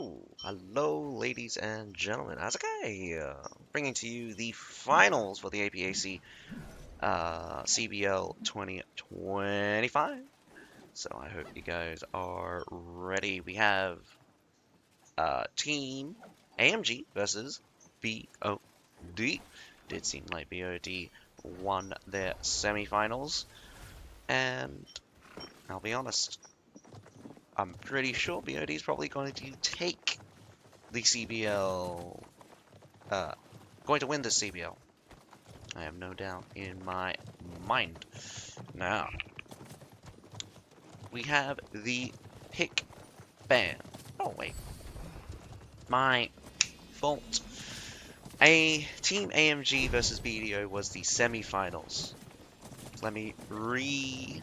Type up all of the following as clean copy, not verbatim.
Hello, ladies and gentlemen. Asakai here, bringing to you the finals for the APAC CBL 2025. So I hope you guys are ready. We have Team AMG versus BOD. Did seem like BOD won their semifinals, and I'll be honest, I'm pretty sure BOD is probably going to take the CBL going to win this CBL. I have no doubt in my mind. Now, we have the pick ban. Oh, wait. My fault. Team AMG versus BDO was the semifinals. Let me rephrase.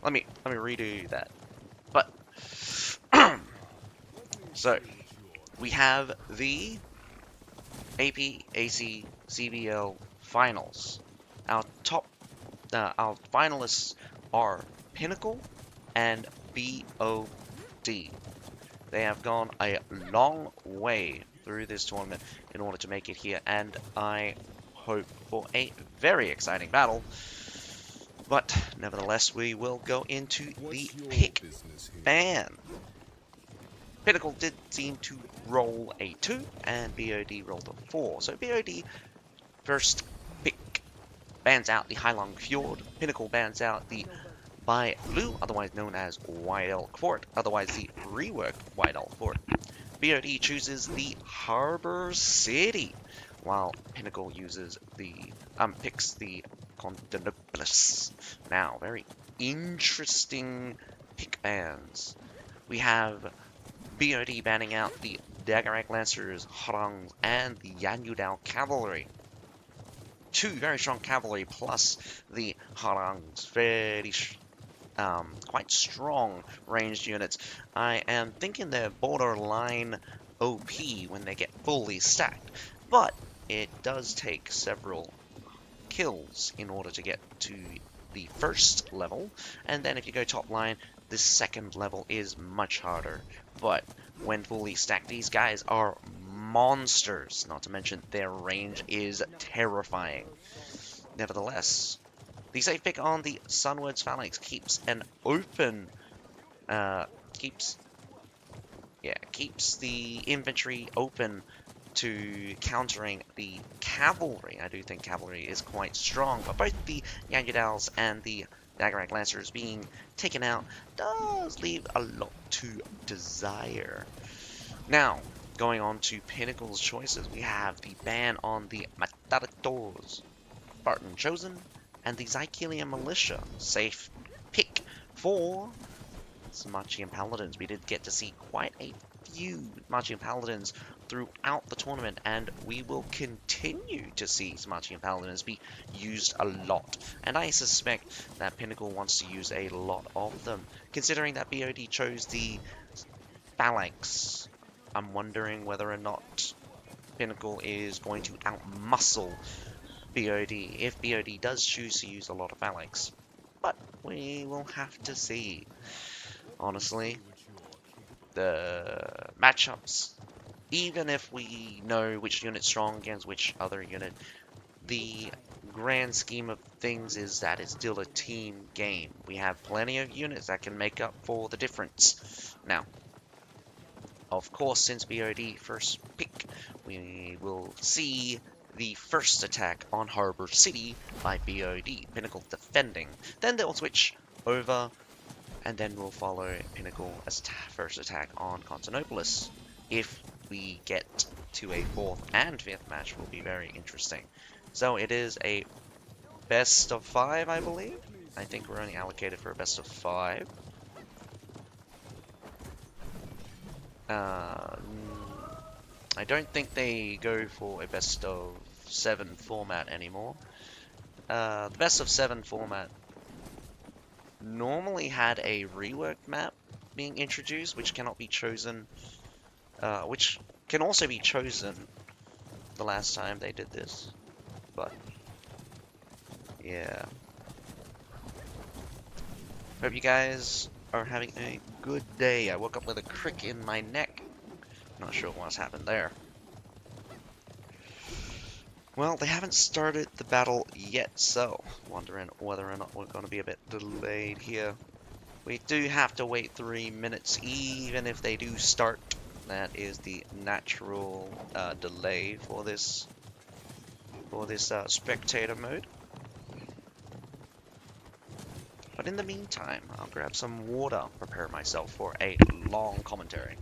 Let me redo that. But so we have the APAC CBL finals. Our finalists are Pinnacle and BOD. They have gone a long way through this tournament in order to make it here, and I hope for a very exciting battle. But nevertheless, we will go into the pick ban. Pinnacle did seem to roll a 2, and BOD rolled a 4. So BOD first pick bans out the Hailong Fjord. Pinnacle bans out the Bai Lu, otherwise known as White Elk Fort, otherwise the reworked White Elk Fort. BOD chooses the Harbor City, while Pinnacle uses the picks the Constantinopolis. Now, very interesting pick bans. We have BOD banning out the Dagarak Lancers, Harangs, and the Yanyudao Cavalry. Two very strong cavalry plus the Harangs, quite strong ranged units. I am thinking they're borderline OP when they get fully stacked, but it does take several kills in order to get to the first level, and then if you go top line, the second level is much harder. But when fully stacked, these guys are monsters, not to mention their range is terrifying. Nevertheless, the safe pick on the Sunward's Phalanx keeps an open, keeps the infantry open to countering the cavalry. I do think cavalry is quite strong, but both the Yanyudals and the Dagarak Lancers being taken out does leave a lot to desire. Now, going on to Pinnacle's choices, we have the ban on the Matarators, Spartan Chosen, and the Zycilian Militia. Safe pick for Smachian Paladins. We did get to see quite a few Smachian Paladins throughout the tournament, and we will continue to see Smachian Paladins be used a lot. And I suspect that Pinnacle wants to use a lot of them, considering that BOD chose the Phalanx. I'm wondering whether or not Pinnacle is going to outmuscle BOD if BOD does choose to use a lot of Phalanx. But we will have to see. Honestly, the matchups, even if we know which unit's strong against which other unit, the grand scheme of things is that it's still a team game. We have plenty of units that can make up for the difference. Now, of course, since BOD first pick, we will see the first attack on Harbor City by BOD, Pinnacle defending. Then they'll switch over, and then we'll follow Pinnacle as first attack on Constantinopolis. If we get to a 4th and 5th match, will be very interesting. So it is a best of 5, I believe. I think we're only allocated for a best of 5. I don't think they go for a best of 7 format anymore. The best of 7 format normally had a reworked map being introduced, which cannot be chosen, which can also be chosen the last time they did this, but yeah. Hope you guys are having a good day. I woke up with a crick in my neck. Not sure what's happened there. Well, they haven't started the battle yet, so wondering whether or not we're going to be a bit delayed here. We do have to wait 3 minutes, even if they do start. That is the natural delay for this spectator mode. But in the meantime, I'll grab some water, prepare myself for a long commentary.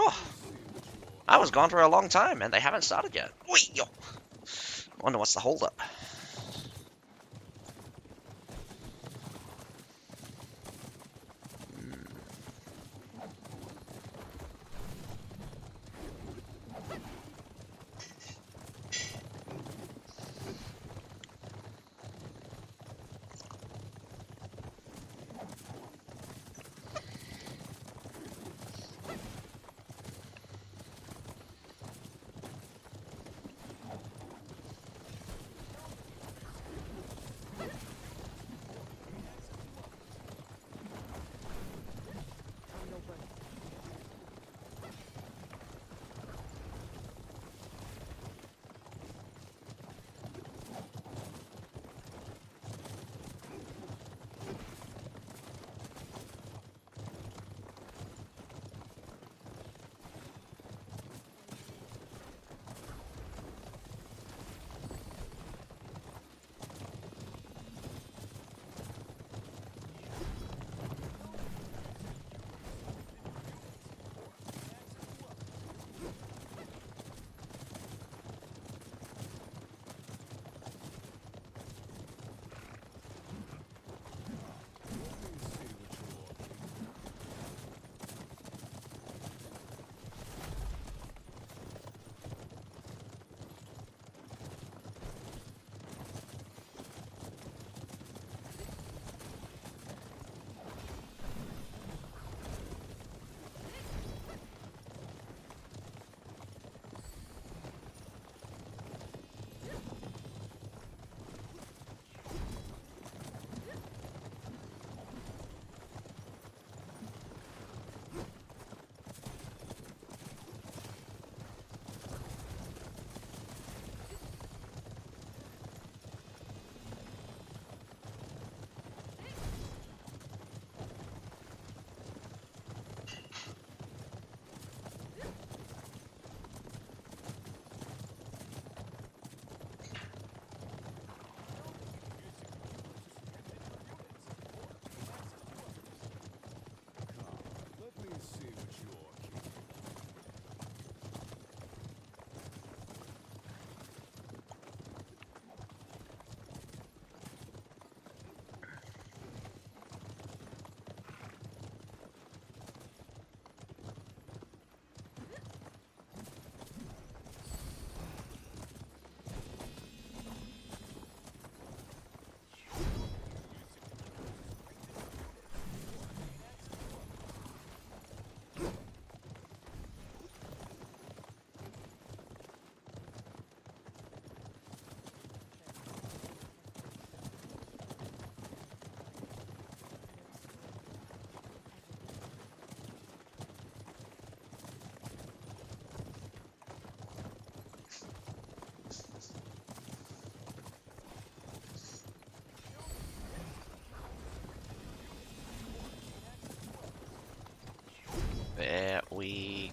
Oh, I was gone for a long time and they haven't started yet. Wonder what's the holdup.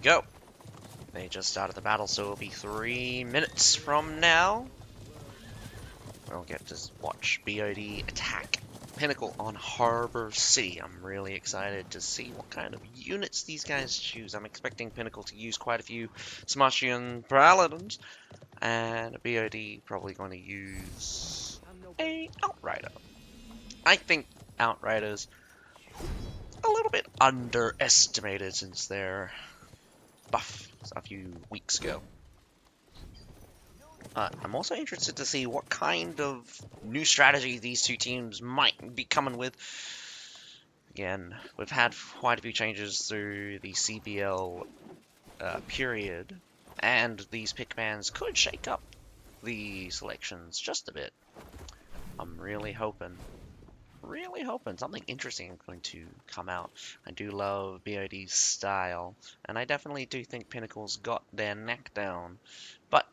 go. They just started the battle, so it'll be 3 minutes from now. We'll get to watch BOD attack Pinnacle on Harbor City. I'm really excited to see what kind of units these guys choose. I'm expecting Pinnacle to use quite a few Smashian Paladins, and BOD probably going to use a Outrider. I think Outriders a little bit underestimated since their buff a few weeks ago. I'm also interested to see what kind of new strategy these two teams might be coming with. Again, we've had quite a few changes through the CBL period, and these pick bans could shake up the selections just a bit. I'm really hoping something interesting is going to come out. I do love BOD's style, and I definitely do think Pinnacle's got their neck down, but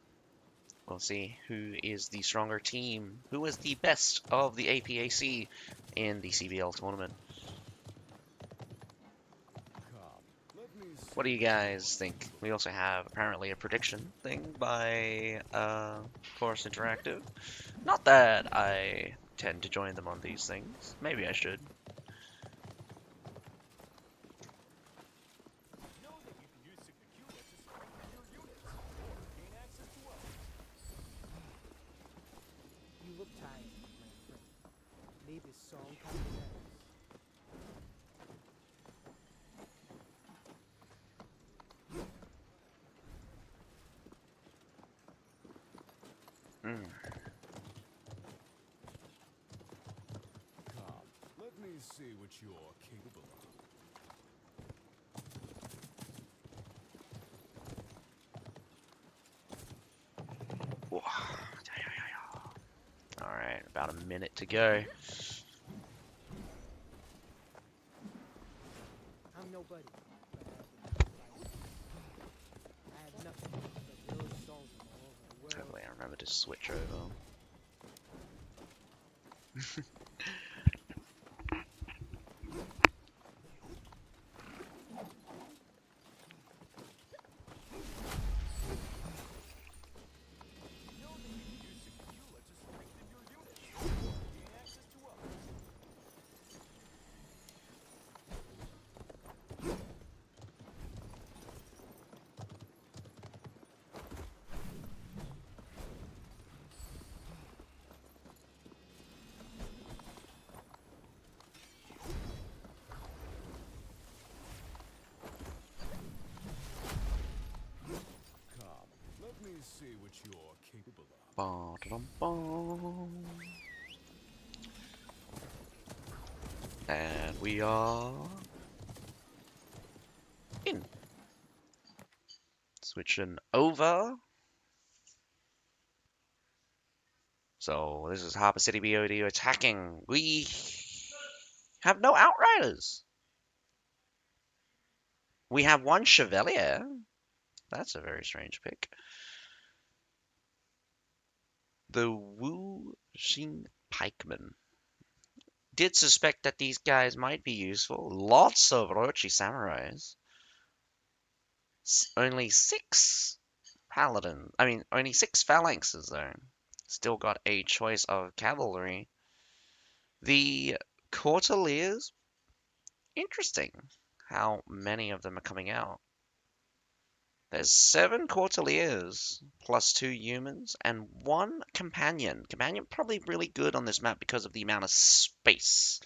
we'll see who is the stronger team, who is the best of the APAC in the CBL tournament. What do you guys think? We also have apparently a prediction thing by Chorus Interactive. Not that I tend to join them on these things. Maybe I should. You look tired, my friend. Maybe a song coming next. Mm. Come, let me see what you're capable of. Alright, about a minute to go. I'm nobody, I have nothing but your songs from all over the world. Hopefully I remember to switch over. Come, let me see what you're capable of. Ba-da-dum-bum. And we are in. Switching over. So this is Harbor City BOD attacking. We have no Outriders. We have one Chevalier. That's a very strange pick. The Wu Xin Pikeman. Did suspect that these guys might be useful. Lots of Orochi Samurais. Only 6 Paladin. I mean, only 6 Phalanxes though. Still got a choice of cavalry. The Courtiers. Interesting how many of them are coming out. There's 7 Courtiers plus 2 humans and 1 companion. Companion probably really good on this map because of the amount of space.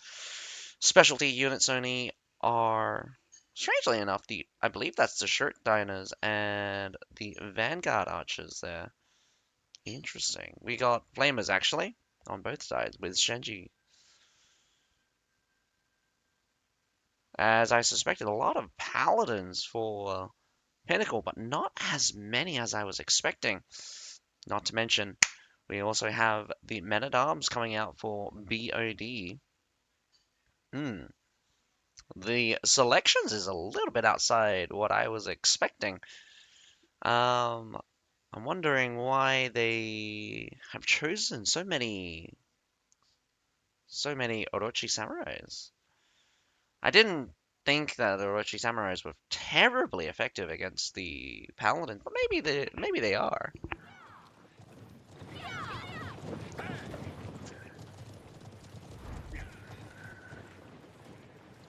Specialty units only are, strangely enough, I believe that's the Shirt Diners and the Vanguard Archers there. Interesting. We got Flamers actually on both sides with Shenji. As I suspected, a lot of Paladins for Pinnacle, but not as many as I was expecting. Not to mention, we also have the Men-at-Arms coming out for BOD. The selections is a little bit outside what I was expecting. I'm wondering why they have chosen so many Orochi Samurais. I didn't think that the Orochi Samurais were terribly effective against the Paladins, but maybe they are.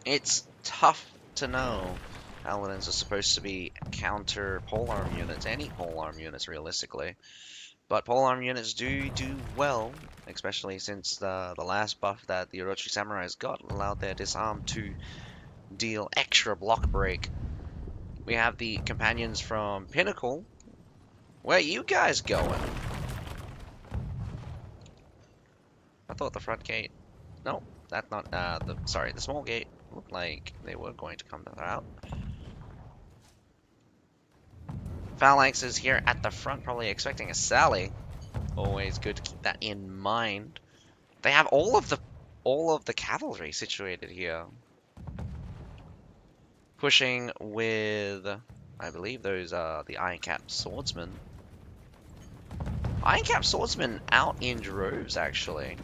It's tough to know. Paladins are supposed to be counter polearm units, any polearm units realistically. But polearm units do well, especially since the last buff that the Orochi Samurais got allowed their disarm to deal extra block break. We have the companions from Pinnacle. Where you guys going? I thought the front gate. No, that's not. Sorry, the small gate looked like they were going to come out. Phalanx is here at the front, probably expecting a sally. Always good to keep that in mind. They have all of the cavalry situated here, pushing with, I believe those are the Iron Cap swordsmen. Iron Cap swordsmen out in droves, actually.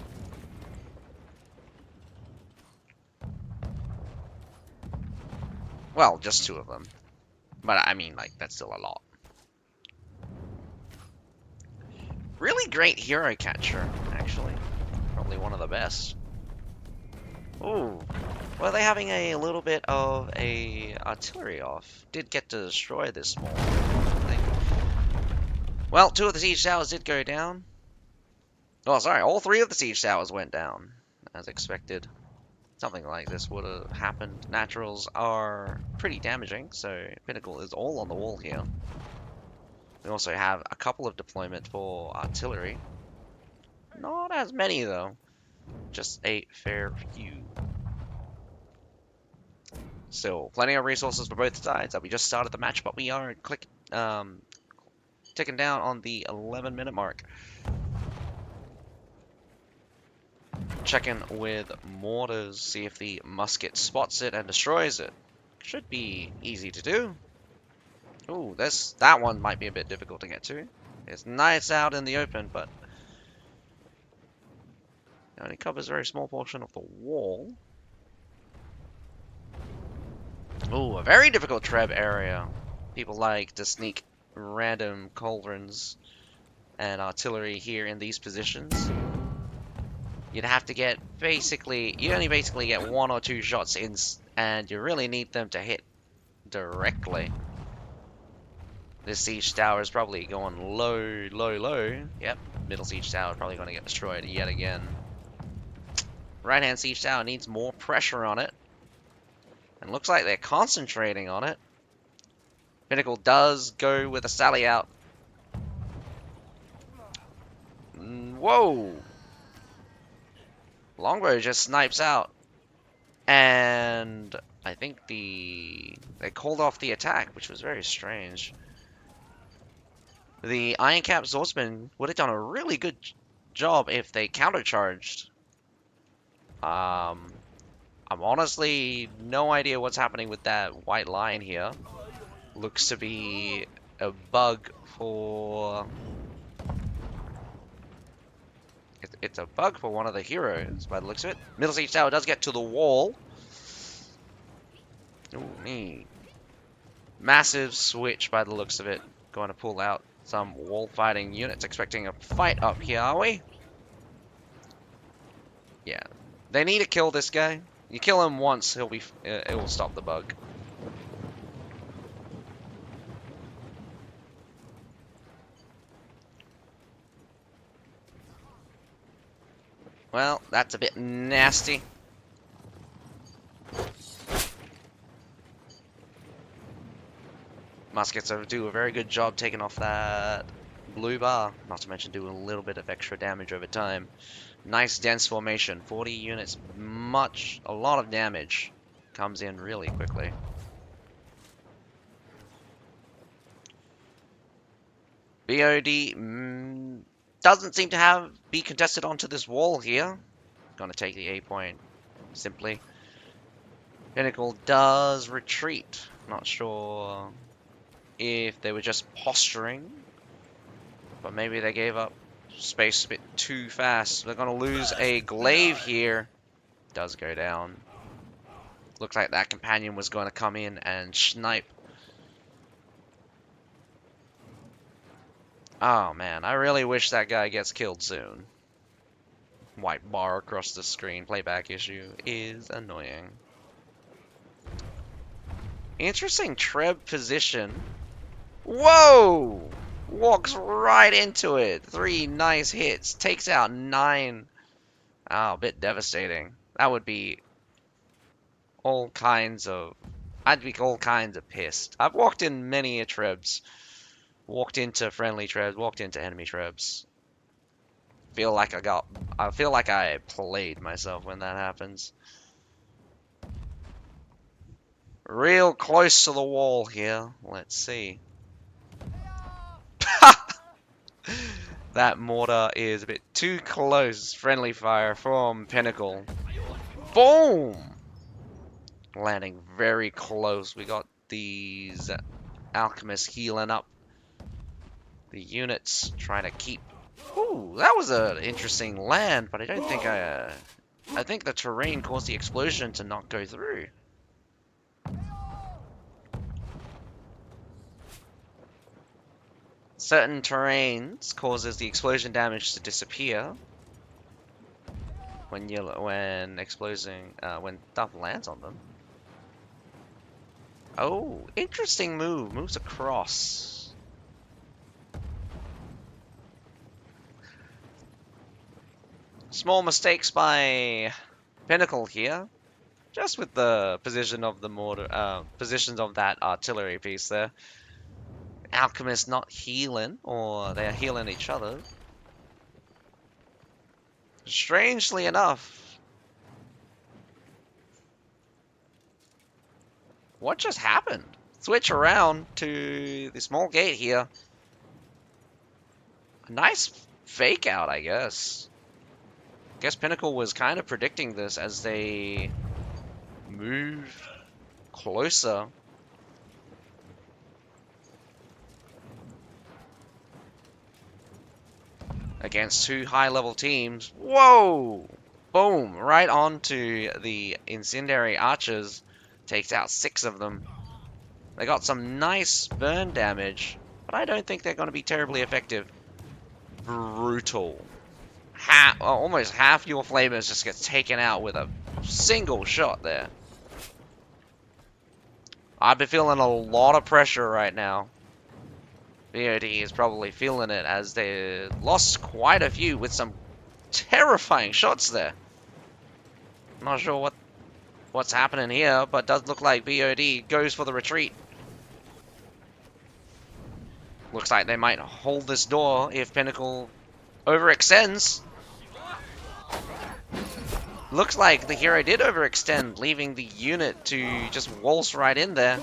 Well, just 2 of them. But I mean, like, that's still a lot. Really great hero catcher, actually. Probably one of the best. Ooh. Well, they're having a little bit of a artillery off. Did get to destroy this small thing. Well, 2 of the siege towers did go down. Oh, sorry, all 3 of the siege towers went down, as expected. Something like this would have happened. Naturals are pretty damaging, so Pinnacle is all on the wall here. We also have a couple of deployment for artillery. Not as many, though. Just a fair few. Still, plenty of resources for both sides. We just started the match, but we are ticking down on the 11-minute mark. Checking with mortars, see if the musket spots it and destroys it. Should be easy to do. Ooh, that one might be a bit difficult to get to. It's nice out in the open, but it only covers a very small portion of the wall. Ooh, a very difficult treb area. People like to sneak random culverins and artillery here in these positions. You'd have to get you only basically get 1 or 2 shots in, and you really need them to hit directly. This siege tower is probably going low, low, low. Yep, middle siege tower is probably going to get destroyed yet again. Right-hand siege tower needs more pressure on it. And looks like they're concentrating on it. Pinnacle does go with a sally out. Whoa! Longbow just snipes out. And I think they called off the attack, which was very strange. The Iron Cap swordsman would have done a really good job if they countercharged. I'm honestly no idea what's happening with that white line here. Looks to be a bug for... It's a bug for one of the heroes, by the looks of it. Middle Siege Tower does get to the wall. Ooh, neat. Massive switch by the looks of it. Going to pull out some wall fighting units. Expecting a fight up here, are we? Yeah. They need to kill this guy. You kill him once, it will stop the bug. Well, that's a bit nasty. Muskets do a very good job taking off that blue bar. Not to mention do a little bit of extra damage over time. Nice dense formation. 40 units, a lot of damage. Comes in really quickly. BOD doesn't seem to be contested onto this wall here. Gonna take the A point simply. Pinnacle does retreat. Not sure if they were just posturing, but maybe they gave up space a bit too fast. They're gonna lose a glaive here. Does go down. Looks like that companion was going to come in and snipe. Oh man, I really wish that guy gets killed soon. White bar across the screen, playback issue is annoying. Interesting Treb position. Whoa! Walks right into it. 3 nice hits. Takes out 9. Oh, a bit devastating. That would be all kinds of... I'd be all kinds of pissed. I've walked in many a Trebs. Walked into friendly Trebs, walked into enemy Trebs. I feel like I played myself when that happens. Real close to the wall here. Let's see. That mortar is a bit too close. Friendly fire from Pinnacle. Boom! Landing very close. We got these alchemists healing up. The units trying to keep... Ooh, that was an interesting land, but I don't think I think the terrain caused the explosion to not go through. Certain terrains causes the explosion damage to disappear when when stuff lands on them. Oh, interesting move. Moves across. Small mistakes by Pinnacle here. Just with the position of the mortar, positions of that artillery piece there. Alchemists not healing, or they're healing each other. Strangely enough. What just happened? Switch around to the small gate here. A nice fake out, I guess. Guess Pinnacle was kind of predicting this as they moved closer. Against 2 high-level teams. Whoa! Boom! Right onto the incendiary archers. Takes out 6 of them. They got some nice burn damage, but I don't think they're going to be terribly effective. Brutal. Almost half your flamers just gets taken out with a single shot there. I've been feeling a lot of pressure right now. BOD is probably feeling it as they lost quite a few with some terrifying shots there. Not sure what's happening here, but does look like BOD goes for the retreat. Looks like they might hold this door if Pinnacle overextends. Looks like the hero did overextend, leaving the unit to just waltz right in there.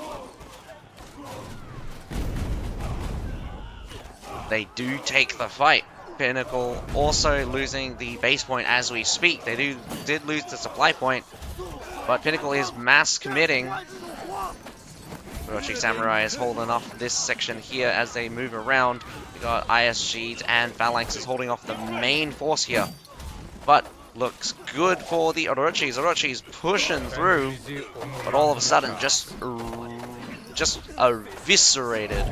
They do take the fight. Pinnacle also losing the base point as we speak. They did lose the supply point, but Pinnacle is mass committing. Orochi Samurai is holding off this section here as they move around. We got ISGs and Phalanxes holding off the main force here. But looks good for the Orochis. Orochis pushing through, but all of a sudden just eviscerated.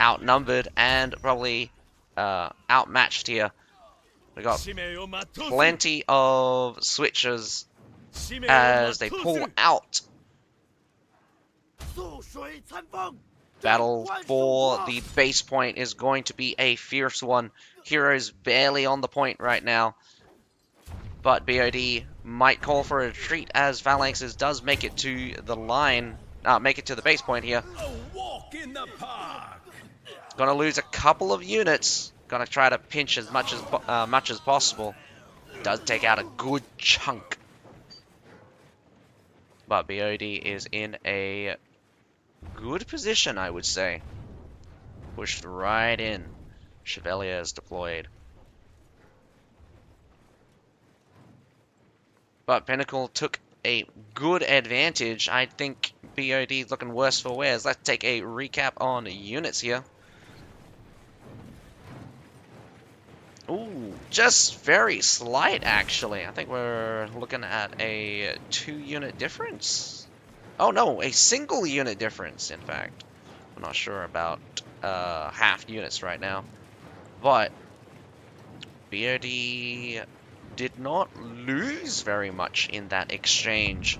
Outnumbered and probably outmatched here. We got plenty of switches as they pull out. Battle for the base point is going to be a fierce one. Heroes barely on the point right now. But BOD might call for a retreat as Phalanxes does make it to the line, make it to the base point here. Gonna lose a couple of units. Gonna try to pinch as much as possible. Does take out a good chunk. But BOD is in a good position, I would say. Pushed right in. Chevalier is deployed. But Pinnacle took a good advantage. I think BOD is looking worse for wears. Let's take a recap on units here. Ooh, just very slight, actually. I think we're looking at a 2-unit difference. Oh no, a single unit difference, in fact. I'm not sure about half units right now. But BOD did not lose very much in that exchange.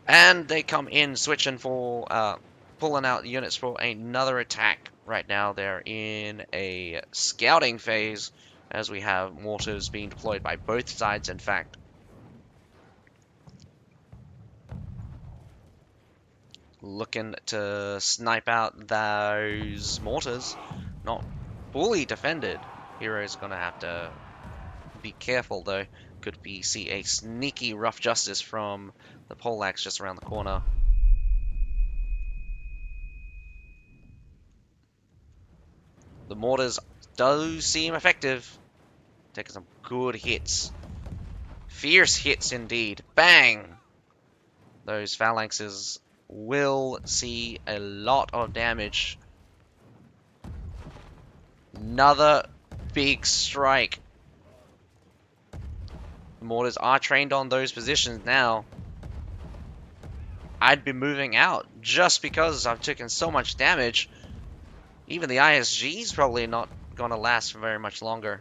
And they come in switching for pulling out units for another attack. Right now they're in a scouting phase as we have mortars being deployed by both sides, in fact. Looking to snipe out those mortars. Not fully defended. Hero's gonna have to be careful though. Could be see a sneaky rough justice from the poleaxe just around the corner. The mortars do seem effective. Taking some good hits. Fierce hits indeed. Bang! Those phalanxes will see a lot of damage. Another big strike. The mortars are trained on those positions now. I'd be moving out just because I've taken so much damage. Even the ISG's probably not going to last for very much longer.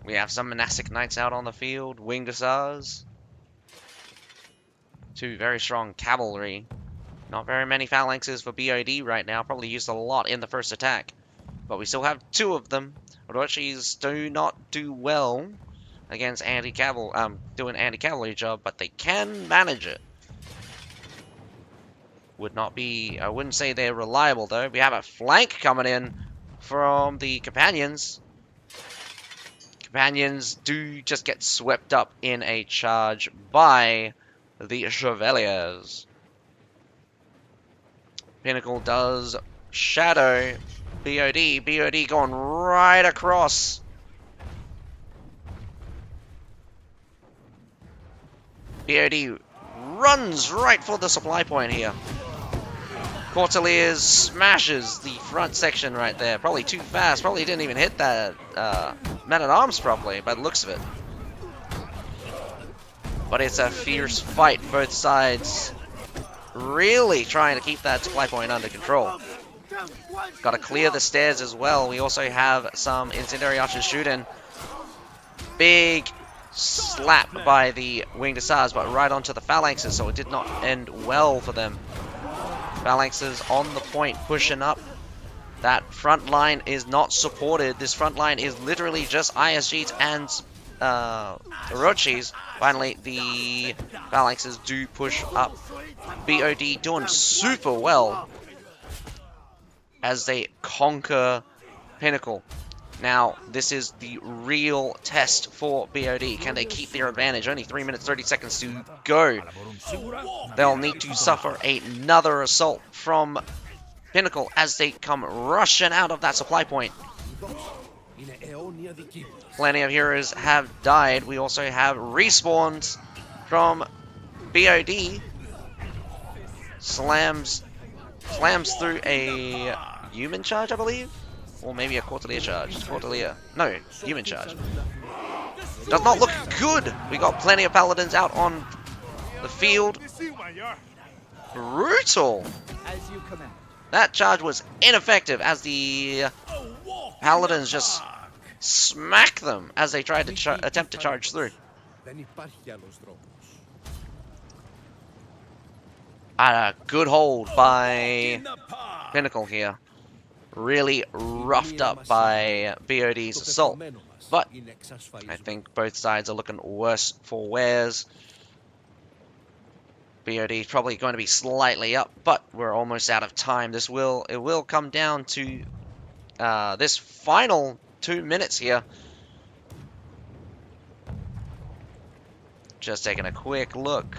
We have some monastic knights out on the field, winged hussars. Two very strong cavalry. Not very many phalanxes for BOD right now. Probably used a lot in the first attack. But we still have two of them. Orochis do not do well against anti-cavalry, doing anti-cavalry job, but they can manage it. Would not be, I wouldn't say they're reliable though. We have a flank coming in from the companions. Companions do just get swept up in a charge by the Chevaliers. Pinnacle does shadow BOD. BOD going right across. BOD runs right for the supply point here. Corteliers smashes the front section right there. Probably too fast. Probably didn't even hit that man-at-arms properly by the looks of it. But it's a fierce fight. Both sides really trying to keep that supply point under control. Got to clear the stairs as well. We also have some incendiary archers shooting. Big slap by the winged hussars, but right onto the phalanxes, so it did not end well for them. Phalanxes on the point, pushing up. That front line is not supported. This front line is literally just ISGs and Orochis. Finally, the phalanxes do push up. BOD doing super well as they conquer Pinnacle. Now, this is the real test for BOD. Can they keep their advantage? Only 3 minutes 30 seconds to go. They'll need to suffer another assault from Pinnacle as they come rushing out of that supply point. Plenty of heroes have died. We also have respawns from BOD. Slams through a human charge, I believe? Or maybe a Cortelier charge. Cortelier. No, human charge. Does not look good. We got plenty of paladins out on the field. Brutal. As you command. That charge was ineffective as the paladins just smack them as they tried to attempt to charge through. A good hold by Pinnacle here. Really roughed up by BOD's assault. But I think both sides are looking worse for wears. BOD is probably going to be slightly up, but we're almost out of time. It will come down to this final 2 minutes here. Just taking a quick look.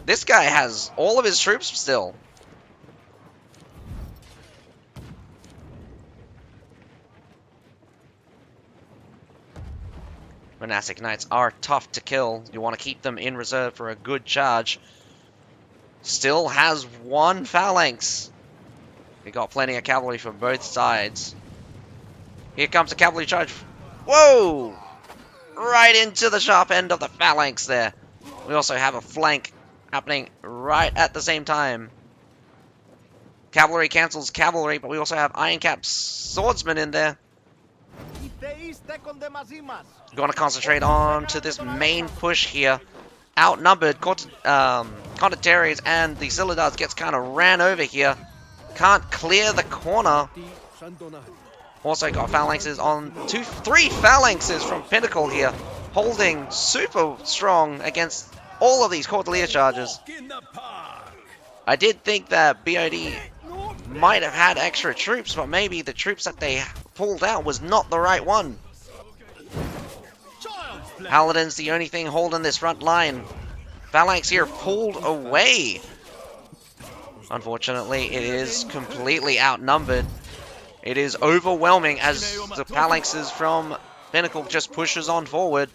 This guy has all of his troops still. Monastic Knights are tough to kill. You want to keep them in reserve for a good charge. Still has one phalanx. We got plenty of cavalry from both sides. Here comes the cavalry charge. Whoa! Right into the sharp end of the phalanx there. We also have a flank happening right at the same time. Cavalry cancels cavalry, but we also have Iron Cap swordsmen in there. Going to concentrate on to this main push here. Outnumbered, Condottieri and the Siladars gets kind of ran over here. Can't clear the corner. Also got phalanxes on three phalanxes from Pinnacle here, holding super strong against all of these Cordelier charges. I did think that BOD might have had extra troops, but maybe the troops that they pulled out was not the right one. Paladin's the only thing holding this front line. Phalanx here pulled away. Unfortunately, it is completely outnumbered. It is overwhelming as the phalanxes from Pinnacle just pushes on forward.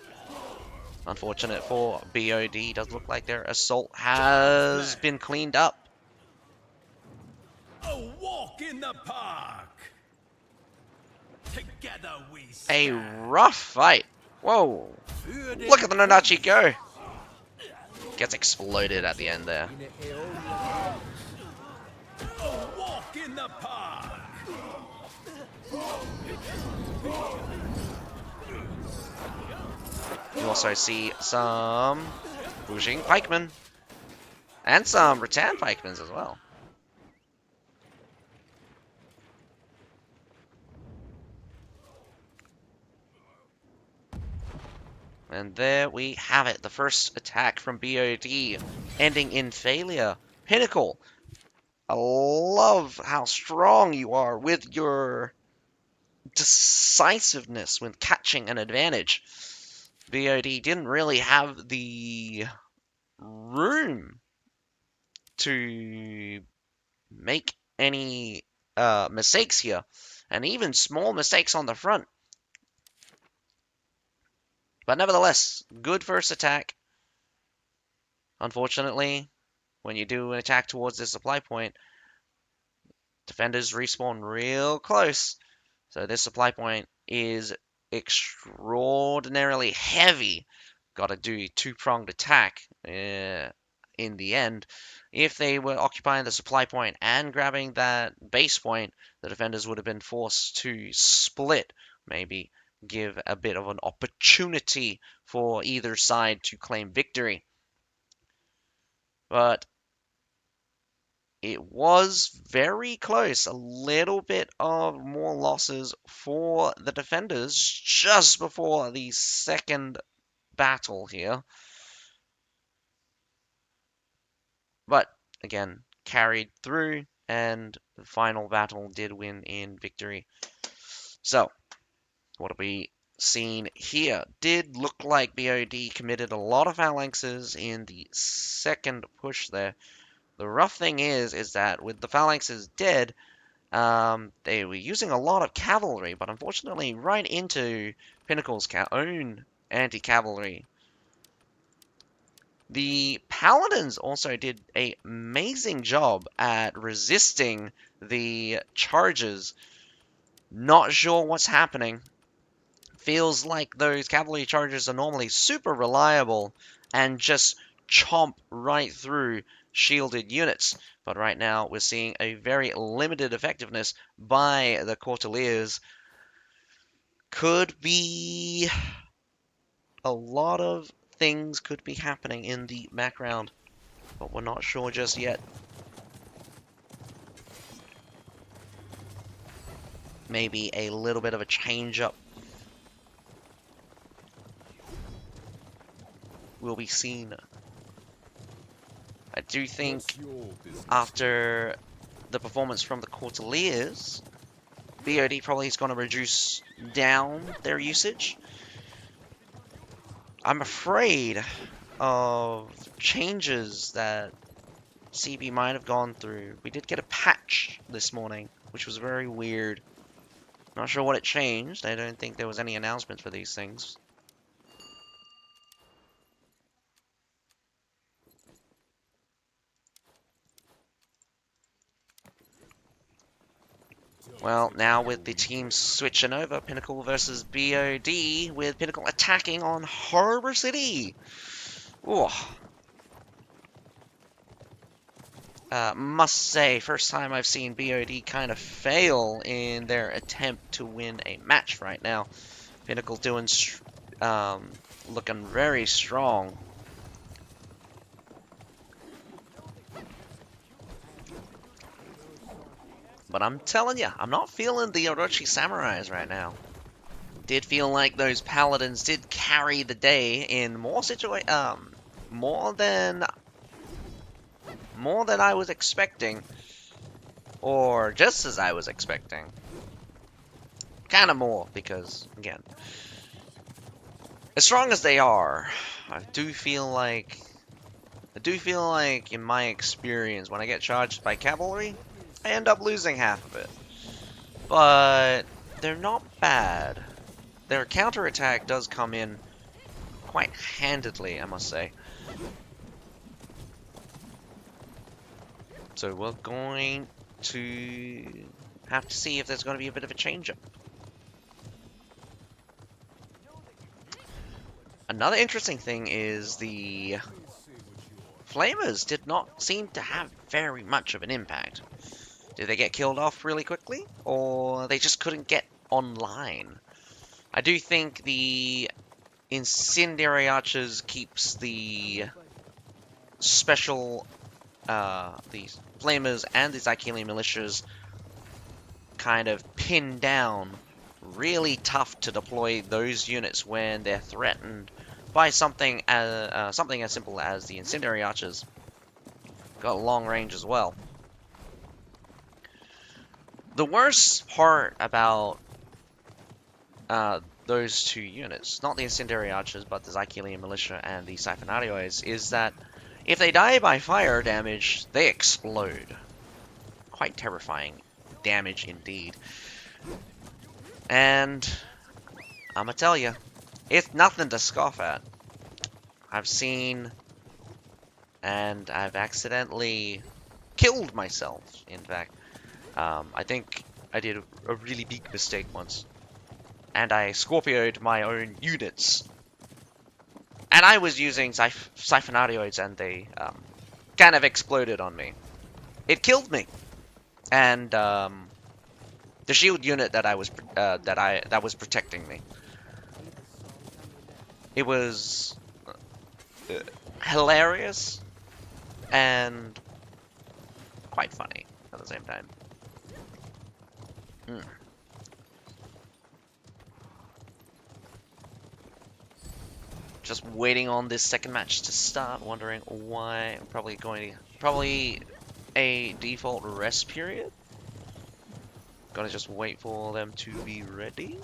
Unfortunate for BOD. Does look like their assault has been cleaned up. A walk in the park. Together we A stand. rough fight. Whoa. Look at the Nonachi go. Gets exploded at the end there. A walk in the park. You also see some pushing pikemen. And some rattan pikemen as well. And there we have it. The first attack from BOD ending in failure. Pinnacle, I love how strong you are with your decisiveness when catching an advantage. BOD didn't really have the room to make any mistakes here. And even small mistakes on the front. But nevertheless, good first attack. Unfortunately, when you do an attack towards the supply point, defenders respawn real close. So this supply point is extraordinarily heavy. Got to do a two-pronged attack in the end. If they were occupying the supply point and grabbing that base point, the defenders would have been forced to split, maybe give a bit of an opportunity for either side to claim victory. But it was very close. A little bit of more losses for the defenders just before the second battle here. But again, carried through, and the final battle did win in victory. So, what have we seen here? Did look like BOD committed a lot of phalanxes in the second push there. The rough thing is that with the phalanxes dead, they were using a lot of cavalry, but unfortunately right into Pinnacle's own anti-cavalry. The Paladins also did an amazing job at resisting the charges. Not sure what's happening. Feels like those cavalry charges are normally super reliable and just chomp right through shielded units. But right now we're seeing a very limited effectiveness by the Cordeliers. Could be a lot of things could be happening in the background, but we're not sure just yet. Maybe a little bit of a change up will be seen. I do think What's your business? after the performance from the Cordeliers, BOD probably is going to reduce down their usage. I'm afraid of changes that CB might have gone through. We did get a patch this morning, which was very weird. Not sure what it changed. I don't think there was any announcement for these things. Well, now with the teams switching over, Pinnacle versus BOD, with Pinnacle attacking on Harbor City. Ooh. Must say, first time I've seen BOD kind of fail in their attempt to win a match right now. Pinnacle doing, looking very strong. But I'm telling you, I'm not feeling the Orochi Samurais right now. Did feel like those paladins did carry the day in more than I was expecting, or just as I was expecting. Kind of more because again, as strong as they are, I do feel like in my experience when I get charged by cavalry, I end up losing half of it. But they're not bad. Their counterattack does come in quite handedly, I must say. So we're going to have to see if there's going to be a bit of a change-up. Another interesting thing is the Flamers did not seem to have very much of an impact. Did they get killed off really quickly? Or they just couldn't get online? I do think the Incendiary Archers keeps the special, the Flamers and the Zycalian Militias kind of pinned down. Really tough to deploy those units when they're threatened by something as simple as the Incendiary Archers. Got long range as well. The worst part about those two units, not the Incendiary Archers, but the Zycalian Militia and the Siphonarioids, is that if they die by fire damage, they explode. Quite terrifying damage indeed. And I'ma tell you, it's nothing to scoff at. I've seen, and I've accidentally killed myself, in fact. I think I did a really big mistake once. And I Scorpioed my own units. And I was using Siphonarioids and they kind of exploded on me. It killed me. And the shield unit that I was that was protecting me. It was hilarious and quite funny at the same time. Just waiting on this second match to start, wondering why. I'm probably a default rest period. Gonna just wait for them to be ready.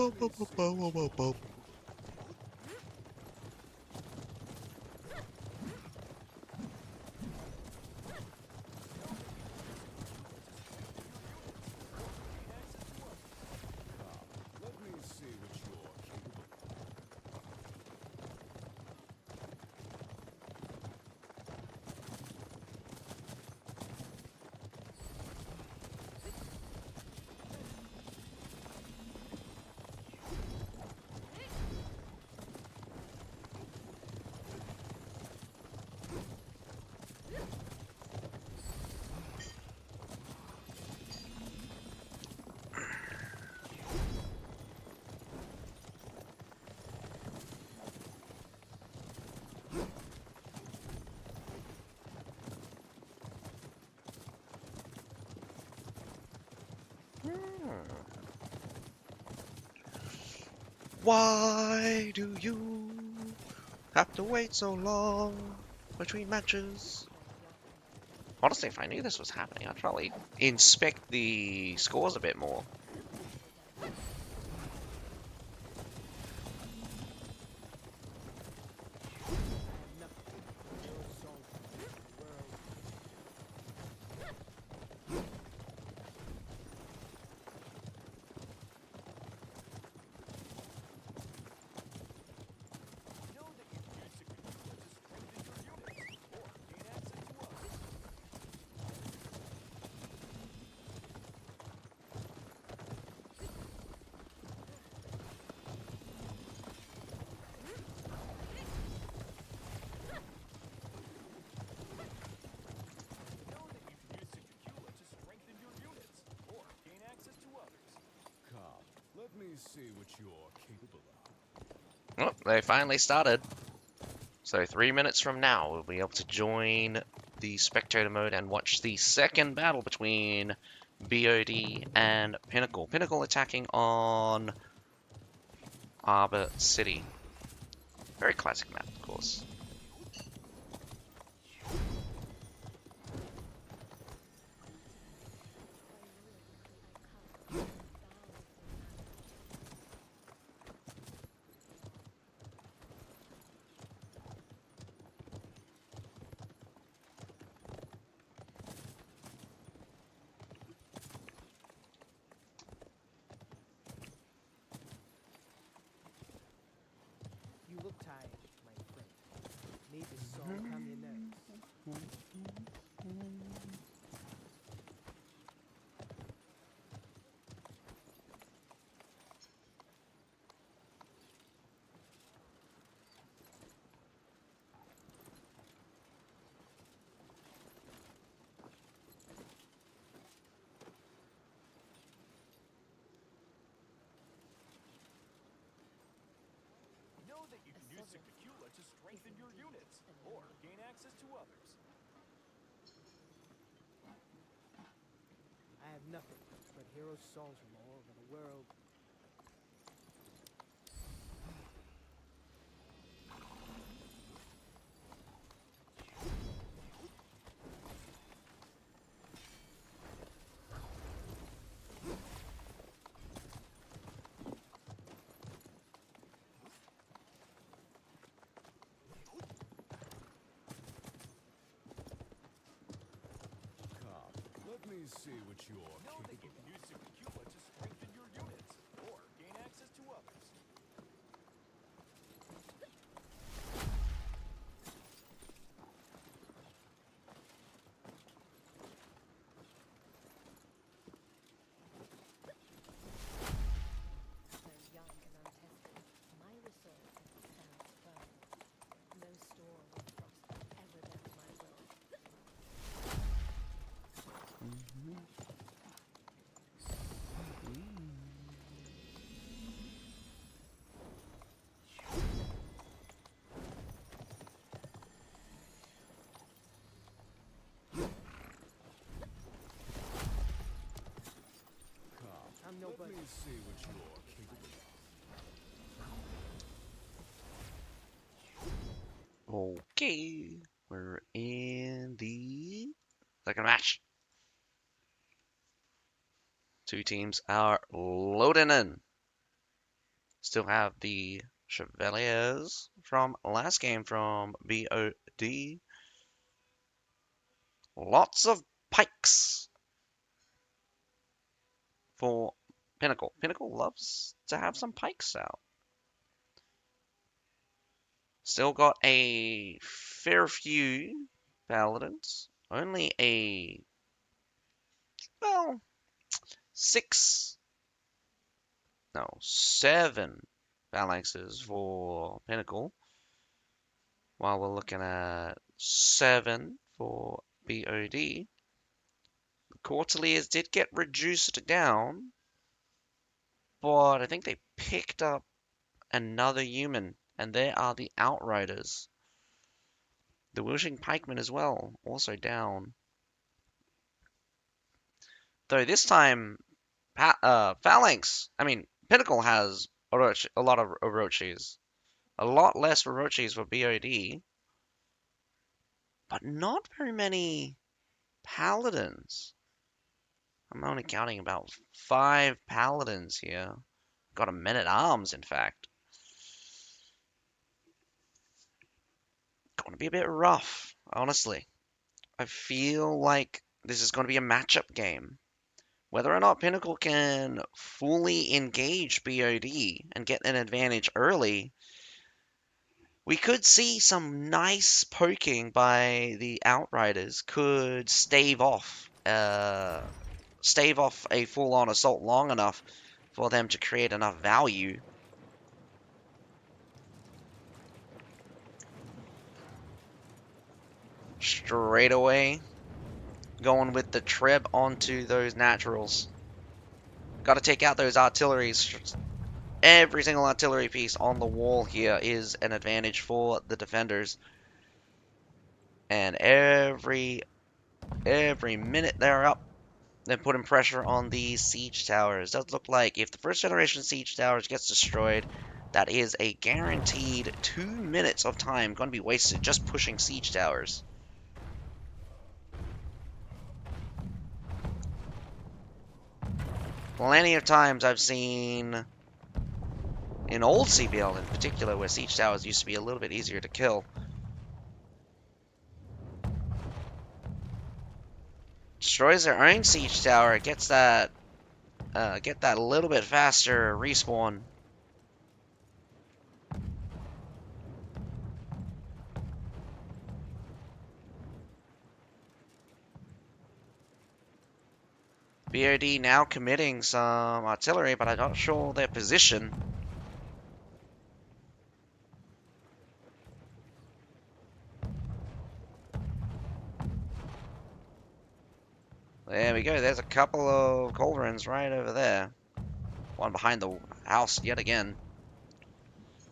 Let me see what you're capable of. Why do you have to wait so long between matches? Honestly, if I knew this was happening, I'd probably inspect the scores a bit more. I have nothing but hero's song coming out of the world. Know that you can use Secure to strengthen your units or gain access to others. Know that you can use Secure to strengthen your units or gain access to others. Come, let me see what you're capable of. Oh, they finally started. So 3 minutes from now, we'll be able to join the spectator mode and watch the second battle between BOD and Pinnacle. Pinnacle attacking on Arbor City. Very classic map, of course. You look tired, my friend. May this song calm your nerves. Know that you can use Secure to strengthen your units or gain access to others. I have nothing but hero's songs from all over the world. Come, let me see what you're Know that you can use Secure to strengthen your units or gain access to others. So young and untested, my resolve stands firm. No storm or frost will ever bend my will. Come, I'm let nobody. me see what you're capable of. Okay, we're in the second match. Two teams are loading in. Still have the Chevaliers from last game from BOD. Lots of pikes for Pinnacle. Pinnacle loves to have some pikes out. Still got a fair few paladins. Only well, six, no, seven phalanxes for Pinnacle. While we're looking at seven for BOD. The Quarterliers did get reduced down, but I think they picked up another human, and they are the Outriders. The Wishing Pikemen as well, also down. Though this time, Phalanx, Pinnacle has a lot of Orochis. A lot less Orochis for BOD, but not very many Paladins. I'm only counting about 5 Paladins here. Got a Men-at-Arms, in fact. Going to be a bit rough, honestly. I feel like this is going to be a matchup game. Whether or not Pinnacle can fully engage BOD and get an advantage early, we could see some nice poking by the Outriders. Could stave off a full-on assault long enough for them to create enough value. Straight away, going with the Treb onto those naturals. Got to take out those artilleries. Every single artillery piece on the wall here is an advantage for the defenders. And every minute they're up, they're putting pressure on these siege towers. Does look like if the first generation siege towers gets destroyed, that is a guaranteed 2 minutes of time going to be wasted just pushing siege towers. Plenty of times I've seen, in old CBL in particular, where siege towers used to be a little bit easier to kill. Destroys their own siege tower, gets that, get that a little bit faster respawn. BOD now committing some artillery, but I'm not sure their position. There we go. There's a couple of culverins right over there. One behind the house yet again.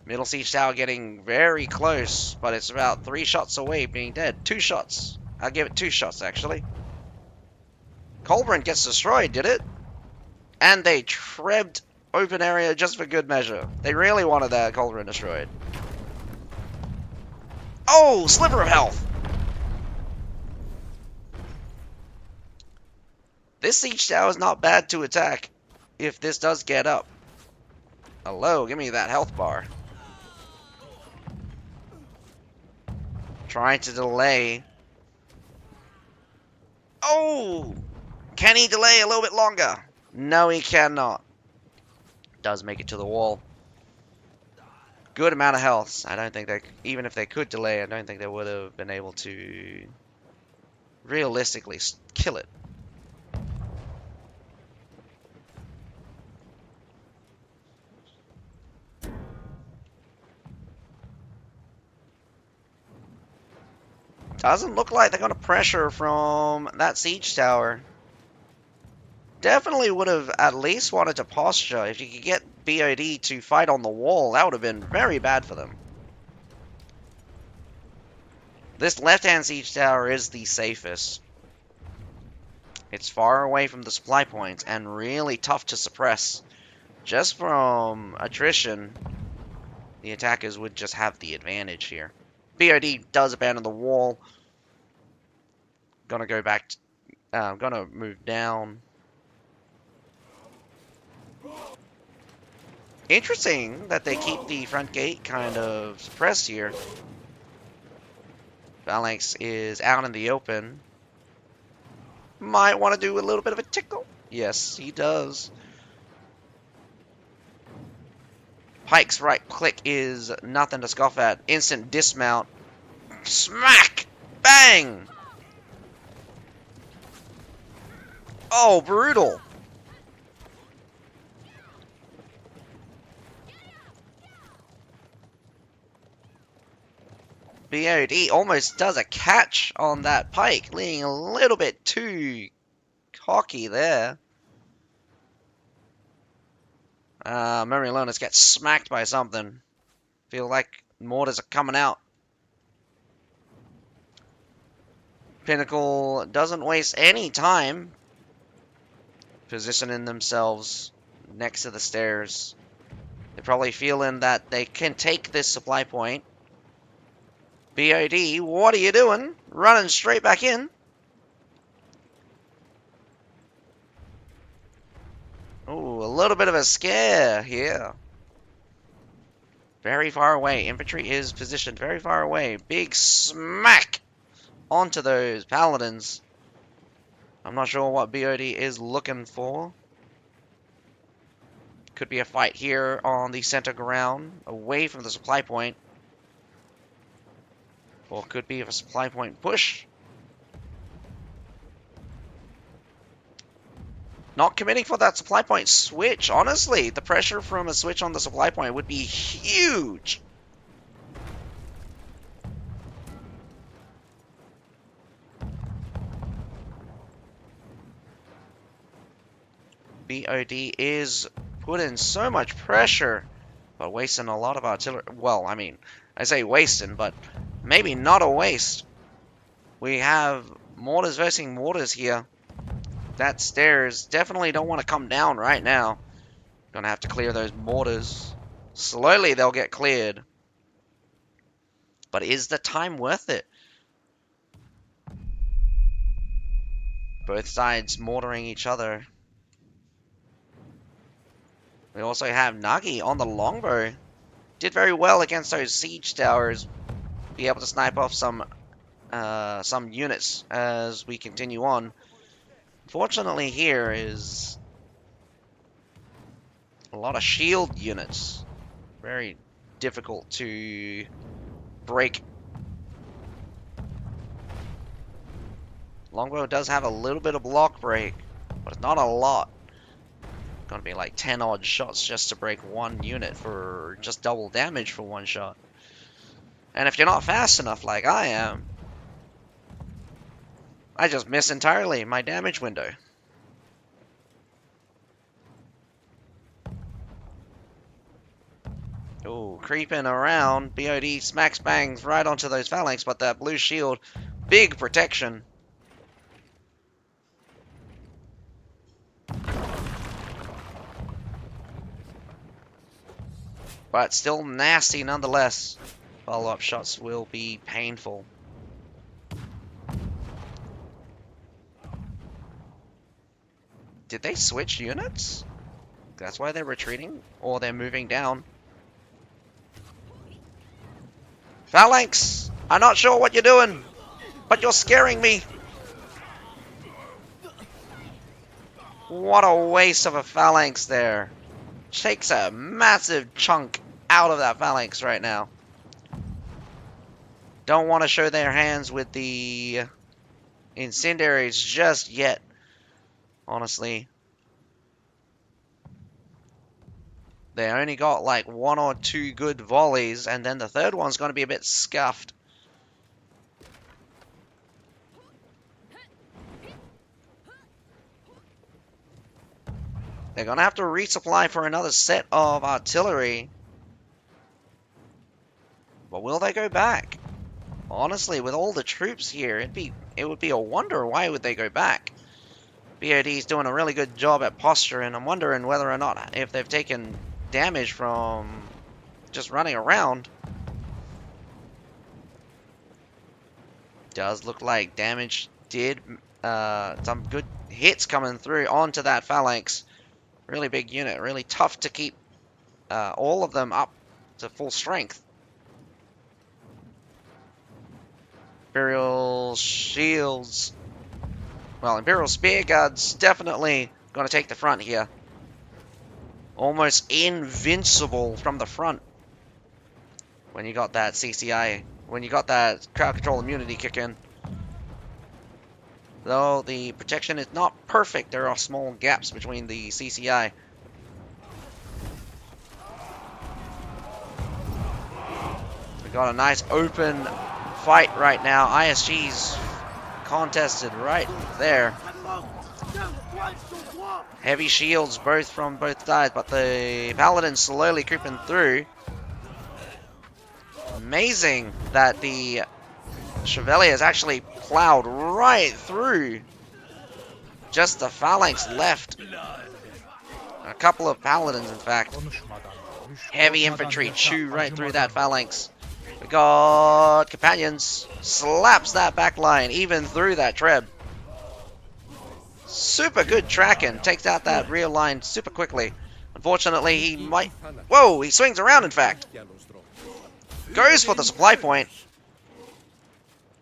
Middle siege tower getting very close, but it's about 3 shots away being dead. 2 shots. I'll give it 2 shots, actually. Culverin gets destroyed, did it? And they trebbed open area just for good measure. They really wanted that Culverin destroyed. Oh, sliver of health! This siege tower is not bad to attack if this does get up. Hello, give me that health bar. Trying to delay. Oh! Can he delay a little bit longer? No, he cannot. Does make it to the wall. Good amount of health. I don't think they, even if they could delay, I don't think they would have been able to realistically kill it. Doesn't look like they're going to pressure from that siege tower. Definitely would have at least wanted to posture. If you could get BOD to fight on the wall, that would have been very bad for them. This left-hand siege tower is the safest. It's far away from the supply points and really tough to suppress. Just from attrition, the attackers would just have the advantage here. BOD does abandon the wall. Gonna go back. Gonna move down. Interesting that they keep the front gate kind of suppressed here. Phalanx is out in the open. Might want to do a little bit of a tickle. Yes, he does. Pike's right click is nothing to scoff at. Instant dismount. Smack! Bang! Oh, brutal. BOD almost does a catch on that Pike, leaning a little bit too cocky there. Memory Learners get smacked by something. Feel like mortars are coming out. Pinnacle doesn't waste any time positioning themselves next to the stairs. They're probably feeling that they can take this supply point. BOD, what are you doing? Running straight back in. Ooh, a little bit of a scare here. Very far away. Infantry is positioned very far away. Big smack onto those paladins. I'm not sure what BOD is looking for. Could be a fight here on the center ground, away from the supply point. Or could be a supply point push. Not committing for that supply point switch. Honestly, the pressure from a switch on the supply point would be huge. BOD is putting so much pressure, but wasting a lot of artillery. Well, I mean, I say wasting, but maybe not a waste. We have mortars versus mortars here. That stairs definitely don't want to come down right now. Gonna have to clear those mortars. Slowly they'll get cleared. But is the time worth it? Both sides mortaring each other. We also have Nagi on the longbow. Did very well against those siege towers. Be able to snipe off some units as we continue on. Fortunately, here is a lot of shield units. Very difficult to break. Longbow does have a little bit of block break, but it's not a lot. Gonna be like 10 odd shots just to break one unit for just double damage for one shot. And if you're not fast enough like I am, I just miss entirely my damage window. Oh, creeping around. BOD smacks bangs right onto those phalanx, but that blue shield, big protection. But still nasty nonetheless. Follow-up shots will be painful. Did they switch units? That's why they're retreating? Or they're moving down? Phalanx! I'm not sure what you're doing, but you're scaring me. What a waste of a phalanx there. Takes a massive chunk out of that phalanx right now. Don't want to show their hands with the incendiaries just yet, honestly. They only got like 1 or 2 good volleys, and then the third one's going to be a bit scuffed. They're going to have to resupply for another set of artillery. But will they go back? Honestly, with all the troops here, it would be a wonder why would they go back. BOD's doing a really good job at posture, and I'm wondering whether or not if they've taken damage from just running around. Does look like damage did some good hits coming through onto that phalanx. Really big unit, really tough to keep all of them up to full strength. Imperial shields. Well, Imperial spear guards definitely going to take the front here. Almost invincible from the front. When you got that CCI, when you got that crowd control immunity kick in. Though the protection is not perfect, there are small gaps between the CCI. We got a nice open fight right now. ISG's contested right there. Heavy shields both from both sides, but the Paladins slowly creeping through. Amazing that the Chevaliers actually plowed right through. Just the phalanx left. A couple of Paladins, in fact. Heavy infantry chew right through that phalanx. We got Companions. Slaps that back line, even through that Treb. Super good tracking. Takes out that rear line super quickly. Unfortunately, he might... Whoa, he swings around, in fact. Goes for the supply point.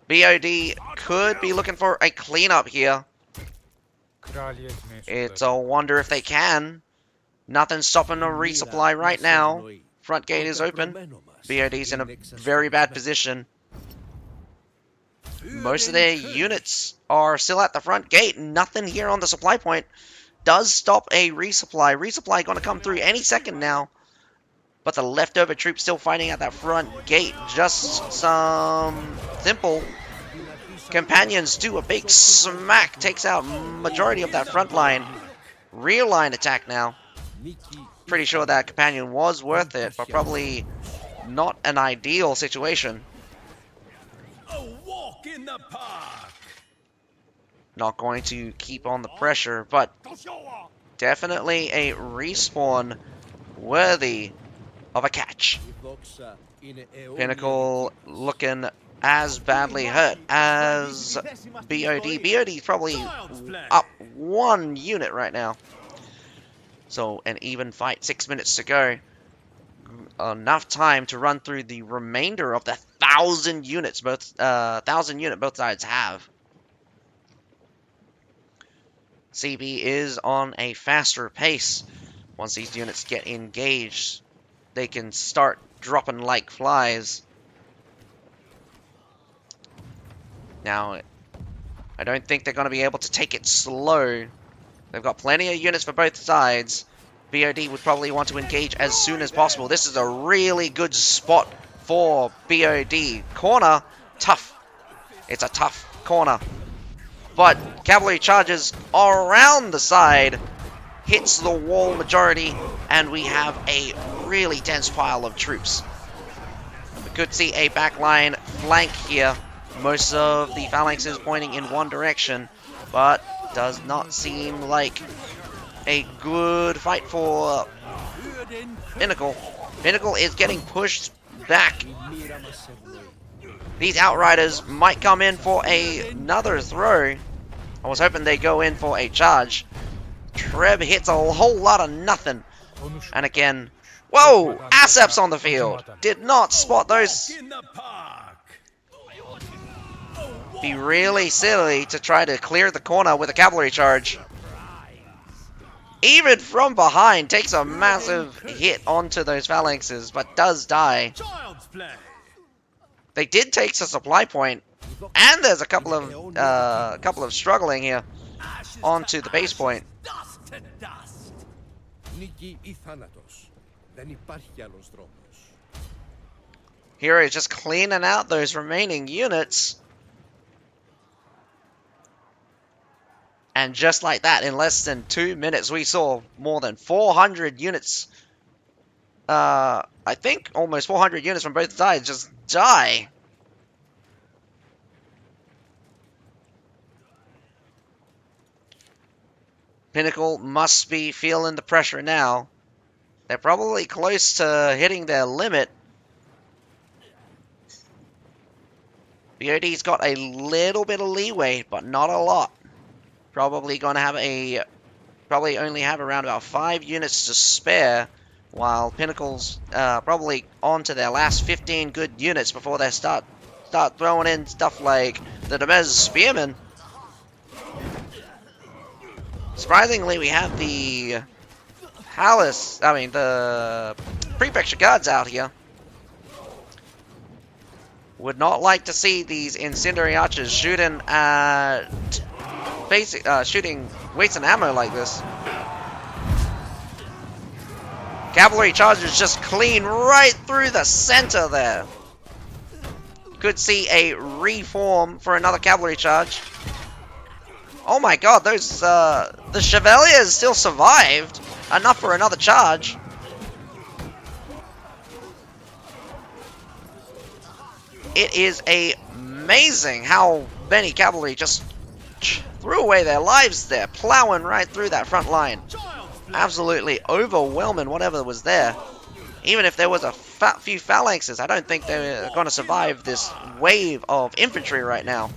BOD could be looking for a cleanup here. It's a wonder if they can. Nothing stopping a resupply right now. Front gate is open. BOD's in a very bad position. Most of their units are still at the front gate. Nothing here on the supply point does stop a resupply. Resupply going to come through any second now. But the leftover troops still fighting at that front gate. Just some simple Companions do a big smack. Takes out majority of that front line. Rear line attack now. Pretty sure that Companion was worth it, but probably not an ideal situation. A walk in the park. Not going to keep on the pressure, but definitely a respawn worthy of a catch. Pinnacle looking as badly hurt as BOD. BOD's probably up 1 unit right now. So an even fight, 6 minutes to go. Enough time to run through the remainder of the 1,000 units both sides have. CB is on a faster pace. Once these units get engaged, they can start dropping like flies. Now, I don't think they're going to be able to take it slow. They've got plenty of units for both sides. BOD would probably want to engage as soon as possible. This is a really good spot for BOD. Corner, tough. It's a tough corner. But cavalry charges around the side, hits the wall majority, and we have a really dense pile of troops. We could see a backline flank here. Most of the phalanxes pointing in one direction, but does not seem like a good fight for Pinnacle. Pinnacle is getting pushed back. These Outriders might come in for another throw. I was hoping they go in for a charge. Treb hits a whole lot of nothing. And again, whoa! Asseps on the field. Did not spot those. Be really silly to try to clear the corner with a cavalry charge. Even from behind, takes a massive hit onto those phalanxes, but does die. They did take the supply point, and there's a couple of struggling here onto the base point. Hero is just cleaning out those remaining units. And just like that, in less than 2 minutes, we saw more than 400 units. I think almost 400 units from both sides just die. Pinnacle must be feeling the pressure now. They're probably close to hitting their limit. BOD's got a little bit of leeway, but not a lot. Probably going to have probably only have around about 5 units to spare while Pinnacle's probably on to their last 15 good units before they start throwing in stuff like the Demez Spearmen. Surprisingly, we have the the Prefecture Guards out here. Would not like to see these Incendiary Archers shooting shooting weights and ammo like this. Cavalry charges just clean right through the center there. Could see a reform for another cavalry charge. Oh my god, those the Chevaliers still survived enough for another charge. It is amazing how many cavalry just threw away their lives there, plowing right through that front line. Absolutely overwhelming whatever was there. Even if there was a few phalanxes, I don't think they're going to survive this wave of infantry right now.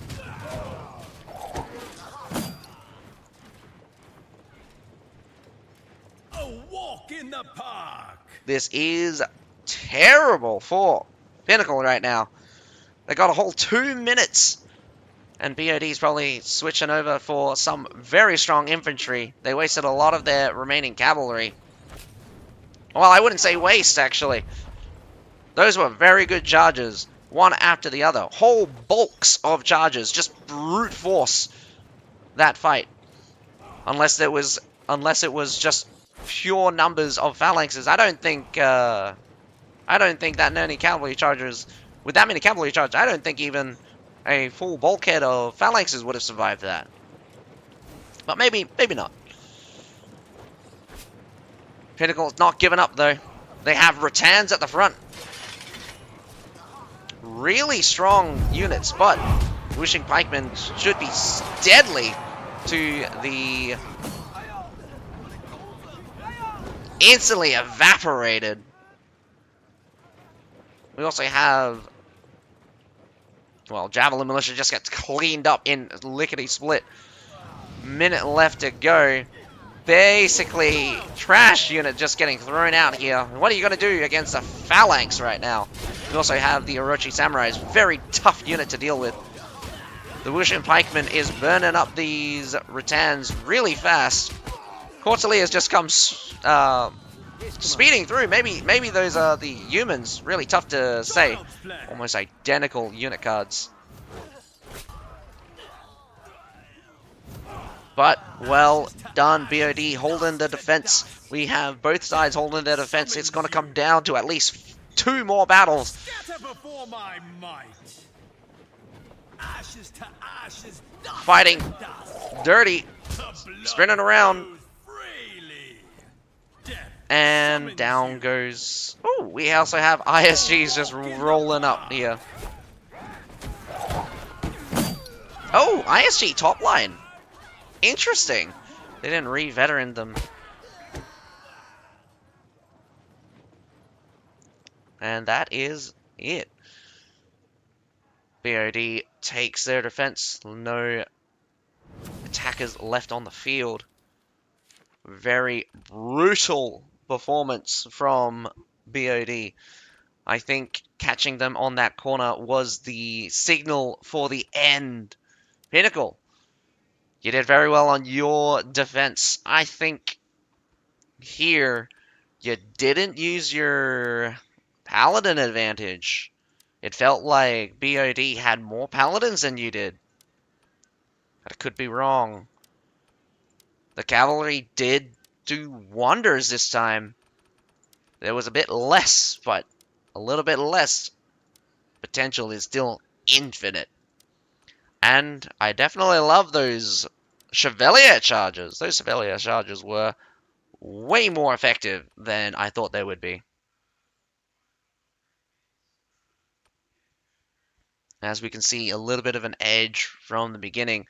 A walk in the park. This is terrible for Pinnacle right now. They got a whole 2 minutes. And BOD's probably switching over for some very strong infantry. They wasted a lot of their remaining cavalry. Well, I wouldn't say waste, actually. Those were very good charges, one after the other. Whole bulks of charges, just brute force that fight. Unless it was just pure numbers of phalanxes. I don't think that many cavalry chargers, with that many cavalry charges, I don't think even a full bulkhead of phalanxes would have survived that. But maybe not. Pinnacle's not giving up, though. They have Rattans at the front. Really strong units, but Wishing Pikemen should be deadly to the... Instantly evaporated. We also have... Well, Javelin Militia just gets cleaned up in lickety-split. Minute left to go. Basically, trash unit just getting thrown out here. What are you going to do against a phalanx right now? We also have the Orochi Samurais. Very tough unit to deal with. The Wushin Pikeman is burning up these Rattans really fast. Cortelias just comes speeding through. Maybe those are the humans. Really tough to say. Almost identical unit cards. But, well done, BOD, holding the defense. We have both sides holding their defense. It's going to come down to at least 2 more battles. Fighting dirty, spinning around. And down goes... Oh, we also have ISGs just rolling up here. Oh, ISG top line. Interesting. They didn't re-veteran them. And that is it. BOD takes their defense. No attackers left on the field. Very brutal performance from BOD. I think catching them on that corner was the signal for the end. Pinnacle, you did very well on your defense. I think here you didn't use your paladin advantage. It felt like BOD had more paladins than you did. I could be wrong. The cavalry did do wonders this time. There was a bit less, but a little bit less. Potential is still infinite. And I definitely love those Chevalier charges. Those Chevalier charges were way more effective than I thought they would be. As we can see, a little bit of an edge from the beginning.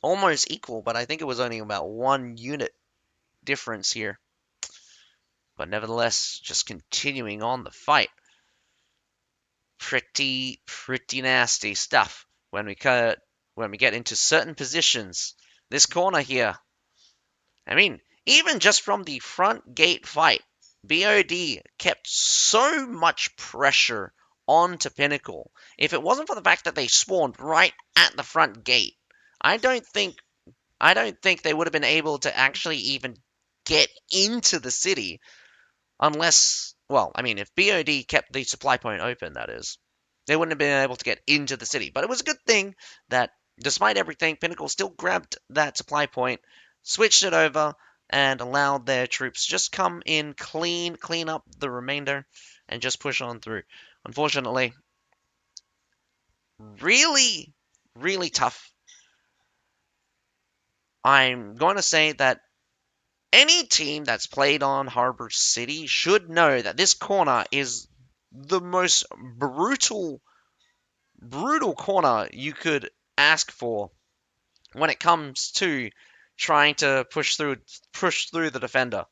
Almost equal, but I think it was only about 1 unit difference here. But nevertheless, just continuing on the fight. Pretty nasty stuff when we get into certain positions. This corner here, I mean, Even just from the front gate fight, BOD kept so much pressure onto Pinnacle. If it wasn't for the fact that they spawned right at the front gate, I don't think I don't think they would have been able to actually even get into the city unless, well, I mean, if BOD kept the supply point open, that is, they wouldn't have been able to get into the city. But it was a good thing that, despite everything, Pinnacle still grabbed that supply point, switched it over, and allowed their troops just come in clean up the remainder, and just push on through. Unfortunately, really, really tough. I'm going to say that any team that's played on Harbor City should know that this corner is the most brutal corner you could ask for when it comes to trying to push through the defender.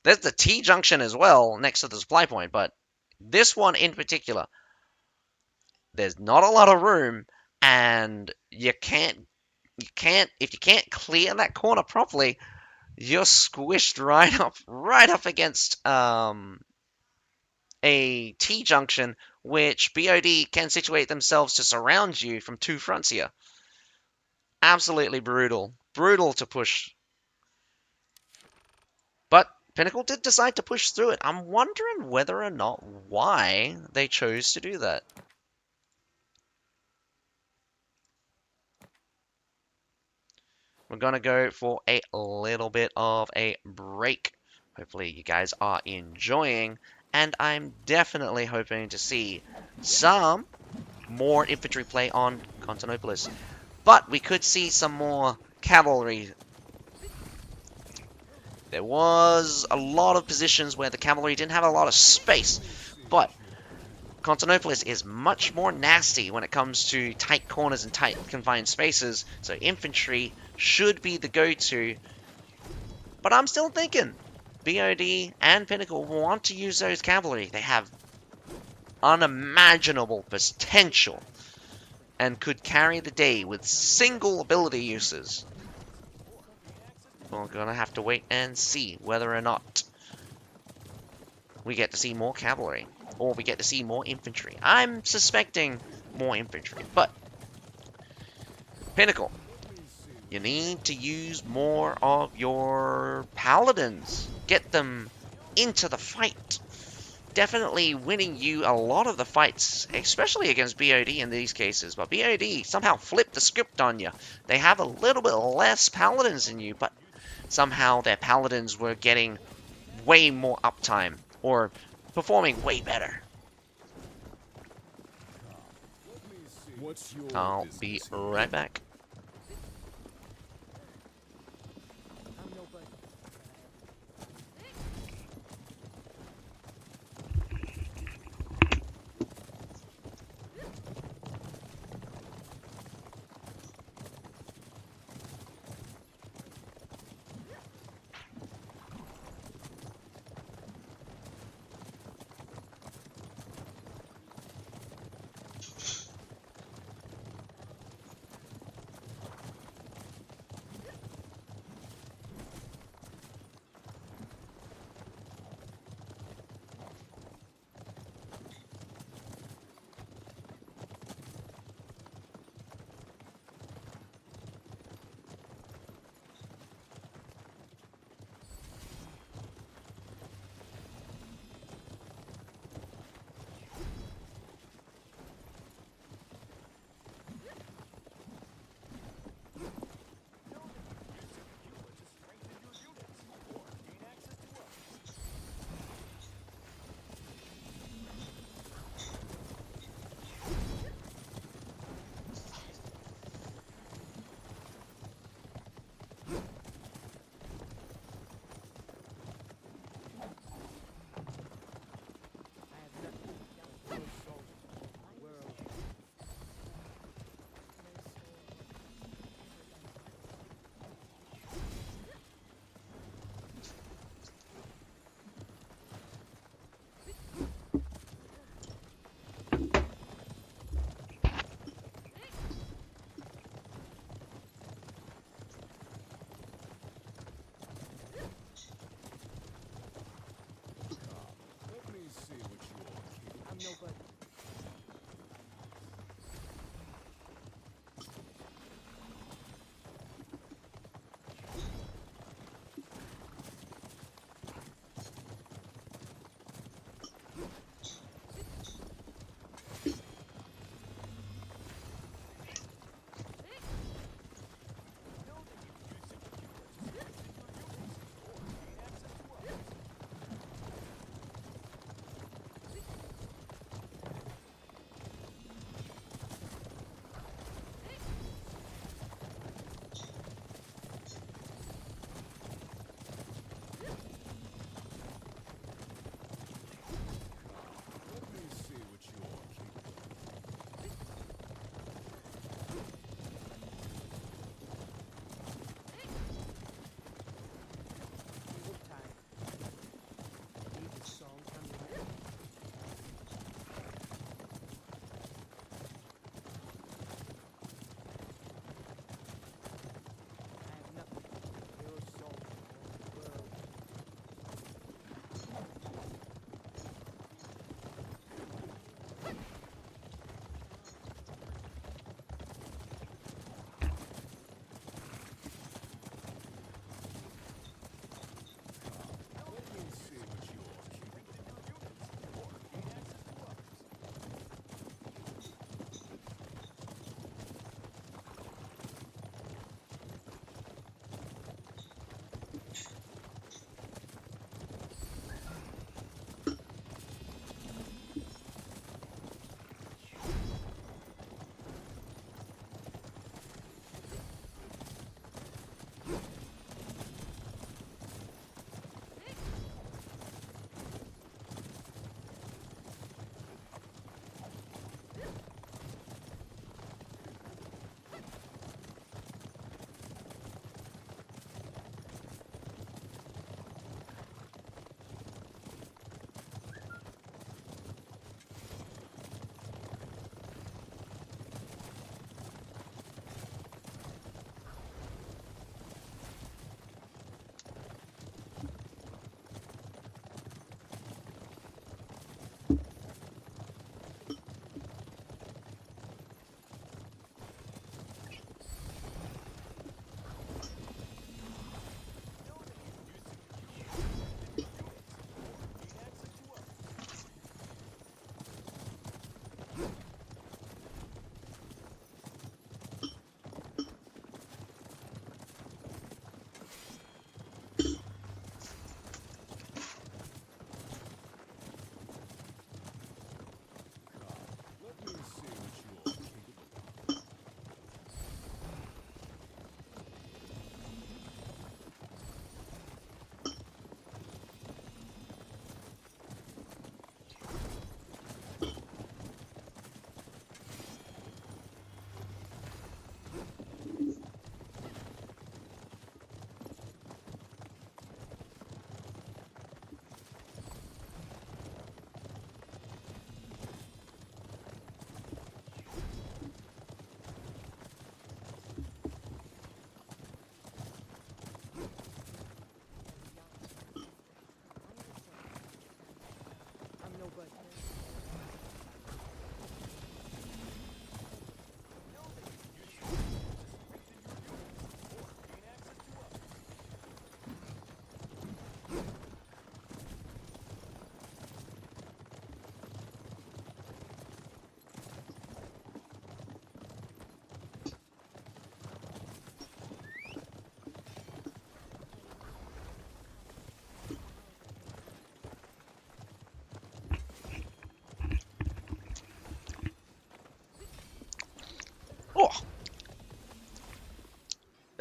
There's the T junction as well next to the supply point, but this one in particular, there's not a lot of room, and you can't if you can't clear that corner properly, you're squished right up against a T junction, which BOD can situate themselves to surround you from two fronts here. Absolutely brutal. Brutal to push. But Pinnacle did decide to push through it. I'm wondering whether or not why they chose to do that. We're going to go for a little bit of a break. Hopefully you guys are enjoying, and I'm definitely hoping to see some more infantry play on Constantinopolis. But we could see some more cavalry. There was a lot of positions where the cavalry didn't have a lot of space, but Constantinopolis is much more nasty when it comes to tight corners and tight confined spaces, so infantry should be the go-to. But I'm still thinking BOD and Pinnacle want to use those cavalry. They have unimaginable potential and could carry the day with single ability uses. We're gonna have to wait and see whether or not we get to see more cavalry, or we get to see more infantry. I'm suspecting more infantry, but Pinnacle, you need to use more of your paladins. Get them into the fight. Definitely winning you a lot of the fights, especially against BOD in these cases. But BOD somehow flipped the script on you. They have a little bit less paladins than you, but somehow their paladins were getting way more uptime, or performing way better. What's your I'll be business here? right back. I'm nobody.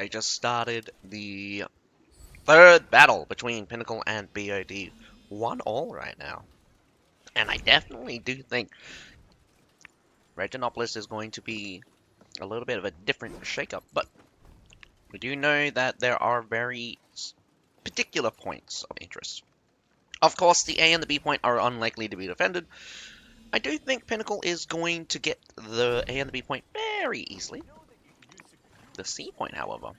They just started the third battle between Pinnacle and BOD. 1-1 right now. And I definitely do think Reginopolis is going to be a little bit of a different shakeup, but we do know that there are very particular points of interest. Of course, the A and the B point are unlikely to be defended. I do think Pinnacle is going to get the A and the B point very easily. The C point, however,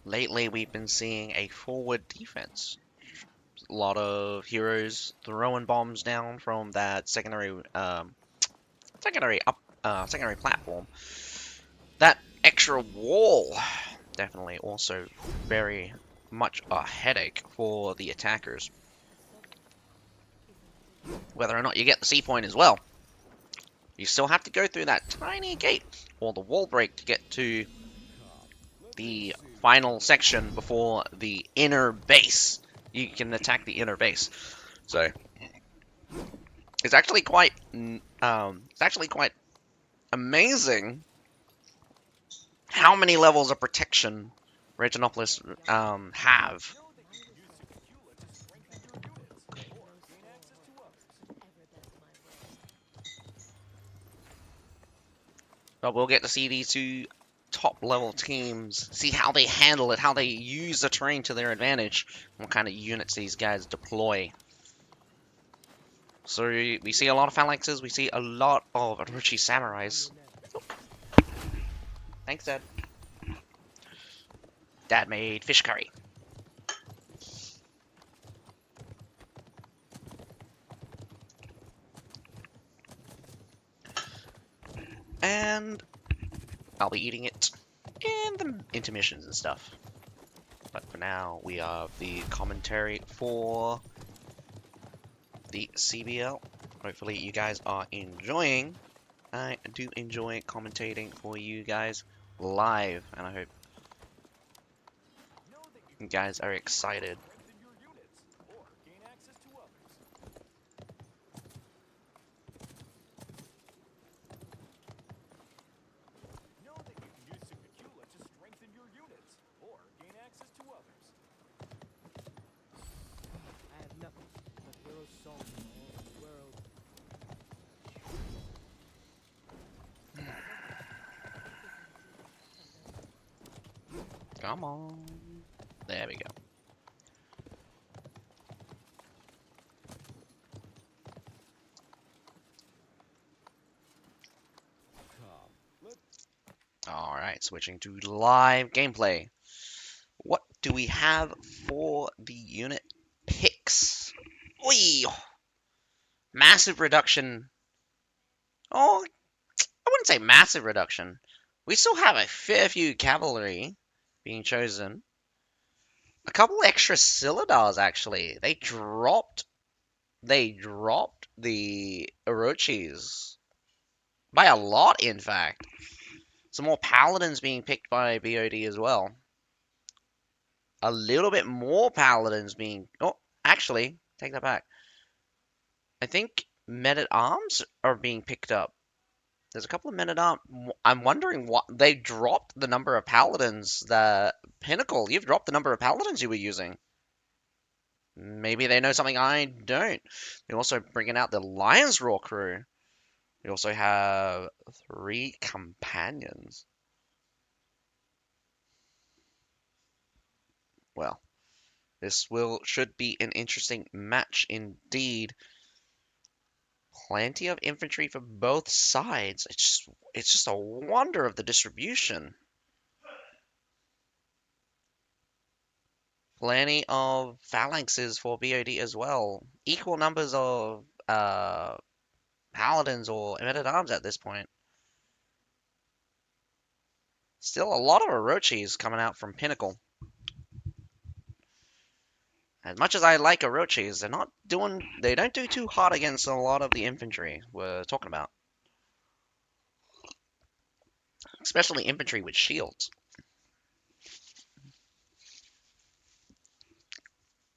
lately we've been seeing a forward defense. A lot of heroes throwing bombs down from that secondary platform. That extra wall definitely also very much a headache for the attackers. Whether or not you get the C point as well, you still have to go through that tiny gate or the wall break to get to the final section before the inner base. You can attack the inner base. So it's actually quite amazing how many levels of protection Reginopolis have. But we'll get to see these two top level teams, see how they handle it, how they use the terrain to their advantage, what kind of units these guys deploy. So we see a lot of phalanxes, we see a lot of Orochi samurais. Thanks, Dad. Dad made fish curry. And I'll be eating it in the intermissions and stuff. But for now, we have the commentary for the CBL. Hopefully you guys are enjoying. I do enjoy commentating for you guys live, and I hope you guys are excited. I have nothing but hero songs in all the world. Come on. There we go. Alright, switching to live gameplay. What do we have for the unit picks? Oi! Massive reduction. Oh, I wouldn't say massive reduction. We still have a fair few cavalry being chosen. A couple extra Silidars, actually. They dropped the Orochis. By a lot, in fact. Some more Paladins being picked by BOD as well. A little bit more Paladins being... Oh, actually, take that back. I think Men-at-Arms are being picked up. There's a couple of Men-at-Arms. I'm wondering what... They dropped the number of Paladins that... Pinnacle, you've dropped the number of Paladins you were using. Maybe they know something I don't. They're also bringing out the Lion's Roar crew. We also have 3 companions. Well, this should be an interesting match indeed. Plenty of infantry for both sides. It's just a wonder of the distribution. Plenty of phalanxes for BOD as well. Equal numbers of paladins or men-at-arms at this point. Still a lot of Orochis coming out from Pinnacle. As much as I like Orochis, they don't do too hot against a lot of the infantry we're talking about. Especially infantry with shields.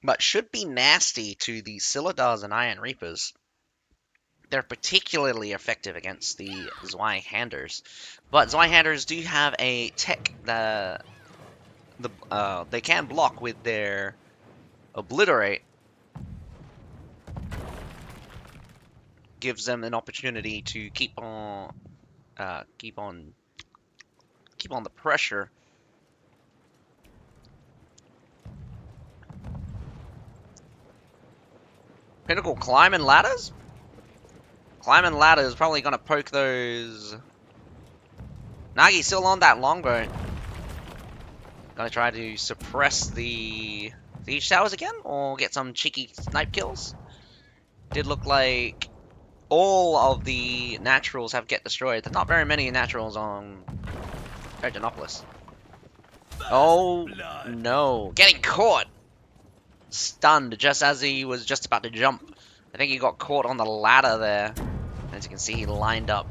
But should be nasty to the Silidars and Iron Reapers. they're particularly effective against the Zweihanders. But Zweihanders do have a tech that they can block with their Obliterate. Gives them an opportunity to keep on the pressure. Pinnacle climbing ladders? Climbing ladders probably gonna poke those. Nagi's still on that longbow. Gonna try to suppress the siege towers again, or get some cheeky snipe kills. Did look like all of the naturals have get destroyed. There's not very many naturals on Adrianopolis. Oh no, getting caught! Stunned just as he was just about to jump. I think he got caught on the ladder there. As you can see, he lined up.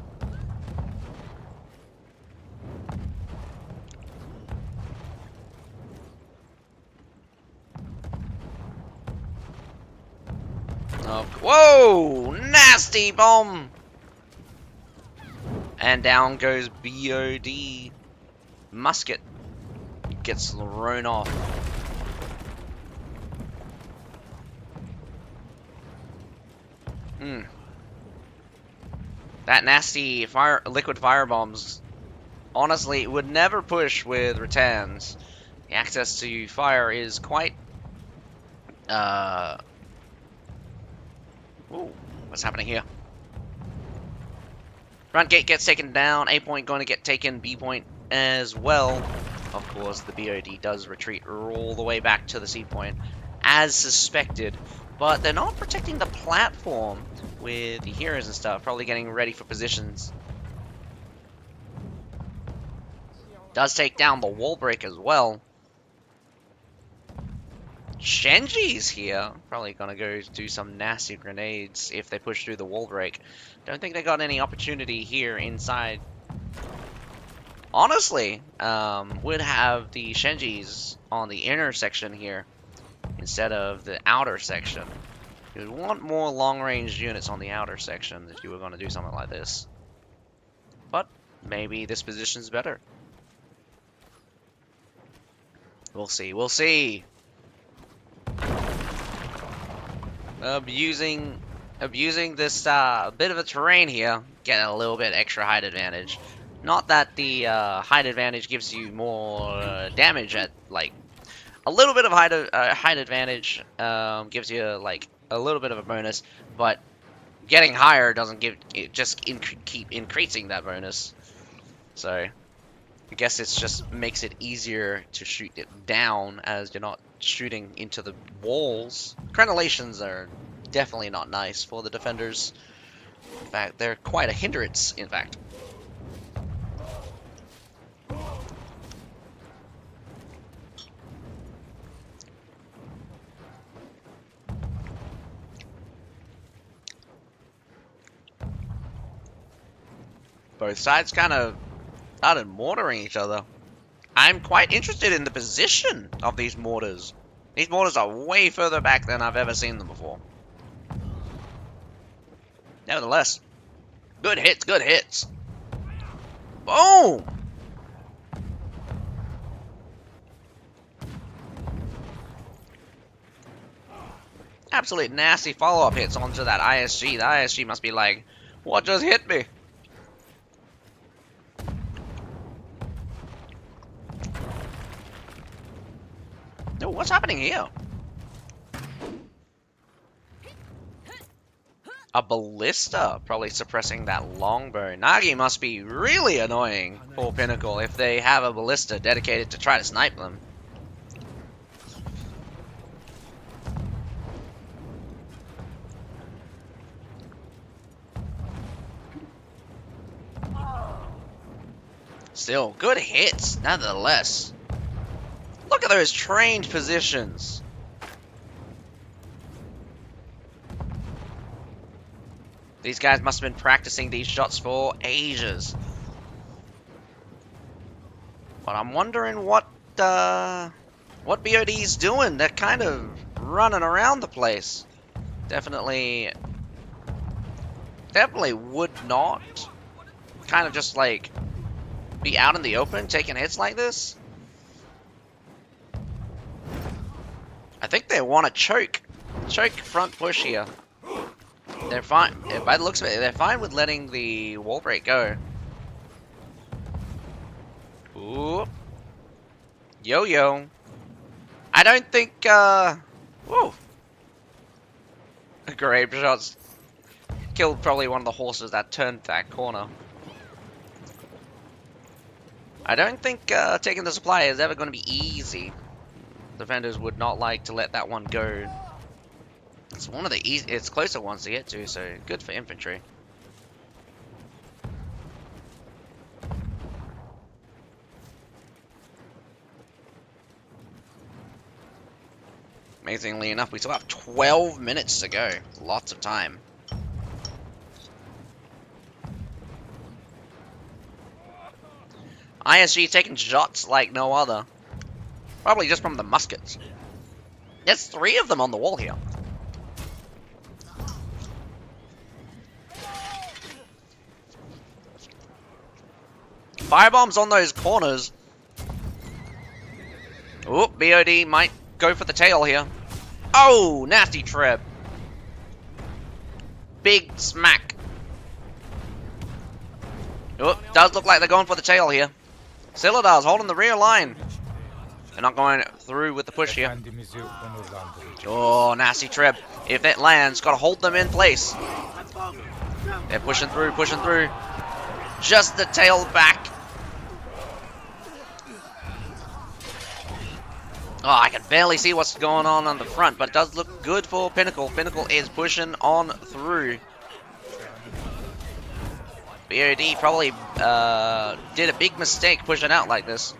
Oh, whoa! Nasty bomb! And down goes BOD. Musket gets thrown off. That nasty liquid fire bombs, honestly, would never push with Rattans. The access to fire is quite. Ooh, what's happening here? Front gate gets taken down. A point going to get taken. B point as well. Of course, the BOD does retreat all the way back to the C point, as suspected. But they're not protecting the platform with the heroes and stuff. Probably getting ready for positions. Does take down the wall break as well. Shenji's here. Probably gonna go do some nasty grenades if they push through the wall break. Don't think they got any opportunity here inside. Honestly, would have the Shenjis on the inner section here instead of the outer section. You would want more long-range units on the outer section if you were going to do something like this. But maybe this position's better. We'll see. We'll see. Abusing this bit of a terrain here, getting a little bit extra height advantage. Not that the height advantage gives you more damage at like a little bit of height advantage gives you like a little bit of a bonus, but getting higher doesn't give it, just keep increasing that bonus. So I guess it just makes it easier to shoot it down as you're not shooting into the walls. Crenellations are definitely not nice for the defenders. In fact, they're quite a hindrance, in fact. Both sides kind of started mortaring each other. I'm quite interested in the position of these mortars. These mortars are way further back than I've ever seen them before. Nevertheless, good hits, good hits. Boom! Absolute nasty follow-up hits onto that ISG. The ISG must be like, what just hit me? No, what's happening here? A ballista probably suppressing that longbow. Nagi must be really annoying for Pinnacle if they have a ballista dedicated to try to snipe them. Still, good hits, nonetheless. Look at those trained positions. These guys must have been practicing these shots for ages. But I'm wondering what BOD's doing. They're kind of running around the place. Definitely definitely would not kind of just like be out in the open taking hits like this. I think they want to choke front push here. They're fine. By the looks of it, they're fine with letting the wall break go. Ooh. Yo. I don't think, whoa. Great shots. Killed probably one of the horses that turned that corner. I don't think taking the supply is ever going to be easy. Defenders would not like to let that one go. It's one of the it's closer ones to get to, so good for infantry. Amazingly enough, we still have 12 minutes to go. Lots of time. ISG taking shots like no other. Probably just from the muskets. There's 3 of them on the wall here. Firebombs on those corners. Oh, BOD might go for the tail here. Oh, nasty trip. Big smack. Oh, does look like they're going for the tail here. Siladar's holding the rear line. They're not going through with the push here. Oh, nasty trip. If it lands, gotta hold them in place. They're pushing through. Just the tail back. Oh, I can barely see what's going on the front, but it does look good for Pinnacle. Pinnacle is pushing on through. BOD probably did a big mistake pushing out like this.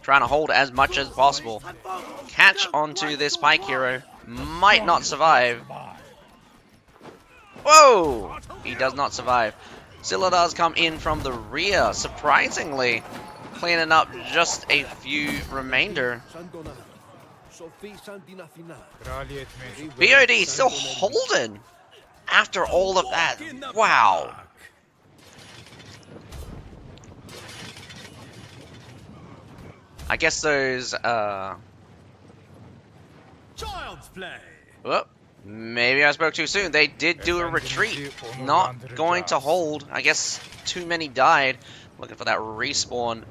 Trying to hold as much as possible. Catch onto this Pike hero. Might not survive. Whoa! He does not survive. Siladar's come in from the rear, surprisingly. Cleaning up just a few remainder. BOD still holding after all of that. Wow. I guess those, Child's play. Whoop. Maybe I spoke too soon. They did do a retreat. Not going to hold. I guess too many died. Looking for that respawn.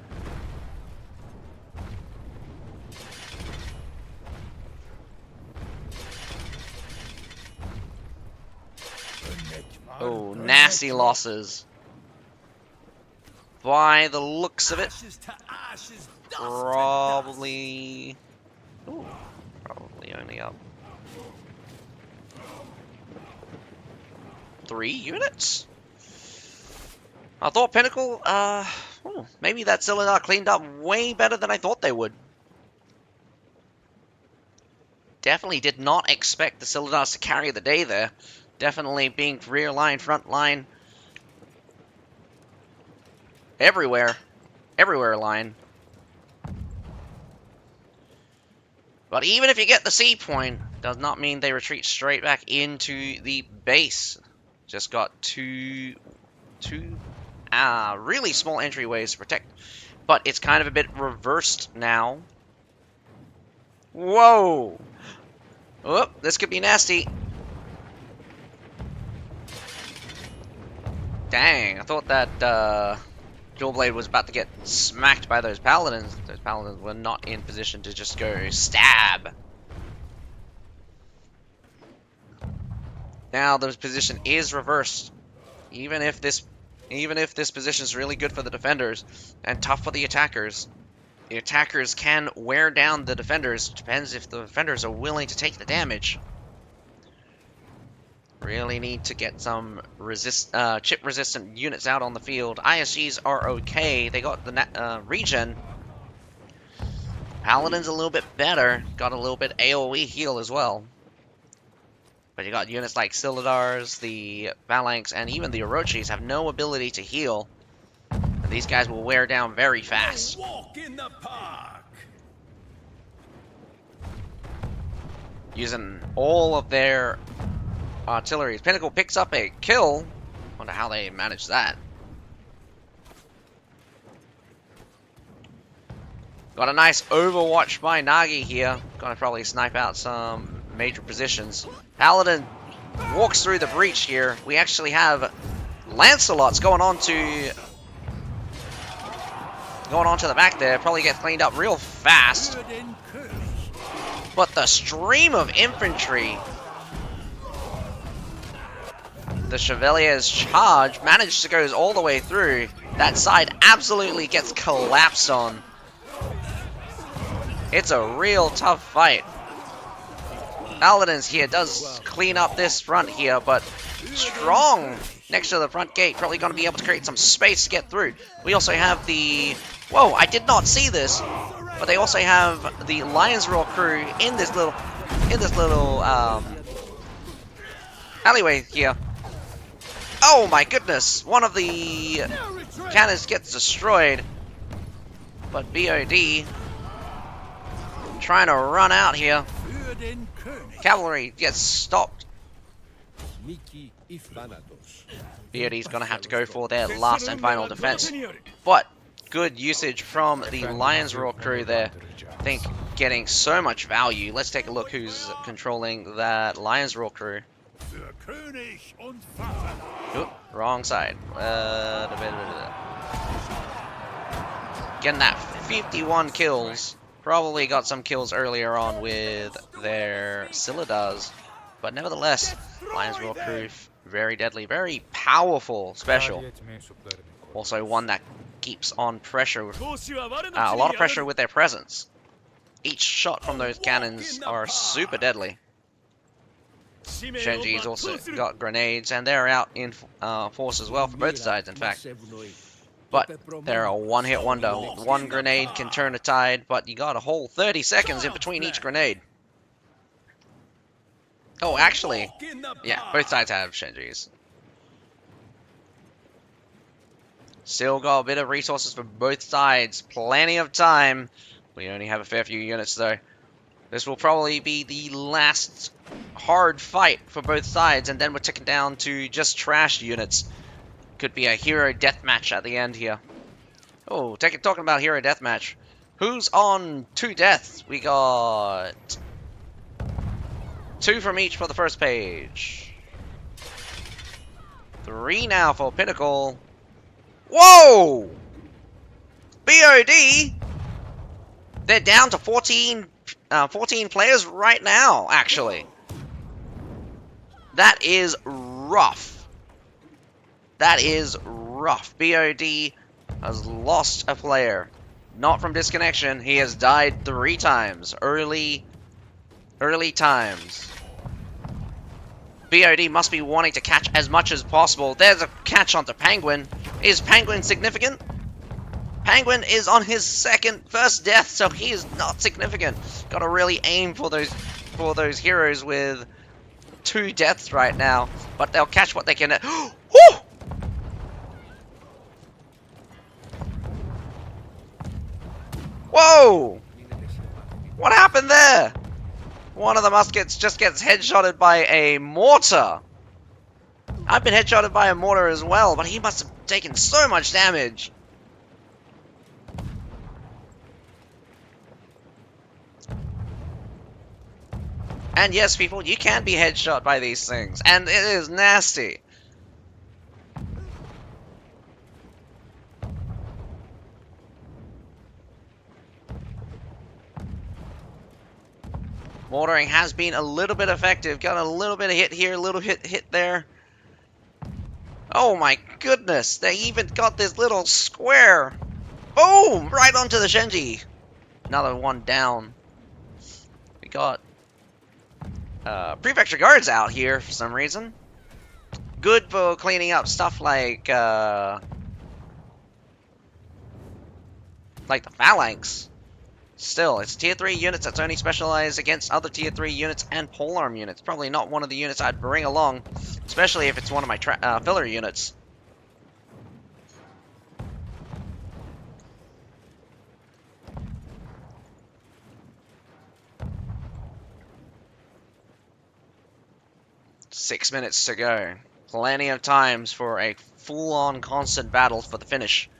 Oh, nasty losses. By the looks of it, probably... Ooh, probably only up 3 units? I thought Pinnacle, maybe that Siladar cleaned up way better than I thought they would. Definitely did not expect the Siladars to carry the day there. Definitely being rear line, front line. Everywhere line. But even if you get the C point, does not mean they retreat straight back into the base. Just got two really small entryways to protect. But it's kind of a bit reversed now. Whoa! Oh, this could be nasty. Dang, I thought that Dual Blade was about to get smacked by those paladins. Those paladins were not in position to just go stab. Now the position is reversed. Even if this position is really good for the defenders and tough for the attackers can wear down the defenders. Depends if the defenders are willing to take the damage. Really need to get some chip-resistant units out on the field. ISGs are okay. They got the regen. Paladin's a little bit better. Got a little bit AoE heal as well. But you got units like Siladars, the Phalanx, and even the Orochis have no ability to heal. And these guys will wear down very fast. Walk in the park. Using all of their artillery. Pinnacle picks up a kill. Wonder how they managed that. Got a nice overwatch by Nagi here. Gonna probably snipe out some major positions. Paladin walks through the breach here. We actually have Lancelot's going on to the back there. Probably gets cleaned up real fast. But the stream of infantry, the Chevalier's charge managed to go all the way through. That side absolutely gets collapsed on. It's a real tough fight. Paladins here does clean up this front here, but strong next to the front gate. Probably going to be able to create some space to get through. We also have the... Whoa, I did not see this. But they also have the Lions Roar crew in this little alleyway here. Oh my goodness! One of the cannons gets destroyed. But BOD trying to run out here. Cavalry gets stopped. BOD's gonna have to go for their last and final defense. But good usage from the Lions Roar crew there. I think getting so much value. Let's take a look who's controlling that Lions Roar crew. Oop, wrong side. Getting that 51 kills. Probably got some kills earlier on with their Silidars. But nevertheless, Lions Roar crew, very deadly, very powerful special. Also one that keeps on pressure, a lot of pressure with their presence. Each shot from those cannons are super deadly. Shenji's also got grenades, and they're out in force as well for both sides, in fact. But they're a one-hit wonder. One grenade can turn a tide, but you got a whole 30 seconds in between each grenade. Oh, actually, yeah, both sides have Shenji's. Still got a bit of resources for both sides. Plenty of time. We only have a fair few units, though. This will probably be the last hard fight for both sides, and then we're taken down to just trashed units. Could be a hero deathmatch at the end here. Oh, talking about hero deathmatch. Who's on 2 deaths? We got 2 from each for the first page. 3 now for Pinnacle. Whoa! BOD! They're down to 14 players right now, actually. That is rough. That is rough. BOD has lost a player. Not from disconnection. He has died 3 times. Early times. BOD must be wanting to catch as much as possible. There's a catch onto Penguin. Is Penguin significant? Penguin is on his first death, so he is not significant. Gotta really aim for those heroes with 2 deaths right now. But they'll catch what they can. Woo! Whoa! What happened there? One of the muskets just gets headshotted by a mortar. I've been headshotted by a mortar as well, but he must have taken so much damage. And yes, people, you can be headshot by these things, and it is nasty. Mortaring has been a little bit effective. Got a little bit of hit here, a little hit there. Oh my goodness, they even got this little square. Boom! Right onto the Shenji. Another one down. We got Prefecture Guards out here for some reason. Good for cleaning up stuff like the Phalanx. Still, it's tier 3 units that's only specialized against other tier 3 units and polearm units. Probably not one of the units I'd bring along, especially if it's one of my filler units. 6 minutes to go. Plenty of times for a full-on constant battle for the finish.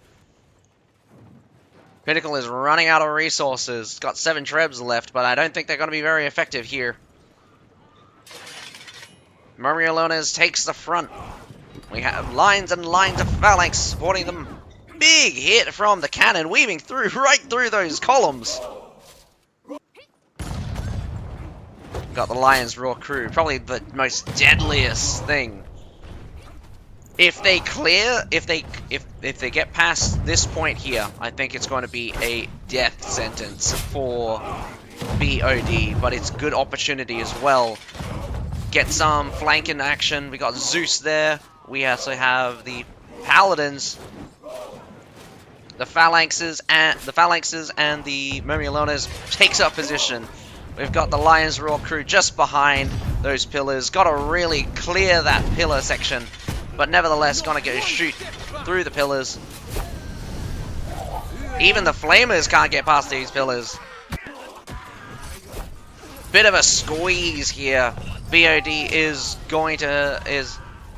Pinnacle is running out of resources. Got 7 trebs left, but I don't think they're going to be very effective here. Murmurlones takes the front. We have lines and lines of phalanx supporting them. Big hit from the cannon, weaving through, right through those columns. Got the Lion's Roar crew, probably the most deadliest thing. If they clear, if they get past this point here, I think it's going to be a death sentence for BOD, but it's a good opportunity as well. Get some flanking action. We got Zeus there. We also have the Paladins, the Phalanxes, and the Murmurlones takes up position. We've got the Lion's Roar crew just behind those pillars. Got to really clear that pillar section, but nevertheless gonna go shoot through the pillars. Even the Flamers can't get past these pillars. Bit of a squeeze here. BOD is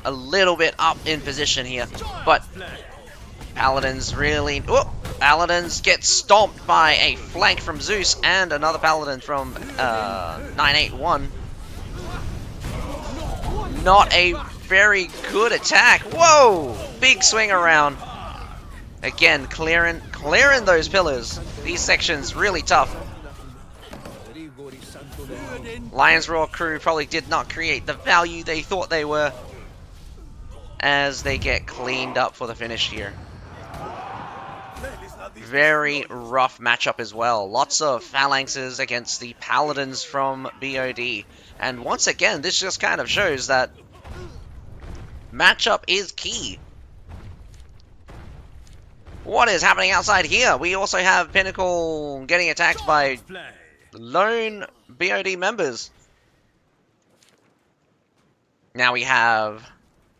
a little bit up in position here, but Paladins really... Oh, Paladins get stomped by a flank from Zeus and another Paladin from 981. Not a very good attack. Whoa! Big swing around. Again, clearing those pillars. These sections really tough. Lion's Roar crew probably did not create the value they thought they were, as they get cleaned up for the finish here. Very rough matchup as well. Lots of phalanxes against the Paladins from BOD. And once again, this just kind of shows that matchup is key. What is happening outside here? We also have Pinnacle getting attacked by lone BOD members. Now we have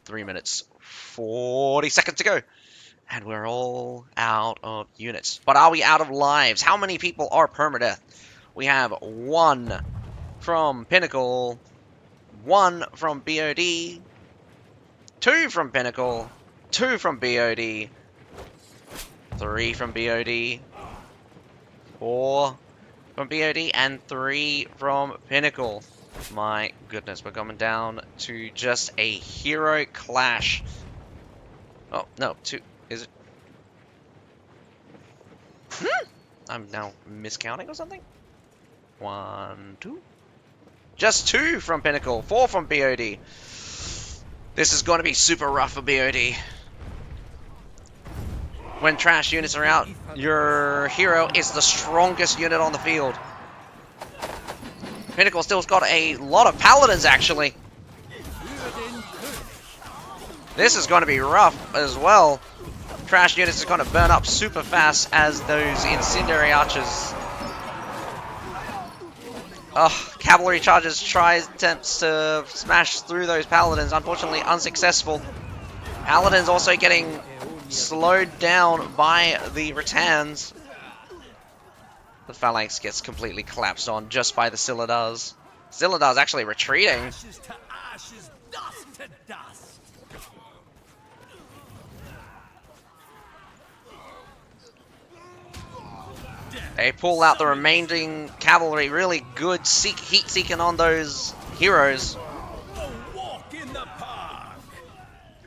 3 minutes, 40 seconds to go. And we're all out of units. But are we out of lives? How many people are permadeath? We have 1 from Pinnacle, 1 from BOD, 2 from Pinnacle, 2 from BOD, 3 from BOD, 4 from BOD, and 3 from Pinnacle. My goodness, we're coming down to just a hero clash. Oh, no, 2. Is it? I'm now miscounting or something? 1, 2. Just 2 from Pinnacle, 4 from BOD. This is going to be super rough for BOD. When trash units are out, your hero is the strongest unit on the field. Pinnacle still's got a lot of Paladins, actually. This is going to be rough as well. Trash units are going to burn up super fast as those incendiary archers. Cavalry charges attempts to smash through those Paladins, unfortunately unsuccessful. Paladins also getting slowed down by the Rattans. The Phalanx gets completely collapsed on just by the Scylladar's. Scylladar's actually retreating. Ashes to ashes, dust to dust. They pull out the remaining cavalry. Really good heat seeking on those heroes. A walk in the park.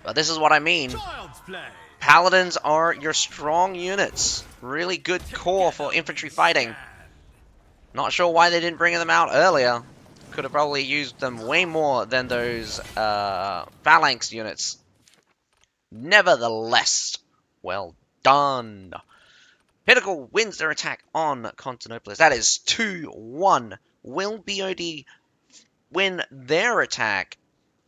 But this is what I mean. Child's play. Paladins are your strong units. Really good core for infantry fighting. Not sure why they didn't bring them out earlier. Could have probably used them way more than those phalanx units. Nevertheless, well done. Pinnacle wins their attack on Constantinople. That is 2-1. Will BOD win their attack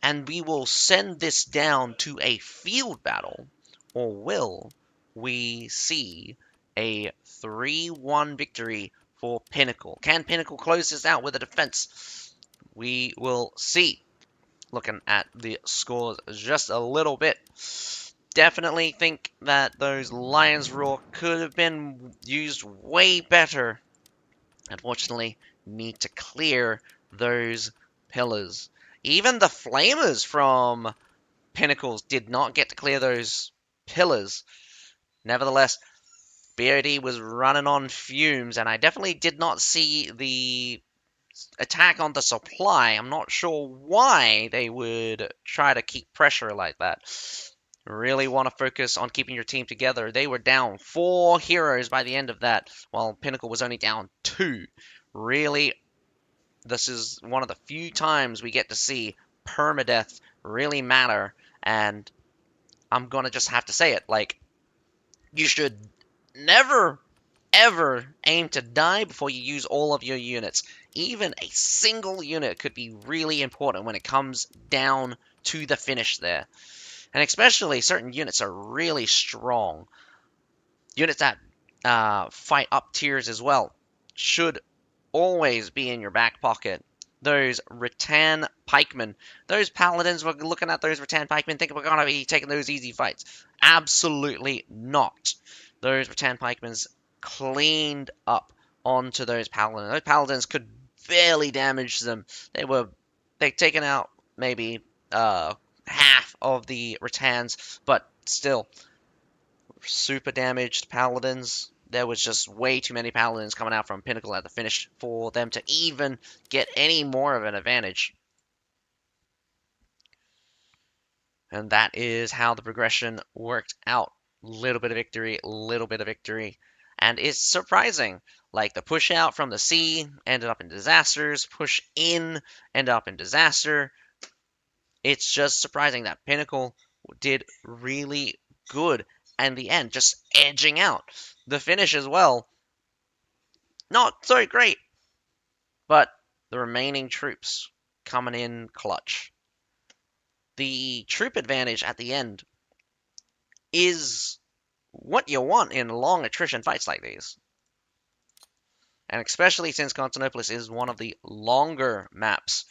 and we will send this down to a field battle? Or will we see a 3-1 victory for Pinnacle? Can Pinnacle close this out with a defense? We will see. Looking at the scores just a little bit. Definitely think that those Lion's Roar could have been used way better. Unfortunately, need to clear those pillars. Even the flamers from Pinnacles did not get to clear those pillars. Nevertheless, BOD was running on fumes, and I definitely did not see the attack on the supply. I'm not sure why they would try to keep pressure like that. Really want to focus on keeping your team together. They were down 4 heroes by the end of that, while Pinnacle was only down 2. Really, this is one of the few times we get to see permadeath really matter, and I'm gonna just have to say it, like, you should never ever aim to die before you use all of your units. Even a single unit could be really important when it comes down to the finish there. And especially certain units are really strong. Units that fight up tiers as well should always be in your back pocket. Those Rattan pikemen, those paladins, we're looking at those Rattan pikemen, thinking we're going to be taking those easy fights. Absolutely not. Those Rattan pikemen cleaned up onto those paladins. Those paladins could barely damage them. They'd taken out maybe half of the Rattans, but still, super damaged paladins. There was just way too many paladins coming out from Pinnacle at the finish for them to even get any more of an advantage. And that is how the progression worked out. Little bit of victory, little bit of victory. And it's surprising. Like the push out from the sea ended up in disasters, push in ended up in disaster. It's just surprising that Pinnacle did really good in the end, just edging out. The finish as well, not so great, but the remaining troops coming in clutch. The troop advantage at the end is what you want in long attrition fights like these. And especially since Constantinople is one of the longer maps.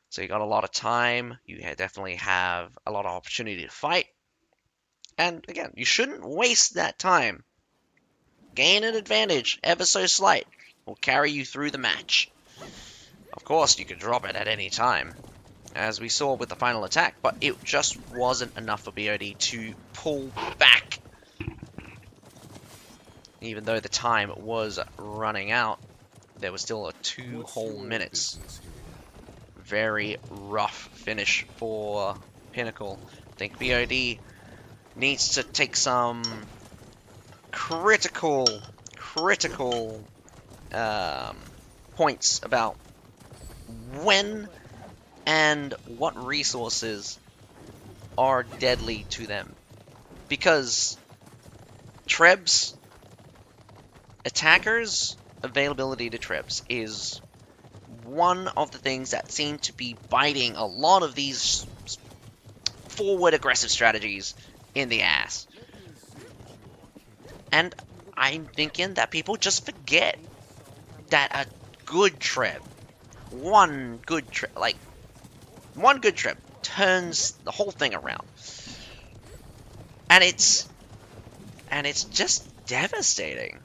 So you got a lot of time, you definitely have a lot of opportunity to fight. And again, you shouldn't waste that time. Gain an advantage, ever so slight, will carry you through the match. Of course, you could drop it at any time, as we saw with the final attack, but it just wasn't enough for BOD to pull back. Even though the time was running out, there was still 2 whole minutes. Very rough finish for Pinnacle. I think BOD needs to take some critical points about when and what resources are deadly to them. Because Trebs, attackers' availability to Trebs is one of the things that seem to be biting a lot of these forward aggressive strategies in the ass. And I'm thinking that people just forget that a good trip, one good trip turns the whole thing around. And it's just devastating.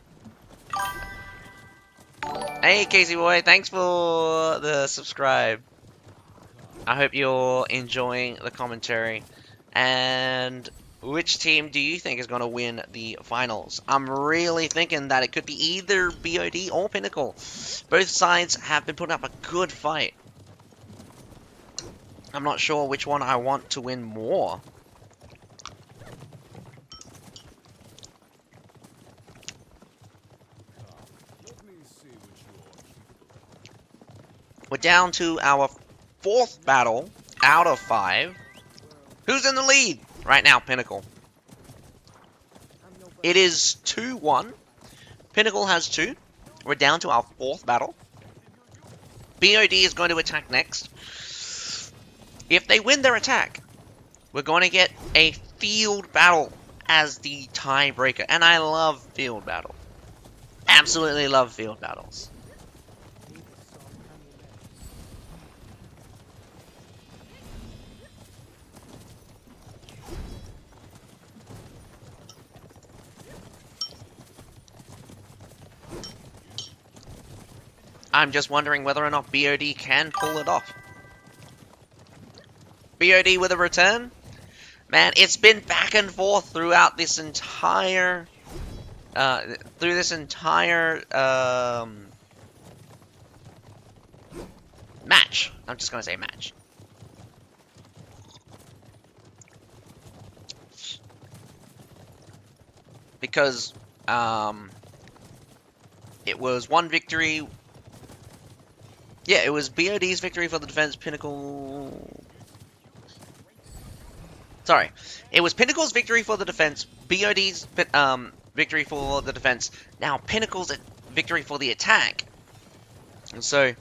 Hey Casey boy, thanks for the subscribe. I hope you're enjoying the commentary. And which team do you think is going to win the finals? I'm really thinking that it could be either BOD or Pinnacle. Both sides have been putting up a good fight. I'm not sure which one I want to win more. We're down to our 4th battle out of 5. Who's in the lead right now? Pinnacle. It is 2-1. Pinnacle has 2. We're down to our 4th battle. BOD is going to attack next. If they win their attack, we're going to get a field battle as the tiebreaker. And I love field battle. Absolutely love field battles. I'm just wondering whether or not BOD can pull it off. BOD with a return. Man, it's been back and forth throughout this entire match. I'm just gonna say match. Because it was one victory. Yeah, it was BOD's victory for the defense. Pinnacle. Sorry, it was Pinnacle's victory for the defense. BOD's victory for the defense. Now Pinnacle's victory for the attack. And so,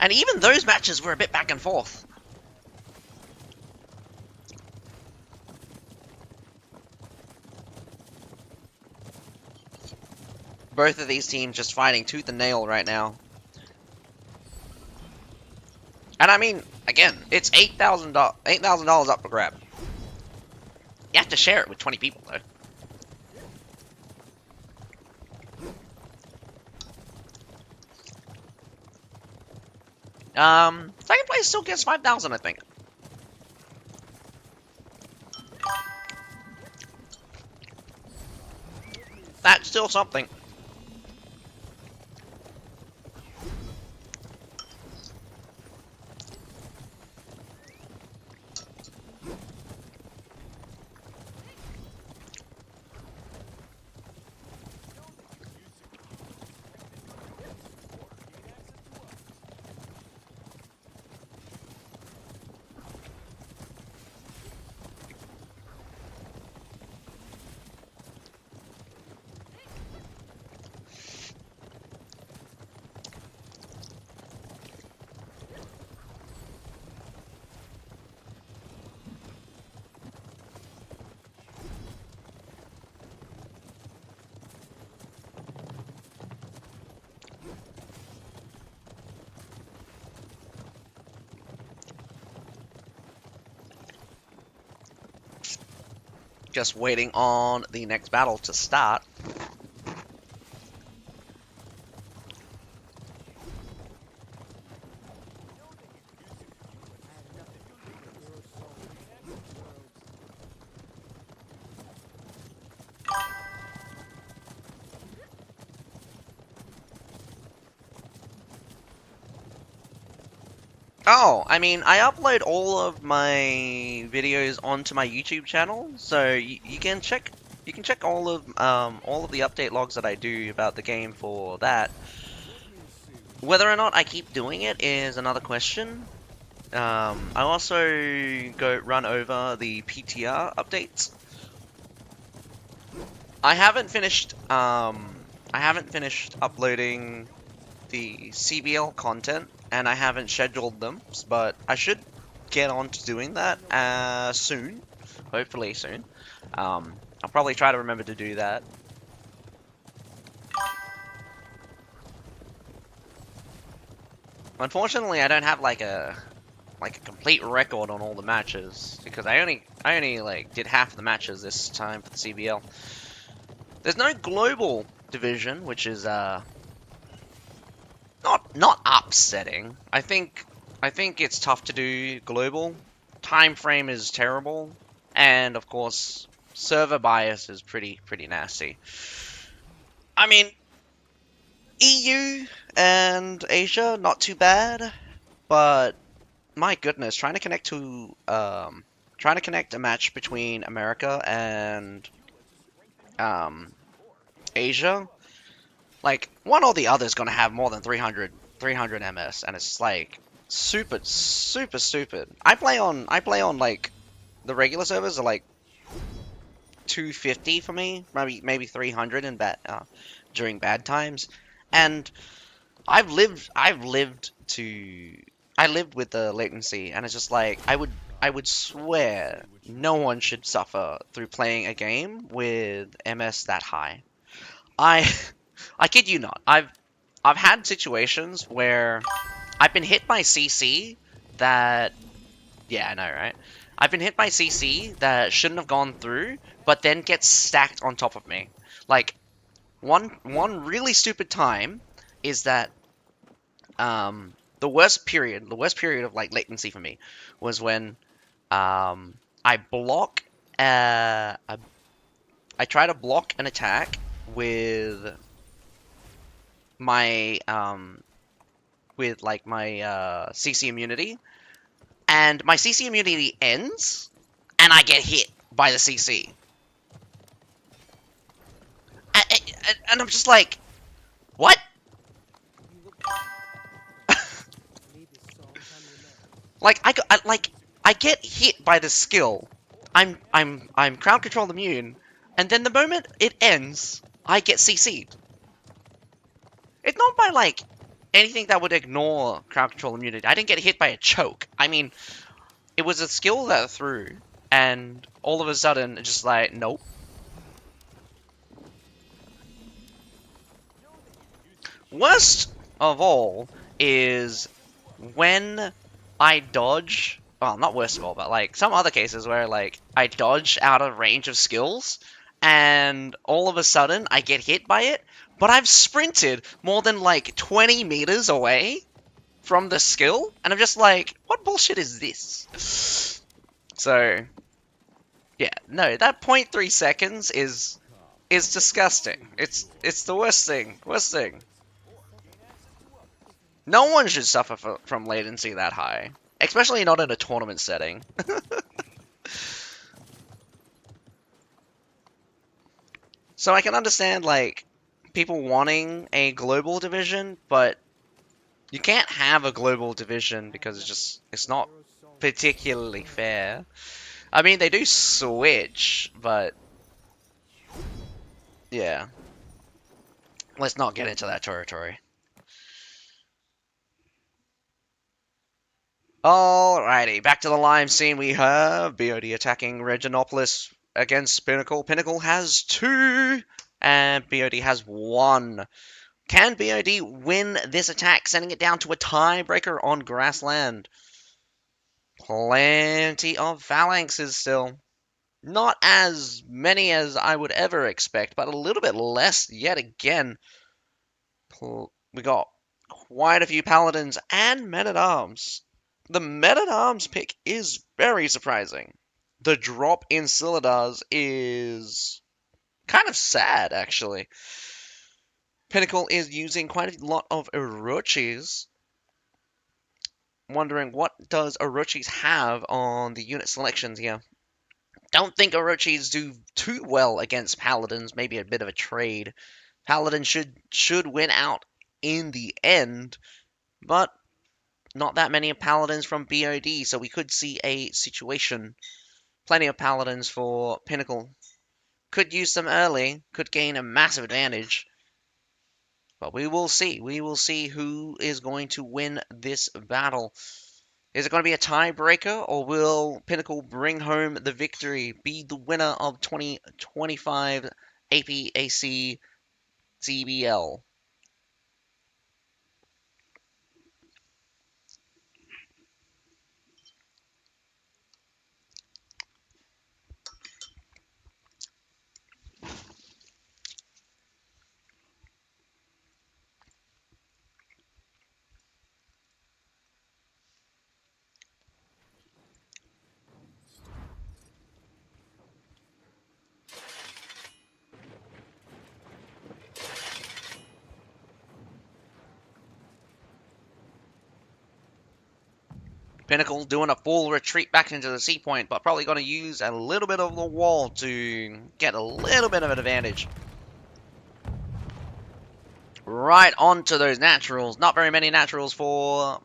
and even those matches were a bit back and forth. Both of these teams just fighting tooth and nail right now. And I mean, again, it's $8,000 up for grab. You have to share it with 20 people, though. Second place still gets 5,000, I think. That's still something. Just waiting on the next battle to start. Oh, I mean, I upload all of my videos onto my YouTube channel, so you can check all of the update logs that I do about the game for that. Whether or not I keep doing it is another question. I also run over the PTR updates. I haven't finished uploading the CBL content, and I haven't scheduled them, but I should get on to doing that soon, hopefully soon. I'll probably try to remember to do that. Unfortunately, I don't have like a complete record on all the matches because I only like did half the matches this time for the CBL. There's no global division, which is not upsetting. I think it's tough to do global. Time frame is terrible, and of course, server bias is pretty nasty. I mean, EU and Asia not too bad, but my goodness, trying to connect a match between America and Asia, like one or the other is gonna have more than 300 ms, and it's like super stupid. I play on like the regular servers are like 250 for me, maybe 300 in during bad times, and I lived with the latency, and it's just like I would swear no one should suffer through playing a game with MS that high. I I kid you not. I've had situations where I've been hit by CC that, yeah, I know, right? I've been hit by CC that shouldn't have gone through, but then gets stacked on top of me. Like one really stupid time is that the worst period of like latency for me was when I block. I try to block an attack with my CC immunity, and my CC immunity ends, and I get hit by the CC, and I'm just like, what? You look May the song come your way. Like I get hit by the skill. I'm crowd control immune, and then the moment it ends, I get CC'd. It's not by like anything that would ignore crowd control immunity. I didn't get hit by a choke. I mean, it was a skill that threw, and all of a sudden, it's just like, nope. Worst of all is when I dodge. Well, not worst of all, but like some other cases where like I dodge out of range of skills, and all of a sudden I get hit by it, but I've sprinted more than like 20 meters away from the skill, and I'm just like, what bullshit is this? So, yeah, no, that 0.3 seconds is disgusting. It's the worst thing. Worst thing. No one should suffer from latency that high, especially not in a tournament setting. So I can understand like people wanting a global division, but you can't have a global division because it's not particularly fair. I mean, they do switch, but yeah. Let's not get into that territory. Alrighty, back to the lime scene. We have BOD attacking Reginopolis against Pinnacle. Pinnacle has 2, and BOD has 1. Can BOD win this attack, sending it down to a tiebreaker on grassland? Plenty of phalanxes still. Not as many as I would ever expect, but a little bit less yet again. We got quite a few paladins and men-at-arms. The men-at-arms pick is very surprising. The drop in Silidars is kind of sad, actually. Pinnacle is using quite a lot of Orochis. Wondering what does Orochis have on the unit selections here. Don't think Orochis do too well against Paladins. Maybe a bit of a trade. Paladin should win out in the end, but not that many Paladins from BOD, so we could see a situation. Plenty of Paladins for Pinnacle. Could use them early, could gain a massive advantage. But we will see. We will see who is going to win this battle. Is it going to be a tiebreaker, or will Pinnacle bring home the victory, be the winner of 2025 APAC CBL? Pinnacle doing a full retreat back into the sea point, but probably going to use a little bit of the wall to get a little bit of an advantage. Right onto those naturals. Not very many naturals for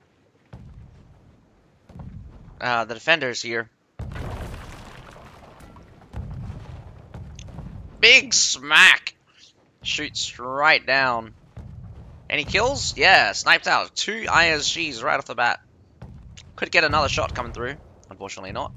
the defenders here. Big smack! Shoots right down. Any kills? Yeah, sniped out. 2 ISGs right off the bat. Could get another shot coming through. Unfortunately not.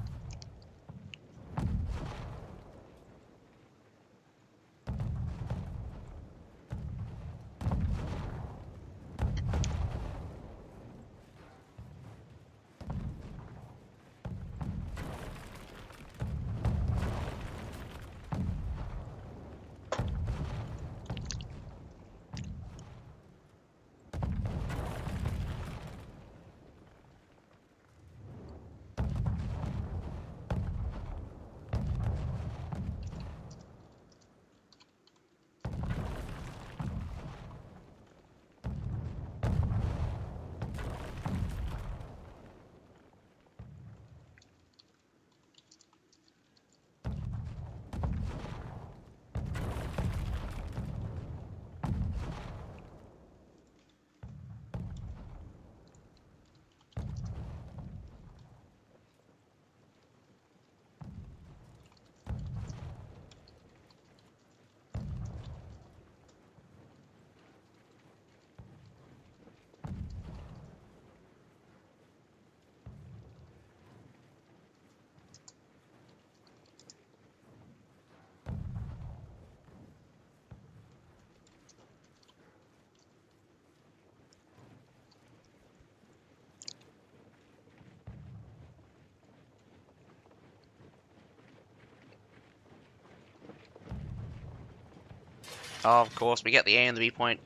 Of course, we get the A and the B point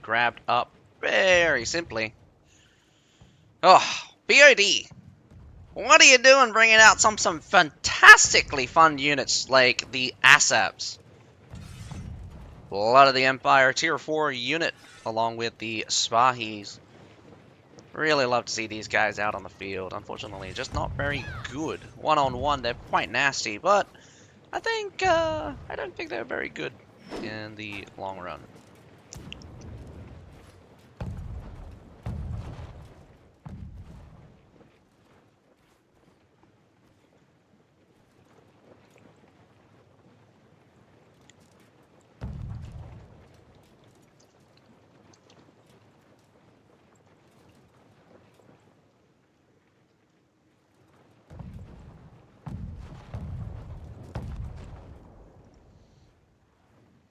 grabbed up very simply. Oh, BOD. What are you doing bringing out some fantastically fun units like the ASAPs? Blood of the Empire Tier 4 unit, along with the Spahis. Really love to see these guys out on the field. Unfortunately, just not very good. One-on-one, they're quite nasty, but I don't think they're very good in the long run.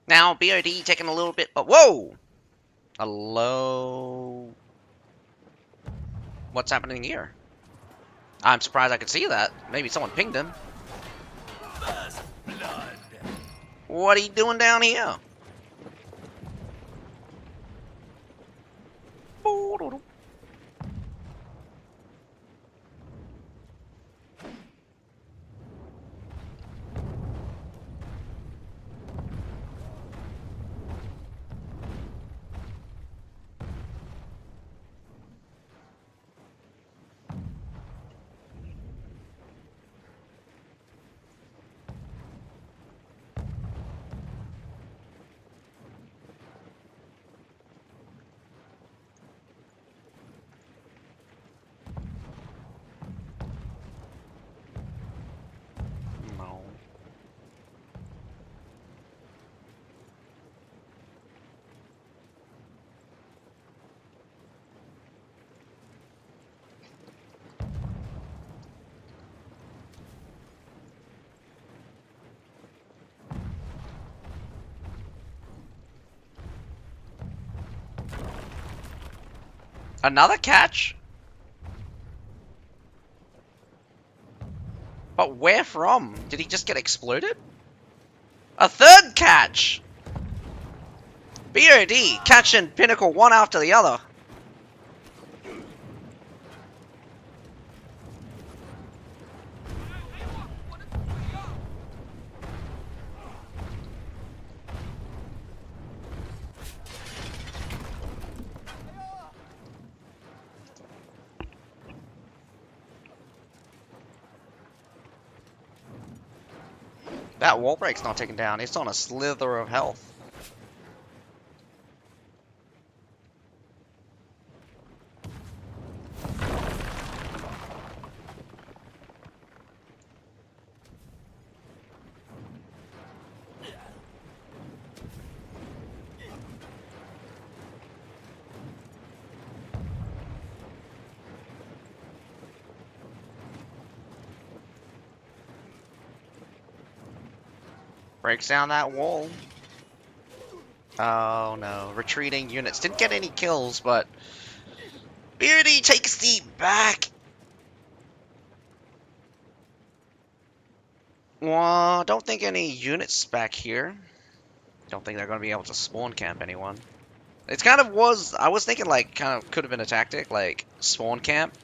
Now, BOD taking a little bit. Oh, whoa! A low. What's happening here? I'm surprised I could see that. Maybe someone pinged him. What are you doing down here? No. Another catch? But where from? Did he just get exploded? A third catch! BOD catching Pinnacle one after the other. That wall break's not taken down. It's on a slither of health. Breaks down that wall. Oh no, retreating units. Didn't get any kills, but Beardy takes the back. Well, don't think any units back here. Don't think they're going to be able to spawn camp anyone. It's kind of was, I was thinking like, kind of could have been a tactic, like spawn camp.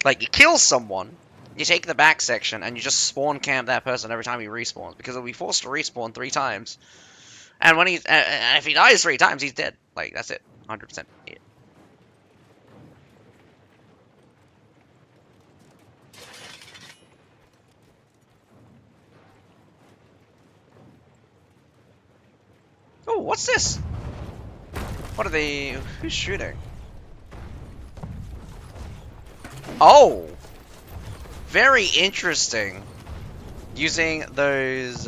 Like you kill someone, you take the back section, and you just spawn camp that person every time he respawns, because he'll be forced to respawn 3 times. And when he's, if he dies 3 times, he's dead. Like, that's it. 100% it. Oh, what's this? What are they? Who's shooting? Oh! Very interesting. Using those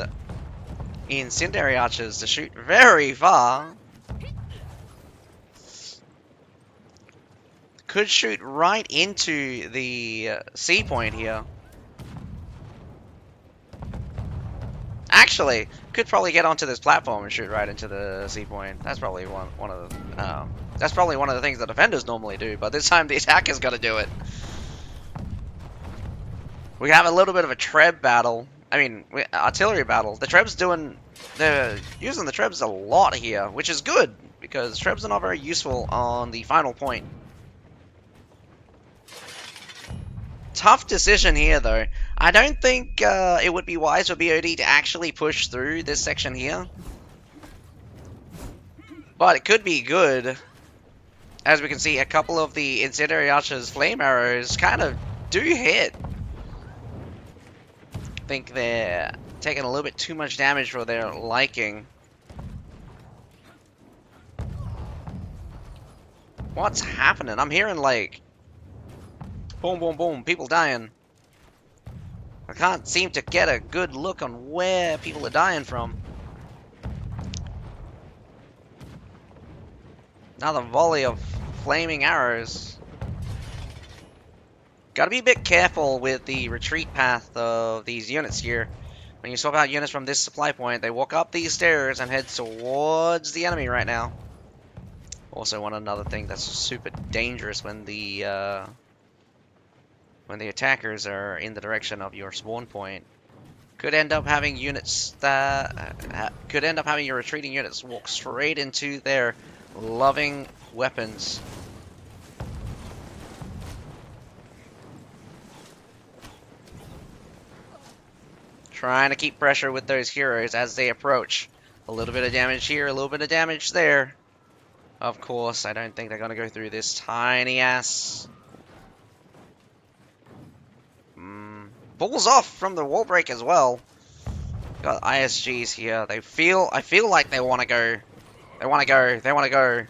incendiary archers to shoot very far. Could shoot right into the C point here. Actually, could probably get onto this platform and shoot right into the C point. That's probably one of the that's probably one of the things the defenders normally do, but this time the attacker's got to do it. We have a little bit of a Treb battle. I mean, artillery battle. The Treb's doing They're using the trebs a lot here, which is good, because trebs are not very useful on the final point. Tough decision here, though. I don't think it would be wise for BOD to actually push through this section here. But it could be good. As we can see, a couple of the Incendiary Archer's flame arrows kind of do hit. I think they're taking a little bit too much damage for their liking. What's happening? I'm hearing like boom, boom, boom, people dying. I can't seem to get a good look on where people are dying from. Another volley of flaming arrows. Gotta be a bit careful with the retreat path of these units here. When you swap out units from this supply point, they walk up these stairs and head towards the enemy right now. Also, another thing that's super dangerous when the attackers are in the direction of your spawn point. Could end up having units that could end up having your retreating units walk straight into their loving weapons. Trying to keep pressure with those heroes as they approach. A little bit of damage here, a little bit of damage there. Of course, I don't think they're going to go through this tiny ass. Balls off from the wall break as well. Got ISGs here. I feel like they want to go. They want to go.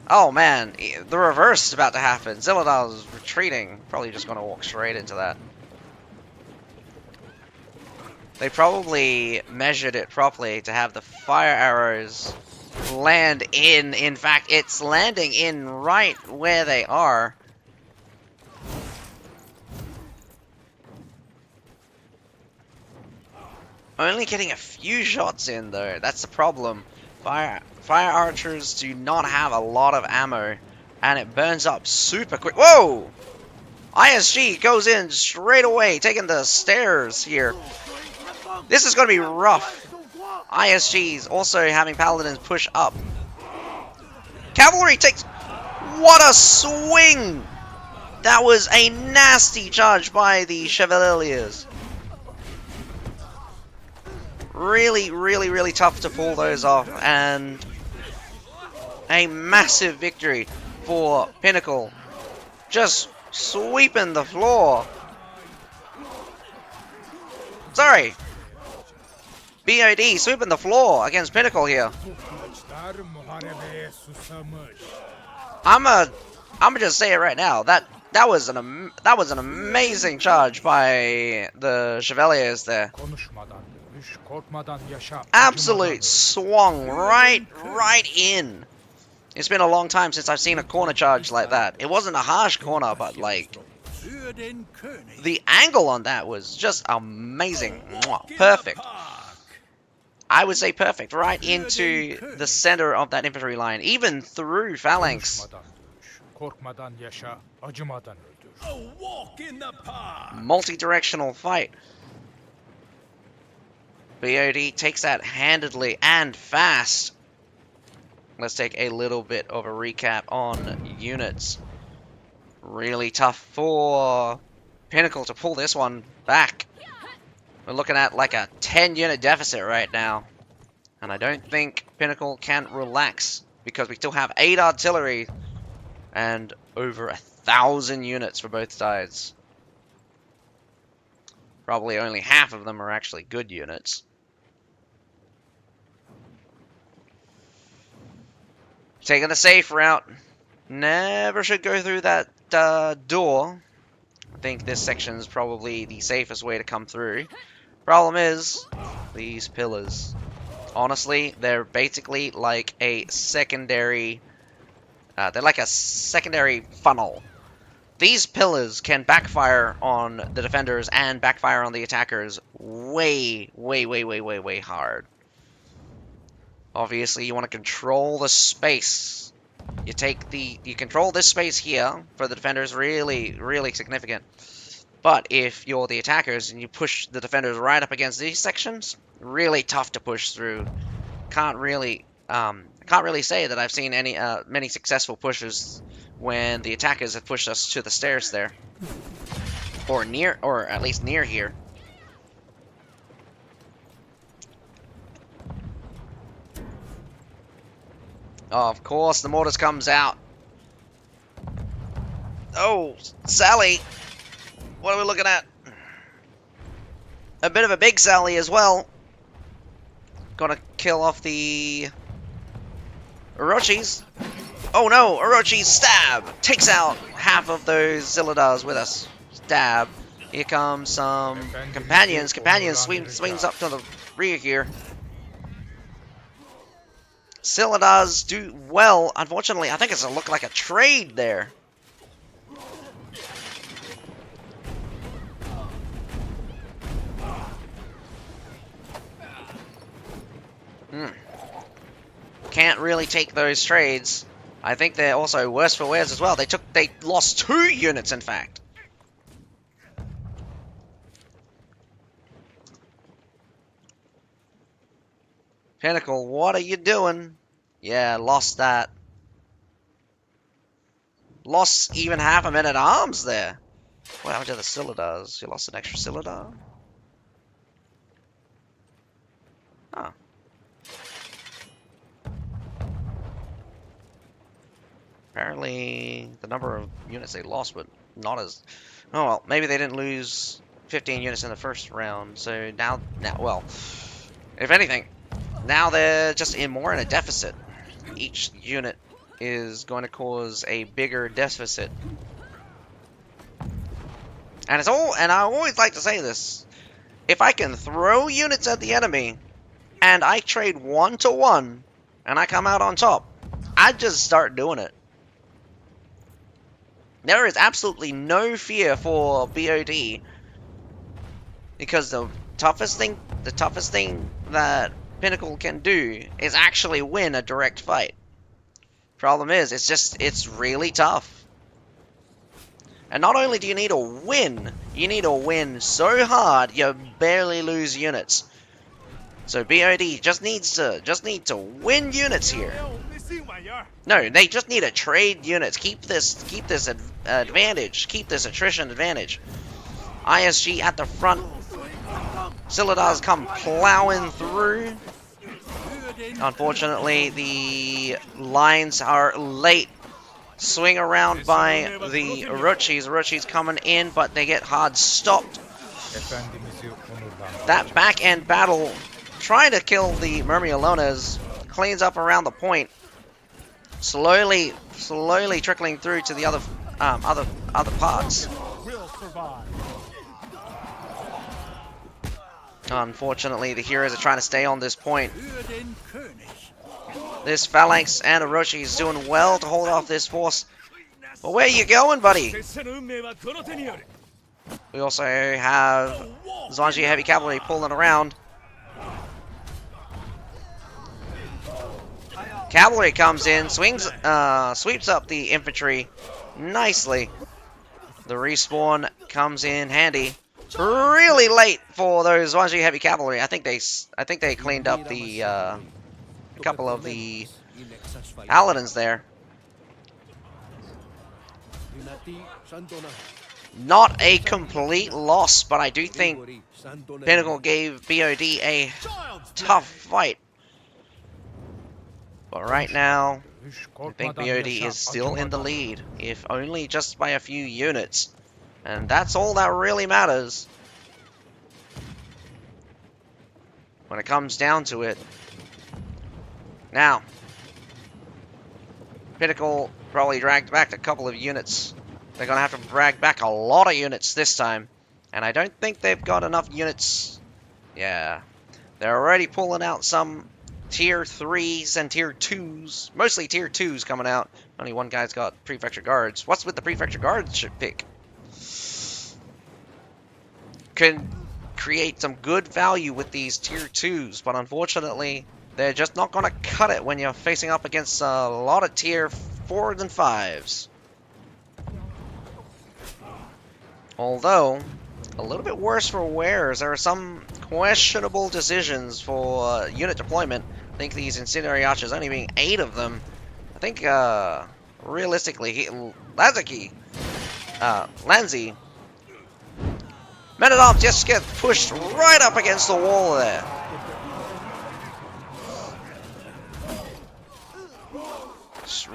Oh man, the reverse is about to happen. Zilladal's retreating. Probably just going to walk straight into that. They probably measured it properly to have the fire arrows land in. In fact, it's landing in right where they are. Only getting a few shots in though. That's the problem. Fire archers do not have a lot of ammo, and it burns up super quick. Whoa! ISG goes in straight away, taking the stairs here. This is going to be rough. ISG's also having paladins push up. Cavalry takes... What a swing! That was a nasty charge by the Chevaliers. Really, really, really tough to pull those off, and a massive victory for Pinnacle. Just sweeping the floor. Sorry. BOD sweeping the floor against Pinnacle here. I'ma just say it right now. That was an amazing charge by the Chevaliers there. Absolute swung right in. It's been a long time since I've seen a corner charge like that. It wasn't a harsh corner, but like the angle on that was just amazing. Perfect. I would say perfect. Right into the center of that infantry line, even through phalanx. Multi-directional fight. BOD takes that handedly and fast. Let's take a little bit of a recap on units. Really tough for Pinnacle to pull this one back. We're looking at like a 10-unit deficit right now. And I don't think Pinnacle can relax, because we still have 8 artillery and over 1,000 units for both sides. Probably only half of them are actually good units. Taking the safe route. Never should go through that door. I think this section is probably the safest way to come through. Problem is, these pillars. Honestly, they're basically like a secondary... they're like a secondary funnel. These pillars can backfire on the defenders and backfire on the attackers way hard. Obviously, you want to control the space. You control this space here for the defenders, really significant. But if you're the attackers and you push the defenders right up against these sections, really tough to push through. Can't really say that I've seen any many successful pushes when the attackers have pushed us to the stairs there, or near, or at least near here. Oh, of course, the mortars comes out. Oh, Sally! What are we looking at? A bit of a big Sally as well. Gonna kill off the Orochis. Oh no, Orochi stab! Takes out half of those Zilladars with us. Stab. Here comes some companions. Companions swings up to the rear here. Zilladars do well. Unfortunately, I think it's a look like a trade there. Can't really take those trades. I think they're also worse for wears as well. They lost 2 units, in fact. Pinnacle, what are you doing? Yeah, lost that. Lost even half a minute arms there. What happened to the Zilladars? You lost an extra Zilladar? Oh. Apparently, the number of units they lost, but not as... Oh, well, maybe they didn't lose 15 units in the first round, so now, well, if anything, now they're just more in a deficit. Each unit is going to cause a bigger deficit. And I always like to say this. If I can throw units at the enemy, and I trade 1-to-1, and I come out on top, I just start doing it. There is absolutely no fear for BOD, because the toughest thing that Pinnacle can do is actually win a direct fight. Problem is, it's really tough. And not only do you need to win so hard you barely lose units. So BOD just need to win units here. No, they just need to trade units. Keep this advantage. Keep this attrition advantage. ISG at the front. Zilladars come plowing through. Unfortunately, the lines are late. Swing around by the Orochis. Orochis coming in, but they get hard stopped. That back-end battle, trying to kill the Myrmielonas, cleans up around the point. Slowly trickling through to the other parts. Unfortunately, the heroes are trying to stay on this point. This Phalanx and Orochi is doing well to hold off this force. But where are you going, buddy? We also have Zwanji Heavy Cavalry pulling around. Cavalry comes in, sweeps up the infantry nicely. The respawn comes in handy. Really late for those Zwanji Heavy Cavalry. I think they cleaned up the a couple of the paladins there. Not a complete loss, but I do think Pinnacle gave BOD a tough fight. But right now, I think BOD is still in the lead, if only just by a few units. And that's all that really matters when it comes down to it. Now, Pinnacle probably dragged back a couple of units. They're going to have to drag back a lot of units this time. And I don't think they've got enough units. Yeah, they're already pulling out some Tier 3s and Tier 2s. Mostly Tier 2s coming out. Only one guy's got Prefecture Guards. What's with the Prefecture Guards should pick? Can create some good value with these Tier 2s, but unfortunately, they're just not going to cut it when you're facing up against a lot of Tier 4s and 5s. Although, a little bit worse for wearers. There are some questionable decisions for unit deployment. I think these incendiary archers, only being 8 of them. I think, realistically, Lanzi, Men-at-Arms just get pushed right up against the wall there.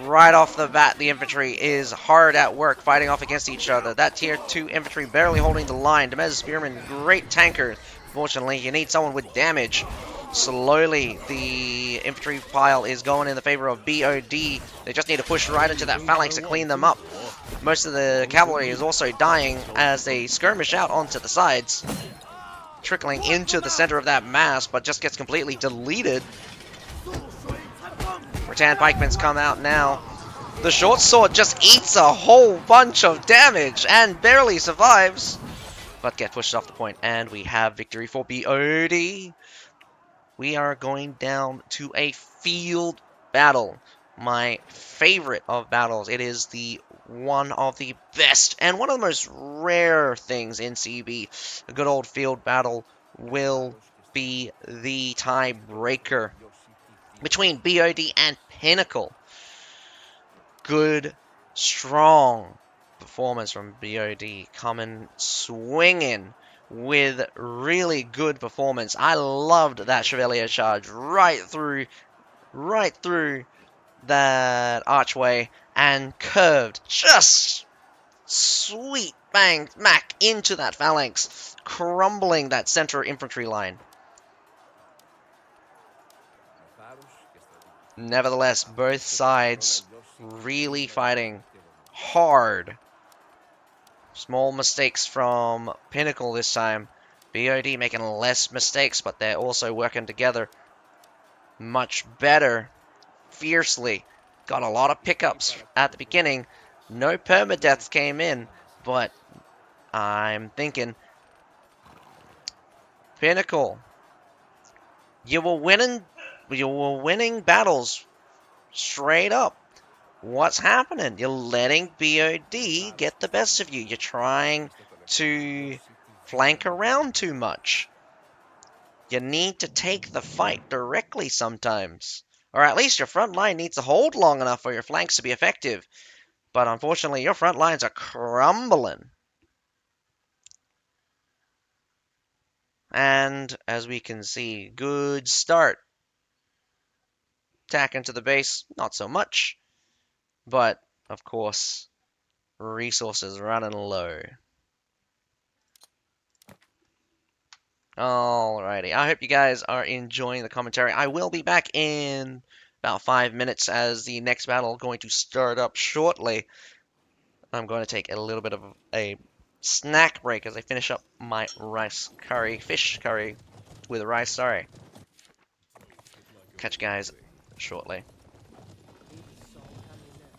Right off the bat, the infantry is hard at work fighting off against each other. That tier 2 infantry barely holding the line. Demez Spearman, great tanker. Fortunately, you need someone with damage. Slowly, the infantry pile is going in the favor of BOD. They just need to push right into that phalanx to clean them up. Most of the cavalry is also dying as they skirmish out onto the sides, trickling into the center of that mass, but just gets completely deleted. Rattan Pikemen's come out now. The short sword just eats a whole bunch of damage and barely survives, but get pushed off the point, and we have victory for BOD. We are going down to a field battle. My favorite of battles. It is the one of the best and one of the most rare things in CB. A good old field battle will be the tiebreaker between BOD and Pinnacle. Good, strong performance from BOD, coming swinging with really good performance. I loved that Chevalier charge right through that archway and curved just sweet bang smack into that phalanx, crumbling that center infantry line. Nevertheless, both sides really fighting hard. Small mistakes from Pinnacle this time. BOD making less mistakes, but they're also working together much better, fiercely. Got a lot of pickups at the beginning. No permadeaths came in, but I'm thinking, Pinnacle, you were winning battles straight up. What's happening? You're letting BOD get the best of you. You're trying to flank around too much. You need to take the fight directly sometimes. Or at least your front line needs to hold long enough for your flanks to be effective. But unfortunately, your front lines are crumbling. And as we can see, good start. Attack into the base, not so much. But, of course, resources running low. Alrighty, I hope you guys are enjoying the commentary. I will be back in about 5 minutes as the next battle is going to start up shortly. I'm going to take a little bit of a snack break as I finish up my fish curry with rice, sorry. Catch you guys shortly. Need a song coming next.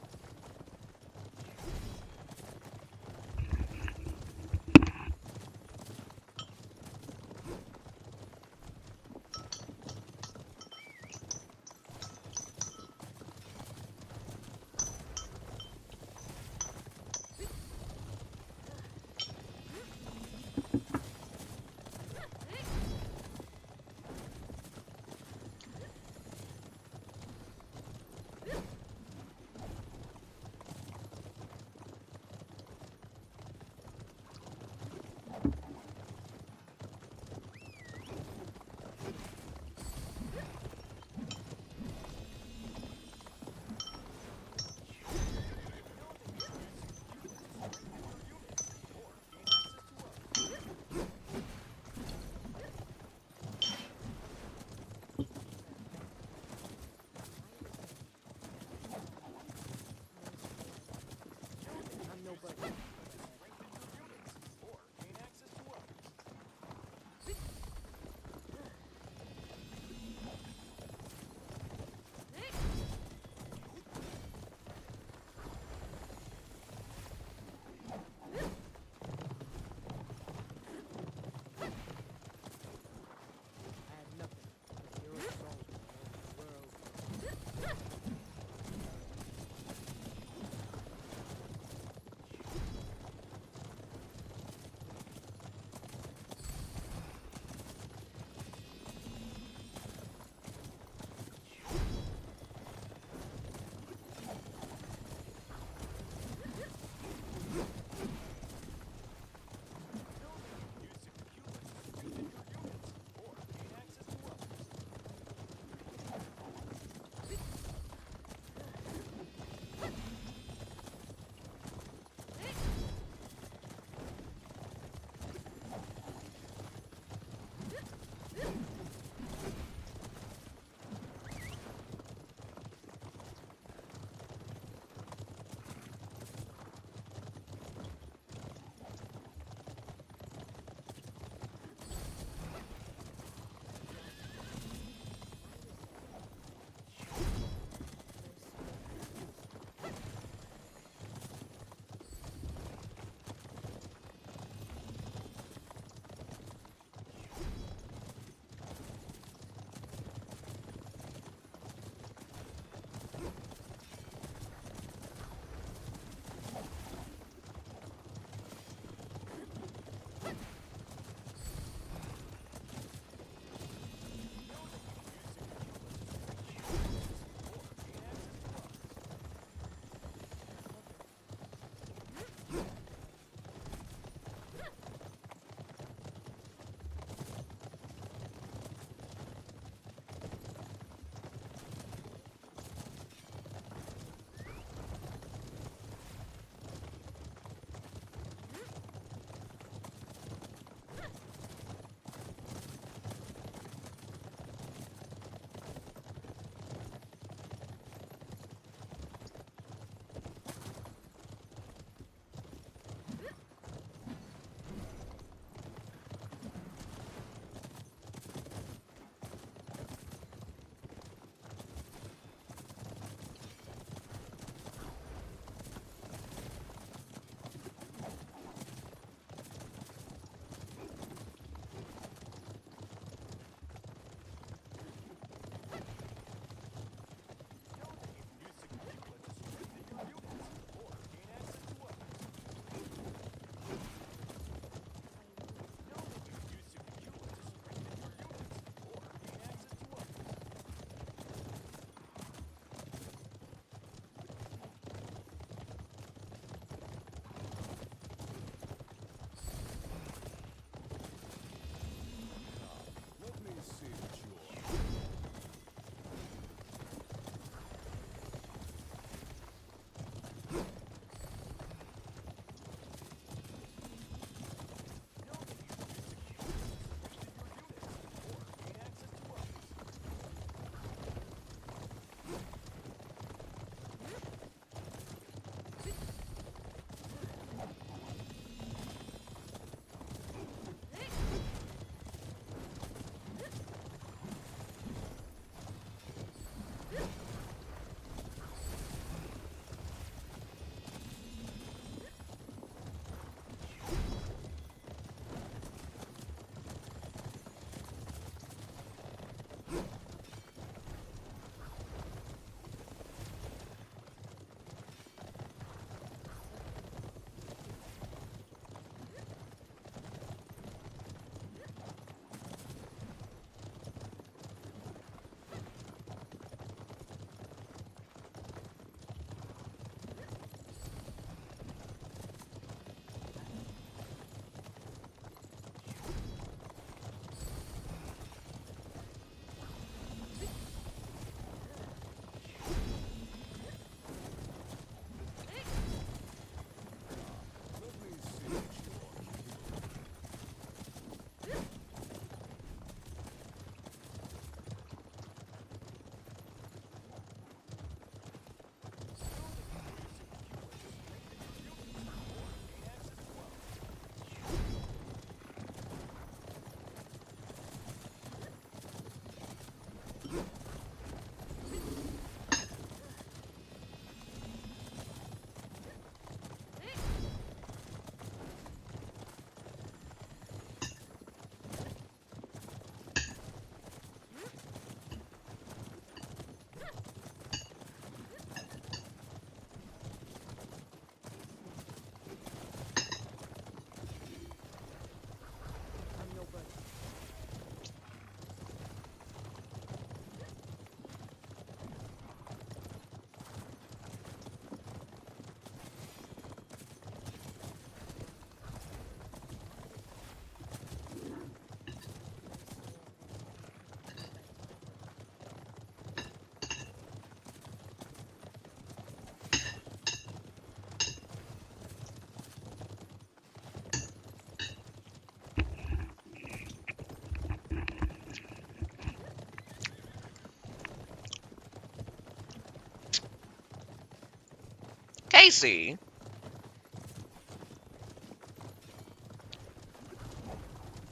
I see,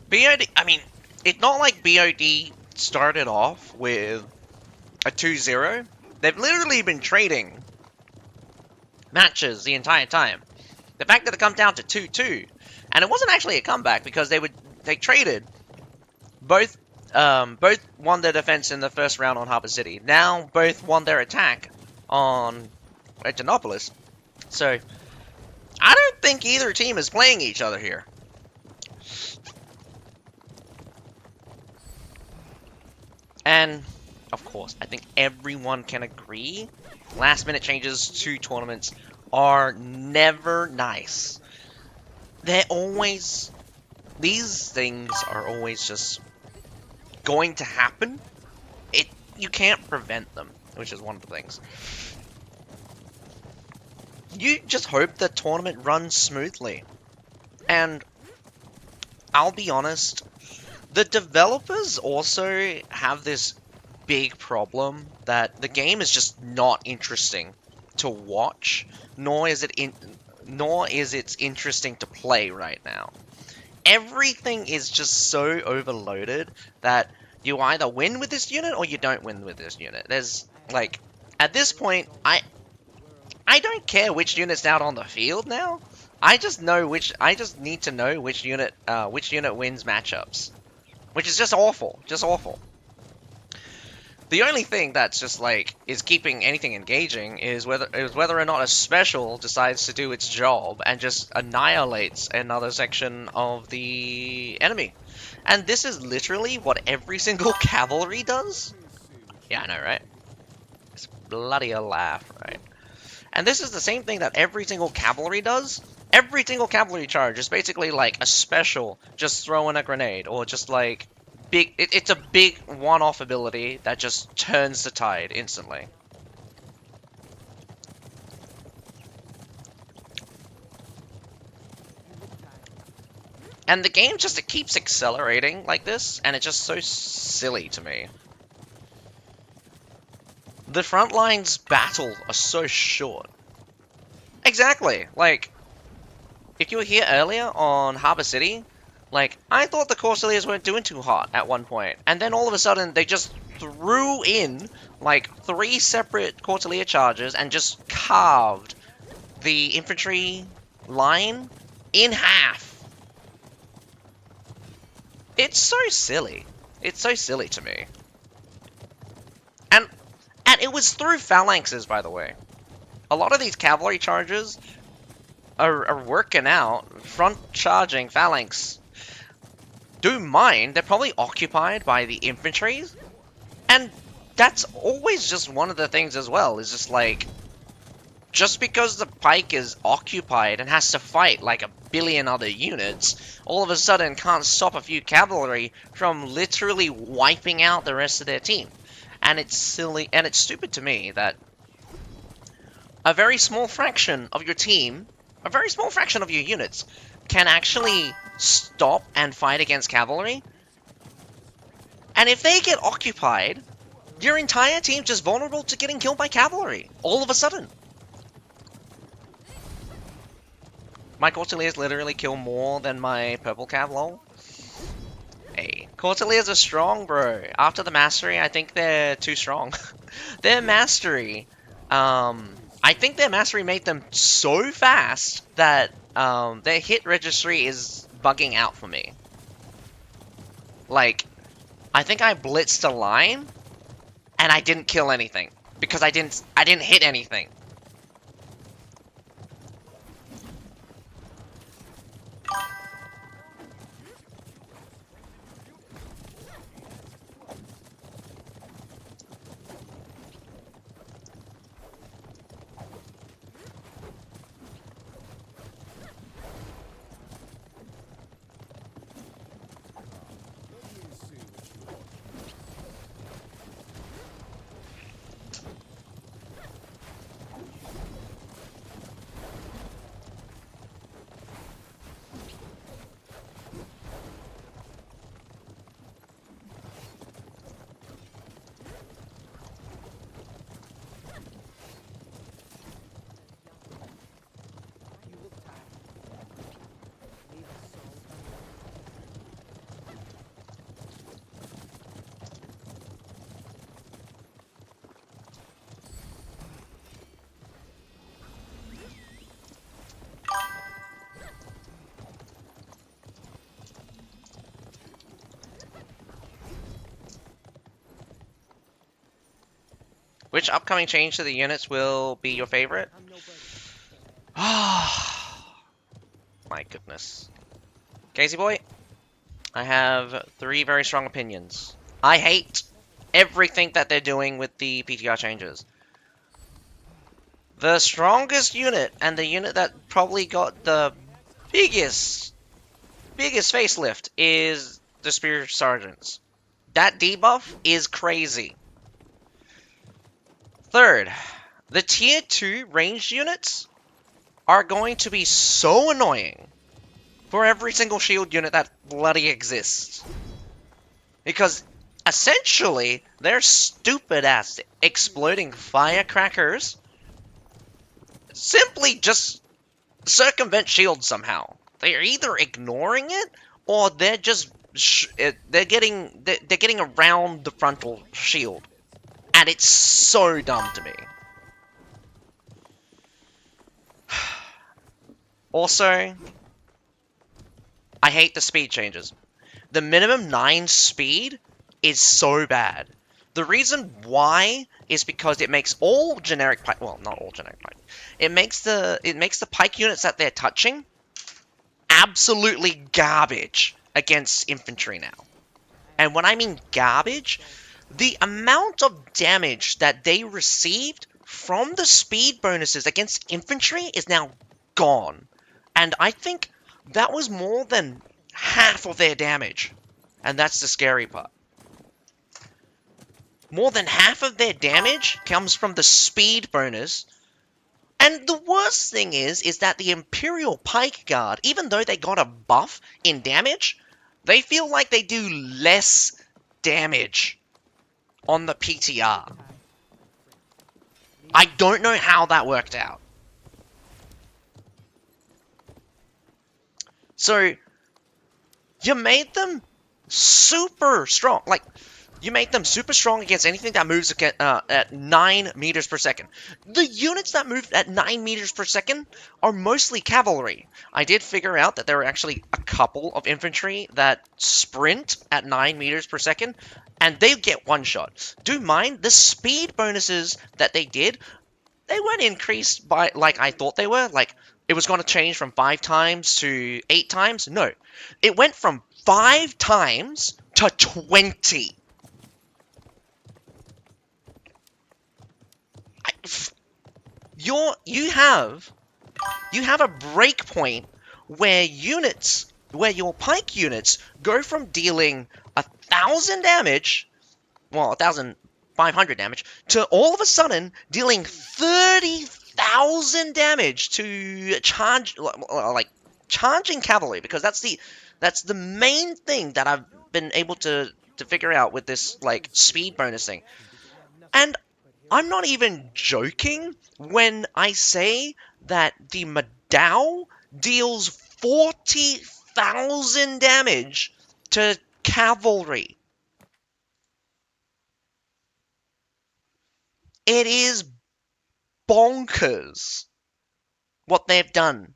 BOD, I mean, it's not like BOD started off with a 2-0. They've literally been trading matches the entire time. The fact that it comes down to 2-2, and it wasn't actually a comeback because they traded. Both won their defense in the first round on Harbour City. Now both won their attack on Etanopolis. So I don't think either team is playing each other here. And of course, I think everyone can agree, last minute changes to tournaments are never nice. They're always, these things are always just going to happen. You can't prevent them, which is one of the things. You just hope the tournament runs smoothly. And I'll be honest, the developers also have this big problem that the game is just not interesting to watch, nor is it interesting to play right now. Everything is just so overloaded that you either win with this unit or you don't win with this unit. There's like, at this point, I don't care which unit's out on the field now. I just need to know which unit wins matchups, which is just awful, just awful. The only thing that's just like is keeping anything engaging is whether or not a special decides to do its job and just annihilates another section of the enemy. And this is literally what every single cavalry does. Yeah, I know, right? It's bloody a laugh, right? And this is the same thing that every single cavalry does. Every single cavalry charge is basically like a special, just throw in a grenade, or just like it's a big one-off ability that just turns the tide instantly. And the game just, it keeps accelerating like this, and it's just so silly to me. The front lines battle are so short. Exactly, like, if you were here earlier on Harbour City, like, I thought the Corsairs weren't doing too hot at one point, and then all of a sudden they just threw in, like, 3 separate Corsairs charges and just carved the infantry line in half. It's so silly. It's so silly to me. And it was through phalanxes, by the way. A lot of these cavalry charges are working out, front charging phalanx. Do mind, they're probably occupied by the infantry, and that's always just one of the things as well, is just like, just because the pike is occupied and has to fight like a billion other units, all of a sudden can't stop a few cavalry from literally wiping out the rest of their team. And it's silly, and it's stupid to me that a very small fraction of your team, a very small fraction of your units, can actually stop and fight against cavalry. And if they get occupied, your entire team's just vulnerable to getting killed by cavalry, all of a sudden. My Corsairs literally kill more than my purple cav, lol. Hey, Corsairs are strong, bro. After the mastery, I think they're too strong. Their mastery, I think their mastery made them so fast that their hit registry is bugging out for me. Like, I think I blitzed a line, and I didn't kill anything because I didn't hit anything. Which upcoming change to the units will be your favorite? I'm nobody. Go ahead. Ah, my goodness. Casey boy, I have 3 very strong opinions. I hate everything that they're doing with the PTR changes. The strongest unit, and the unit that probably got the biggest facelift, is the Spear Sergeants. That debuff is crazy. Third, the tier 2 ranged units are going to be so annoying for every single shield unit that bloody exists. Because essentially, they're stupid ass exploding firecrackers simply just circumvent shields somehow. They're either ignoring it or they're just they're getting around the frontal shield, and it's so dumb to me. Also, I hate the speed changes. The minimum 9 speed is so bad. The reason why is because it makes all generic pike, well, not all generic pike. It makes the pike units that they're touching absolutely garbage against infantry now. And when I mean garbage, the amount of damage that they received from the speed bonuses against infantry is now gone. And I think that was more than half of their damage. And that's the scary part. More than half of their damage comes from the speed bonus. And the worst thing is that the Imperial Pike Guard, even though they got a buff in damage, they feel like they do less damage on the PTR. I don't know how that worked out. So, you made them super strong. Like, you made them super strong against anything that moves at 9 meters per second. The units that move at 9 meters per second are mostly cavalry. I did figure out that there are actually a couple of infantry that sprint at 9 meters per second, and they get one shot. Do mind, the speed bonuses that they did, they weren't increased by, like I thought they were. Like, it was going to change from 5 times to 8 times. No. It went from 5 times to 20. You have a breakpoint where your pike units go from dealing 1,000 damage, well, 1,500 damage, to all of a sudden dealing 30,000 damage to charging cavalry, because that's the main thing that I've been able to figure out with this like speed bonus thing. And I'm not even joking when I say that the Madao deals 40,000 damage to cavalry. It is bonkers what they've done.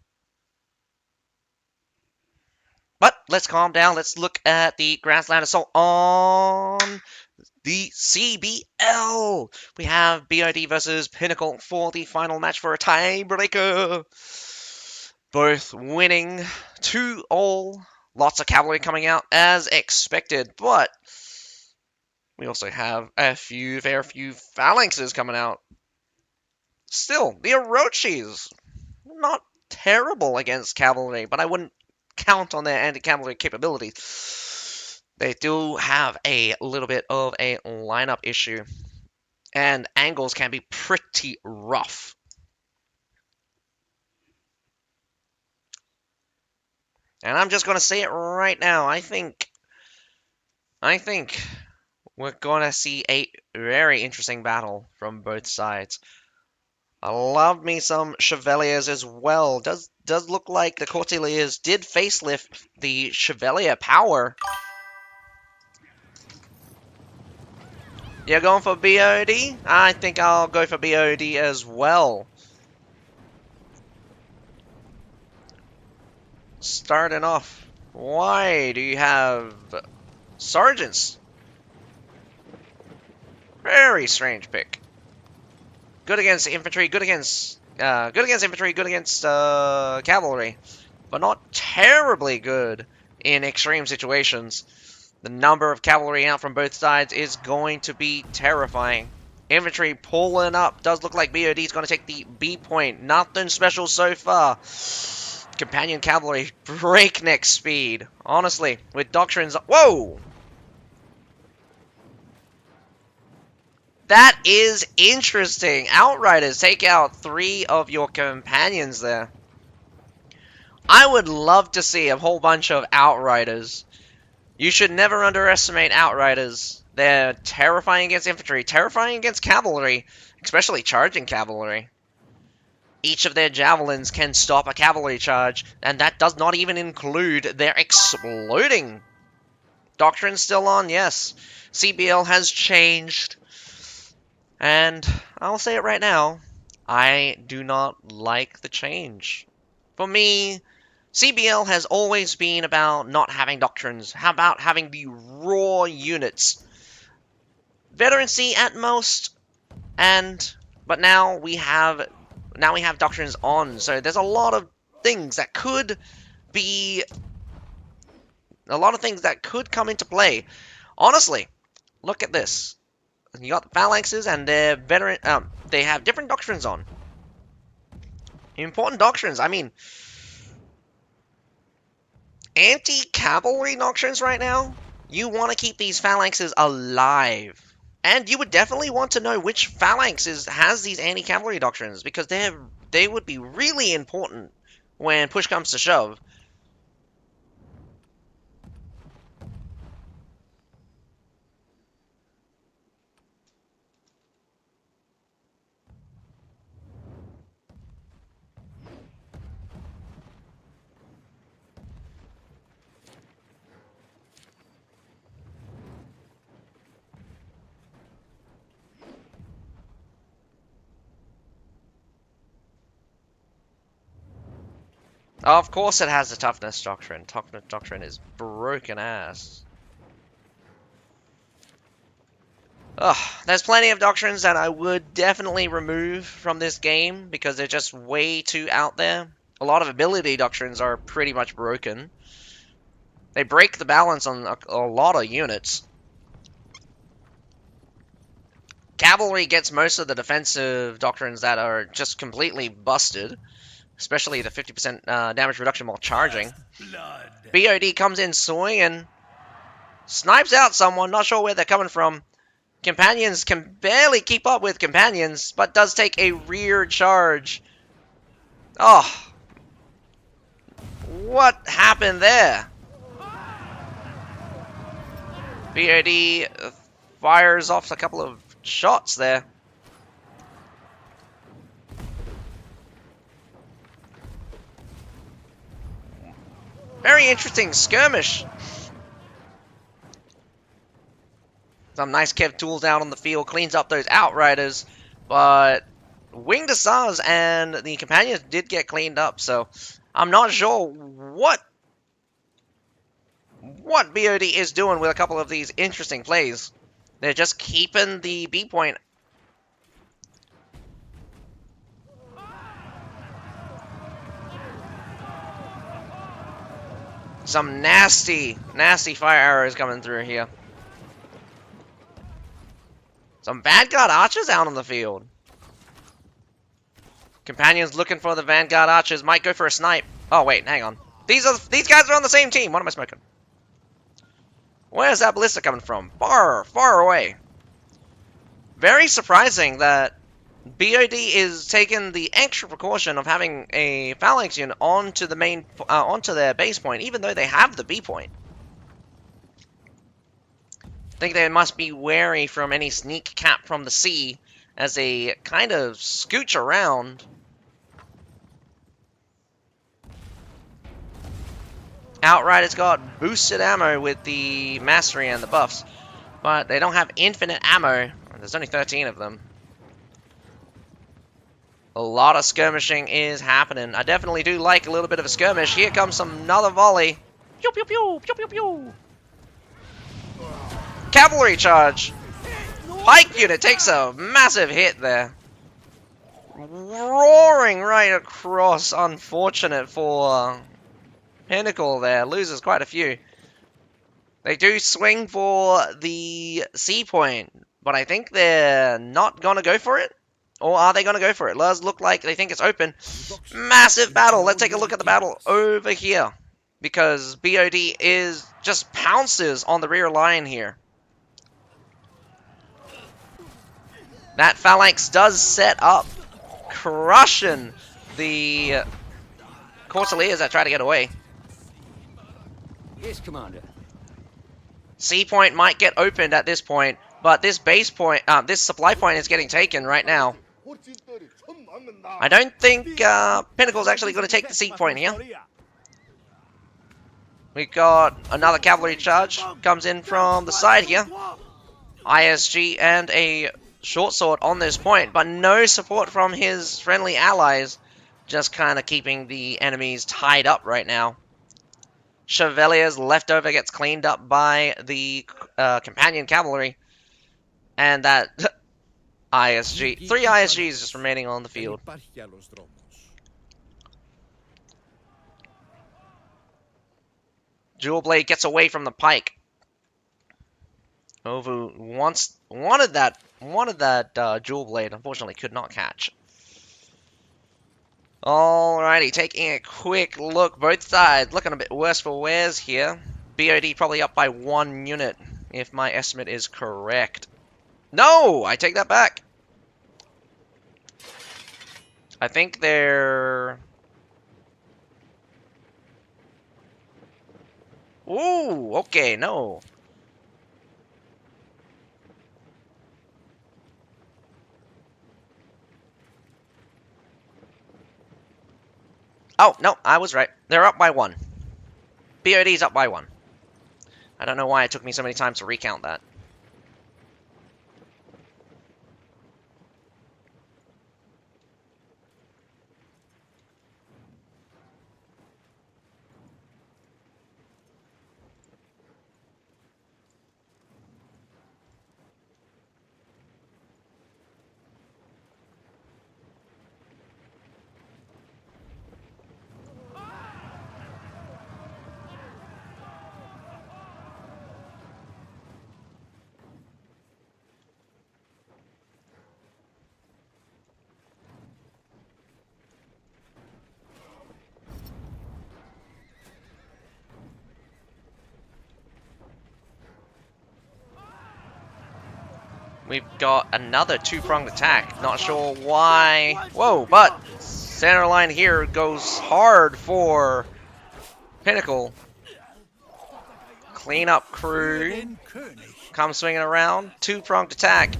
But let's calm down. Let's look at the Grassland Assault on the CBL. We have BOD versus Pinnacle for the final match for a tiebreaker. Both winning 2-all. Lots of cavalry coming out as expected, but we also have a fair few phalanxes coming out. Still, the Orochis, not terrible against cavalry, but I wouldn't count on their anti-cavalry capabilities. They do have a little bit of a lineup issue, and angles can be pretty rough. And I'm just going to say it right now. I think we're going to see a very interesting battle from both sides. I love me some Chevaliers as well. Does look like the Courtiers did facelift the Chevalier power. You're going for BOD? I think I'll go for BOD as well. Starting off, why do you have Sergeants? Very strange pick. Good against infantry, good against infantry, good against cavalry, but not terribly good in extreme situations. The number of cavalry out from both sides is going to be terrifying. Infantry pulling up. Does look like BOD is going to take the B point. Nothing special so far. Companion cavalry, breakneck speed. Honestly, with doctrines... Whoa! That is interesting. Outriders take out 3 of your companions there. I would love to see a whole bunch of Outriders. You should never underestimate Outriders. They're terrifying against infantry, terrifying against cavalry, especially charging cavalry. Each of their javelins can stop a cavalry charge, and that does not even include their exploding. Doctrine's still on, yes. CBL has changed. And I'll say it right now, I do not like the change. For me, CBL has always been about not having doctrines. How about having the raw units? Veterancy at most, but now we have doctrines on, so there's a lot of things that could come into play. Honestly, look at this. You got the phalanxes and their veteran. They have different doctrines on. Important doctrines. I mean, anti-cavalry doctrines right now. You want to keep these phalanxes alive. And you would definitely want to know which phalanx has these anti-cavalry doctrines, because they would be really important when push comes to shove. Of course it has the toughness doctrine. Toughness doctrine is broken ass. Ugh, there's plenty of doctrines that I would definitely remove from this game because they're just way too out there. A lot of ability doctrines are pretty much broken. They break the balance on a lot of units. Cavalry gets most of the defensive doctrines that are just completely busted. Especially the 50% damage reduction while charging. BOD comes in swinging, snipes out someone, not sure where they're coming from. Companions can barely keep up with companions, but does take a rear charge. Oh. What happened there? BOD fires off a couple of shots there. Very interesting skirmish. Some nice kev tools out on the field, cleans up those Outriders, but Winged Hussars and the Companions did get cleaned up, so I'm not sure what BOD is doing with a couple of these interesting plays. They're just keeping the B point. Some nasty, nasty fire arrows coming through here. Some Vanguard Archers out on the field. Companions looking for the Vanguard Archers. Might go for a snipe. Oh, wait, hang on. These guys are on the same team. What am I smoking? Where's that ballista coming from? Far, far away. Very surprising that BOD is taking the extra precaution of having a phalanx unit onto their base point, even though they have the B point. I think they must be wary from any sneak cap from the sea as they kind of scooch around. Outriders got boosted ammo with the mastery and the buffs, but they don't have infinite ammo. There's only 13 of them. A lot of skirmishing is happening. I definitely do like a little bit of a skirmish. Here comes another volley. Pew pew pew pew pew pew. Cavalry charge. Pike unit takes a massive hit there. roaring right across. Unfortunate for Pinnacle there. Loses quite a few. They do swing for the C point, but I think they're not going to go for it. Or are they going to go for it? It does look like they think it's open. Massive battle. Let's take a look at the battle over here. Because BOD is just pounces on the rear line here. That phalanx does set up, crushing the Corsaliers that try to get away. Yes, Commander. C point might get opened at this point, but this base point, this supply point is getting taken right now. I don't think Pinnacle's actually going to take the C point here. We got another cavalry charge comes in from the side here. ISG and a short sword on this point, but no support from his friendly allies. Just kind of keeping the enemies tied up right now. Chevalier's leftover gets cleaned up by the companion cavalry. And that ISG. 3 ISGs just remaining on the field. Jewel Blade gets away from the pike. Ovu wanted that Jewel Blade. Unfortunately, could not catch. Alrighty, taking a quick look. Both sides looking a bit worse for wears here. BOD probably up by 1 unit, if my estimate is correct. No! I take that back. I think they're... Ooh, okay, no. Oh, no, I was right. They're up by 1. BOD's up by 1. I don't know why it took me so many times to recount that. We've got another 2-pronged attack. Not sure why. Whoa, but center line here goes hard for Pinnacle. Cleanup crew come swinging around. 2-pronged attack.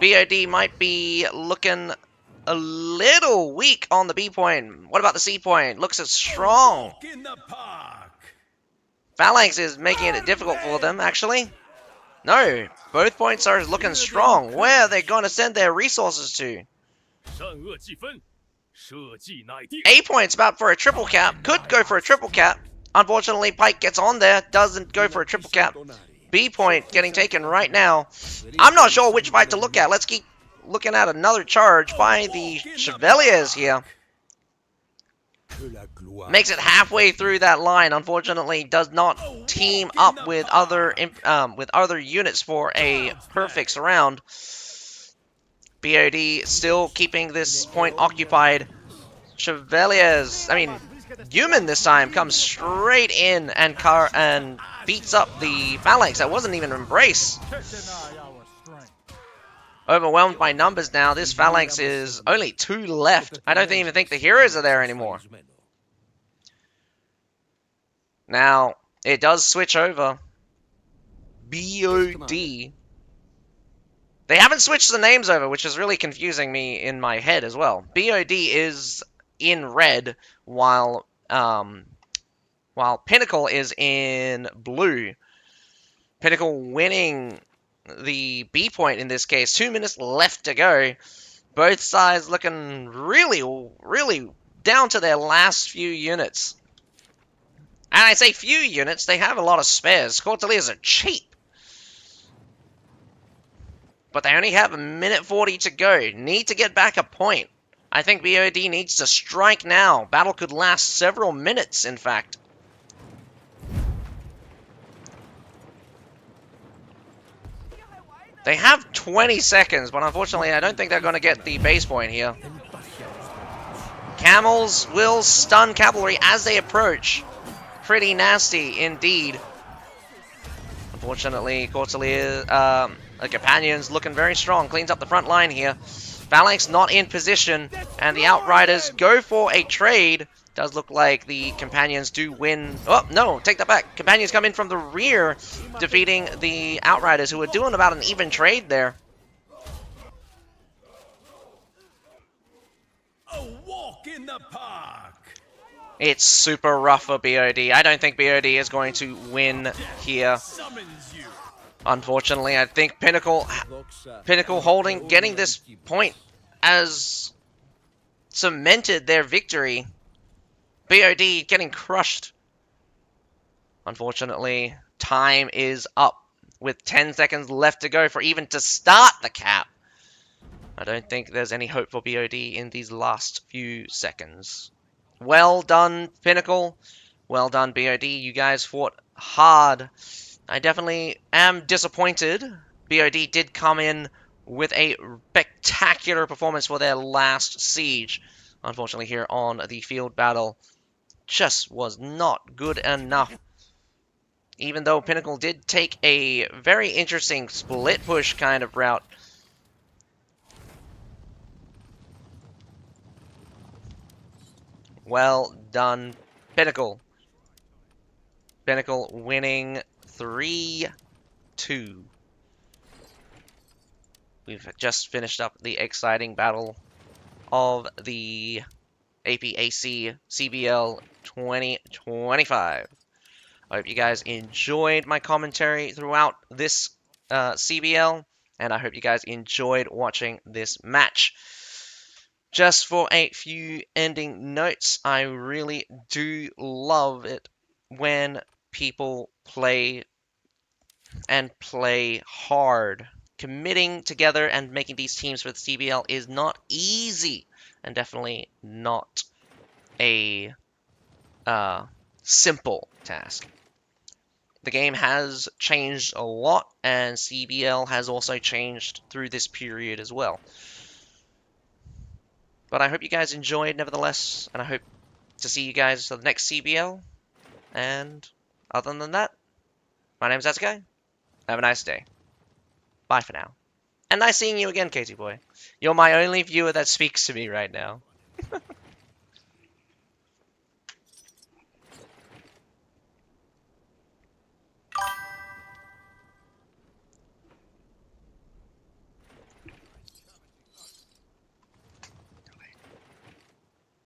BOD might be looking a little weak on the B point. What about the C point? Looks as strong. Phalanx is making it difficult for them, actually. No, both points are looking strong. Where are they going to send their resources to? A point's about for a triple cap. Could go for a triple cap. Unfortunately, Pike gets on there. Doesn't go for a triple cap. B point getting taken right now. I'm not sure which fight to look at. Let's keep looking at another charge by the Chevaliers here. Makes it halfway through that line. Unfortunately, does not team up with other units for a perfect surround. BOD still keeping this point occupied. Chevaliers, Human this time comes straight in and beats up the phalanx that wasn't even embrace. Overwhelmed by numbers now. This phalanx is only 2 left. I don't even think the heroes are there anymore. Now, it does switch over. BOD. They haven't switched the names over, which is really confusing me in my head as well. BOD is in red, while Pinnacle is in blue. Pinnacle winning the B point in this case. 2 minutes left to go. Both sides looking really, really down to their last few units. And I say few units, they have a lot of spares. Corsaliers are cheap. But they only have 1:40 to go. Need to get back a point. I think BOD needs to strike now. Battle could last several minutes, in fact. They have 20 seconds, but unfortunately I don't think they're going to get the base point here. Camels will stun cavalry as they approach. Pretty nasty indeed. Unfortunately, Cortelier, the Companion's looking very strong. Cleans up the front line here. Phalanx not in position, and the Outriders go for a trade. Does look like the Companions do win. Oh, no, take that back. Companions come in from the rear, defeating the Outriders, who are doing about an even trade there. A walk in the park. It's super rough for BOD. I don't think BOD is going to win here. Summons you. Unfortunately, I think Pinnacle holding, getting this point as cemented their victory. BOD getting crushed. Unfortunately, time is up with 10 seconds left to go for even to start the cap. I don't think there's any hope for BOD in these last few seconds. Well done, Pinnacle. Well done, BOD. You guys fought hard. I definitely am disappointed. BOD did come in with a spectacular performance for their last siege. Unfortunately, here on the field battle, just was not good enough. Even though Pinnacle did take a very interesting split push kind of route. Well done, Pinnacle. Pinnacle winning 3-2. We've just finished up the exciting battle of the APAC CBL 2025. I hope you guys enjoyed my commentary throughout this CBL, and I hope you guys enjoyed watching this match. Just for a few ending notes, I really do love it when people play and play hard. Committing together and making these teams for the CBL is not easy, and definitely not a simple task. The game has changed a lot, and CBL has also changed through this period as well. But I hope you guys enjoyed nevertheless, and I hope to see you guys for the next CBL. And other than that, my name's Asukai. Have a nice day. Bye for now. And nice seeing you again, Katie boy. You're my only viewer that speaks to me right now.